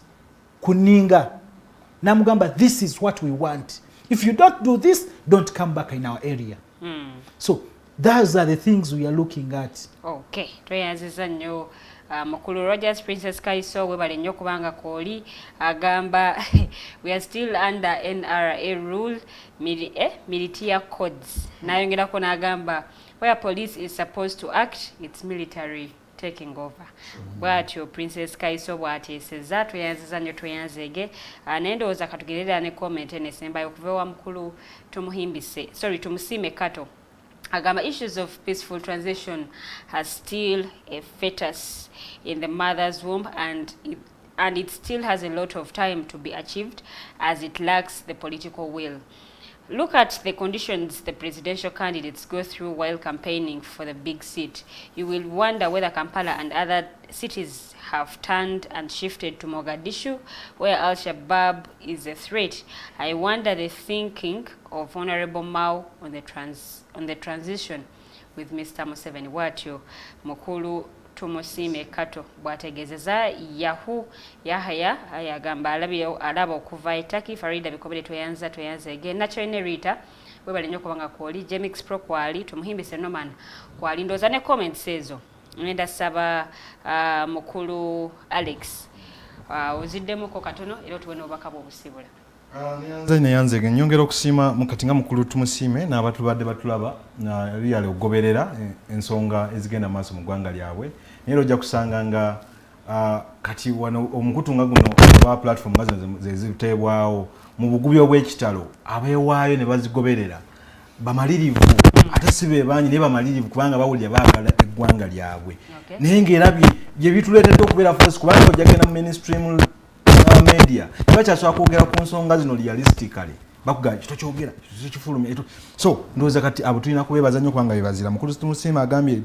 kuninga namugamba this is what we want, if you don't do this don't come back in our area. So those are the things we are looking at. Okay, tweyanziza nnyo Mukulu Rogers. Princess Kaiso webale nnyo kubanga kooli agamba we are still under NRA rule, military codes. Nayongerako n'agamba where police is supposed to act, it's military taking over. Bwatyo Princess Kaiso bwateeseza, tweyanziza nnyo tweyanzege. Nendowooza katugerera ne comment enesembayo okuva wa mukulu tumusime Kato. Agama issues of peaceful transition has still a fetus in the mother's womb, and it still has a lot of time to be achieved as it lacks the political will. Look at the conditions the presidential candidates go through while campaigning for the big seat. You will wonder whether Kampala and other cities have turned and shifted to Mogadishu, where Al-Shabaab is a threat. I wonder the thinking of Honorable MAO on the transition with Mr. Museveni. Watyo Mukulu tumusime Kato bwategezeza Yahaya ayagamba alaba okuva etaki Farida bikobere tweyanza again nacho ene Rita webale nnyo kubanga kwoli Jemix Pro kwali tumuhimbise Noman kwali ndoza ne comments ezo nenda saba Mukulu Alex uziddemu ko katono era tuwene obaka bwobusibula. Neyanzege nyongera okusiima mukatinga mukulu tumusime n'abatu badde batulaba na yali ogoberera ensonga ezigenda maaso mu ggwanga lyabwe. Naye ojja kusanga nga kati wano omukutu nga guno aba platform nga ziteebwawo mu bugubyo obw'ekitalo abeewaayo ne bazigoberera bamalirivu ate si be bangi naye bamalirivu kubanga bawulira baagala eggwanga lyabwe. Naye ng'era bye bituleetedde okubeera force kubanga ojja genda mu mainstream ba media tebakyasobola kwogera ku nsonga zino realistically bakugamba tokyogera kifulumya so ndowooza kati abo tulina kubeebaza nnyo kubanga bebazira mukulu Musiima agambye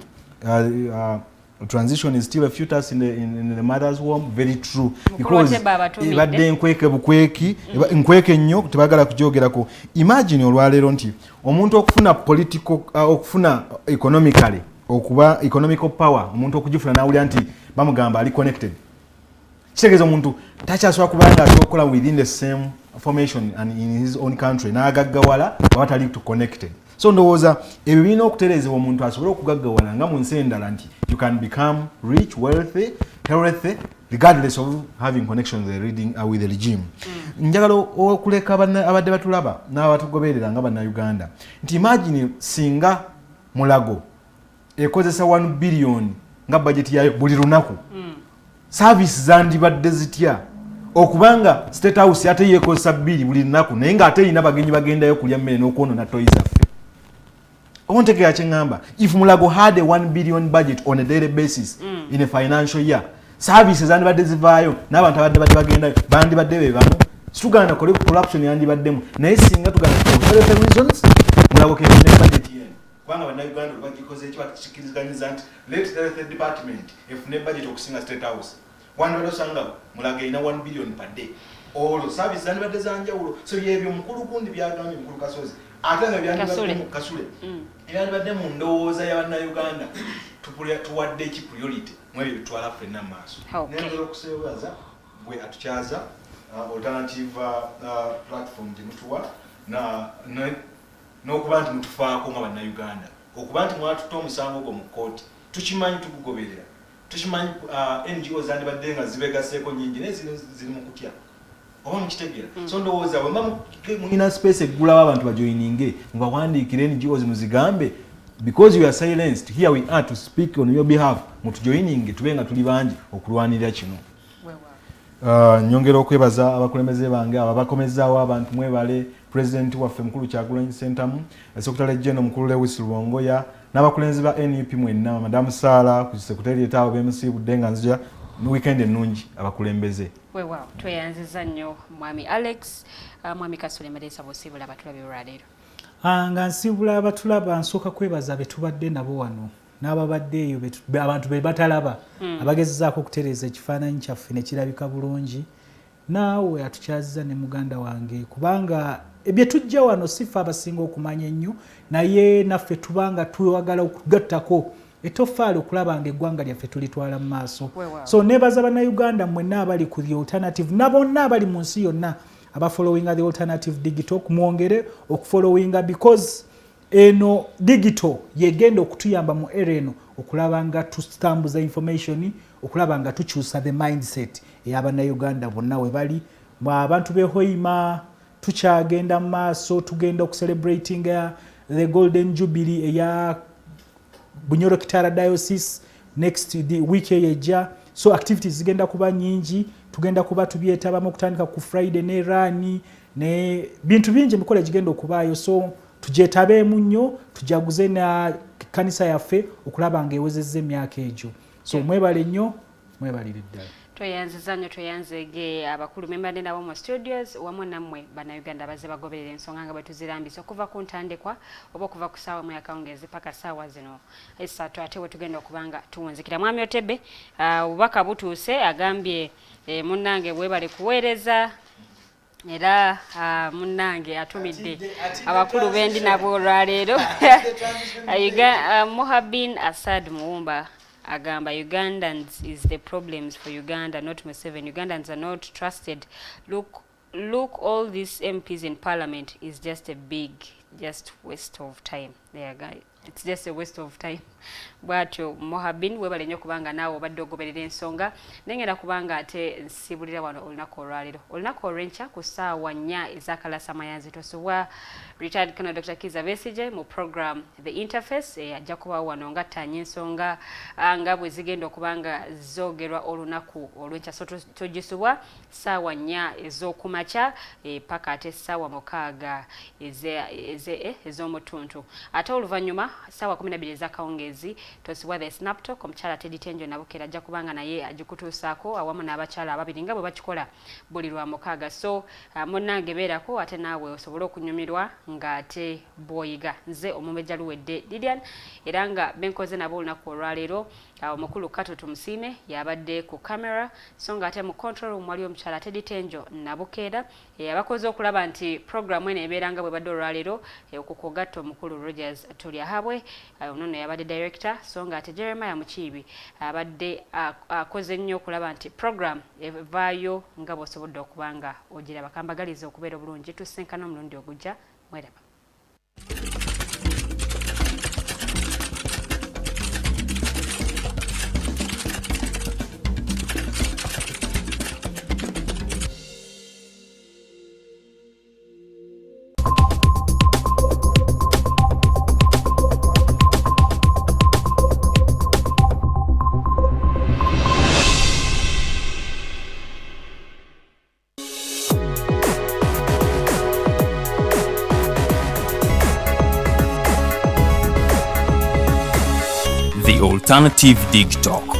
transition is still a fetus in the mother's womb. Very true. Because ibadde nkweke bukweki nkweke nnyo tebagala kujogerako. Imagine olwaleero nti omuntu okufuna political okufuna economically okuba economical power omuntu okugifuna nawulira nti bamugamba ali connected. Kitegeeza omuntu takyasobola kubanga asobola within the same formation and in his own country n'agaggawala awatali to connected. So ndowooza ebyo birina okutereezebwa omuntu asobole okugaggawala nga mu nsi endala nti you can become rich, wealthy, healthy regardless of having connections with the regime. Njagala okuleka abadde batulaba n'abatugoberera nga bannayuganda nti imagine singa Mulago ekozesa 1 billion nga budget yayo buli lunaku service zandibadde zitya okubanga State House ate yekozesa 2 buli lunaku naye nga ate ina bagenyi bagendayo kulya mmere n'okwonoona toys zaffe. Ontekera kyengamba if Mulago had a 1 billion budget on a daily basis in a financial year services zandibadde zivaayo n'abantu abadde bagendayo bandibadde be bano situgana corruption yandibaddemu naye singa tugana for reasons Mulago kefune budget ye kubanga bannayuganda bagikoze ekyo bakikirizganyiza nti let the department efune budget okusinga State House wano osanga Mulago ina 1 billion per day all services zandibadde zanjawulo so yebyo mukulu kundi byagambye mukulu Kasozi atanga byandibadde mu Kasule byandibadde mu ndowooza y'abannayuganda tuwadde ki priority mwebyo bitwala ffenna maaso nengera okuseebaza bwe atukyaza alternative platform gye mutuwa n'okuba nti mutufaako nga bannayuganda okuba nti mwatuta omusango gwo mu kkooti tukimanyi tugugoberera tukimanyi NGO zandibadde nga zibegaseeko nyingi naye ziri mu kutya oba mukitegera so ndowooza bwe mulina space eggulawo abantu bajoyininge mubawandiikire NGO zino zigambe because you are silenced here we are to speak on your behalf mutujoyininge tube nga tuli bangi okulwanirira kino. Nyongera okwebaza abakulembeze bange ababakomezaawo abantu mwebale president waffe mukulu Kyagulanyi Ssentamu Secretary General mukulu Lewis Lwongoya n'abakulembeze ba NUP mwenna Madam Sala ku Secretary tawo BMC Budenga nzija weekend ennungi abakulembeze. Wewa tweyanziza nnyo mwami Alex mwami Kasule Madesa bosibula abatulabe olwaleero. Nga nsibula abatulaba nsooka kwebaza betubadde nabo wano n'ababadde eyo abantu be batalaba abagezezaako okutereeza ekifaananyi kyaffe ne kirabika bulungi naawe atukyaziza ne muganda wange kubanga ebye tujja wano sifa abasinga okumanya ennyo naye naffe tubanga twewagala okugattako etofaali okulaba nga eggwanga lyaffe tulitwala mu maaso. So neebaza bannayuganda mwenna abali ku the alternative nabonna abali mu nsi yonna abafollowinga the alternative Digitalk mwongere okufollowinga because eno digital yegenda okutuyamba mu era eno okulaba nga tutambuza information okulaba nga tukyusa the mindset ey'abannayuganda bonna we bali abantu behoima tukyagenda mu maaso tugenda okucelebrating the golden jubilee eya Bunyoro Kitara Diocese next the week eja so activities zigenda kuba nyingi tugenda kuba tubyetabamu okutandika ku Friday ne rani ne bintu bingi mikole gigenda okubaayo so tugyetabeemu nnyo tujaguze na kanisa yaffe okulaba nga ewezezza emyaka egyo so mwebale nnyo mwebalire ddala. Tweyanziza nnyo tweyanzege abakulu membadde nabo mu studios wamu nammwe bannayuganda bazze bagoberera ensonga nga bwe tuzirambisa okuva ku ntandikwa oba okuva ku ssaawa mu yakawungezi paka ssaawa zino esatu ate we tugenda okubanga tuwunzikira. Mwami Otebe obubaka butuuse agambye munnange bwebale kuweereza era munnange atumidde abakulu bendi nabo olwaleero Mohabin Assad Muwumba agamba Ugandans is the problems for Uganda, not Museveni. Ugandans are not trusted. Look, all these MPs in parliament is just a waste of time. There, guys. It's just a waste of time. Bwatyo Mohabin webale nnyo kubanga naawe obadde ogoberera ensonga nengenda kubanga ate nsibulira wano olunaku olwaleero olunaku olw'enkya ku ssaawa 4 ez'akalasa mayanzi tosobwa retired Colonel Dr. Kiza Besigye mu program The Interface ajja kuba wano nga ttanya ensonga nga bwe zigenda okubanga zoogerwa olunaku olw'enkya so togisubwa ssaawa 4 ez'okumakya paka ate ssaawa 6 ez'omutuntu ate oluvannyuma ssaawa 12 ez'akawungezi omwezi tosibwa the snaptok omukyala Teddy Tenjo Nabukera ajja kubanga naye agikutuusaako awamu n'abakyala ababiri nga bwe bakikola buli lwa mukaaga. So munnange beerako ate naawe osobole okunyumirwa ng'ate bw'oyiga. Nze Omumbejja Luwedde Lilian era nga benkoze nabo olunaku olwaleero omukulu Kato Tumusiime yabadde ku camera so nga ate mu control room wali omukyala Teddy Tenjo Nabukera abakoze okulaba nti programu eno ebeera nga bwe badde olwaleero okukogatta omukulu Rogers Tulyahabwe ono yabadde director so nga ate Jeremiah Mukiibi abadde akoze nnyo okulaba nti program evaayo nga bw'osobodde okubanga ogiraba. Kambagaliza okubeera obulungi tusenkana omulundi ogujja mweraba. The Alternative Digitalk.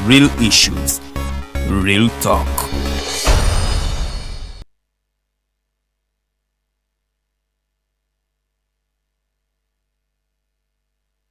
Real issues, real talk.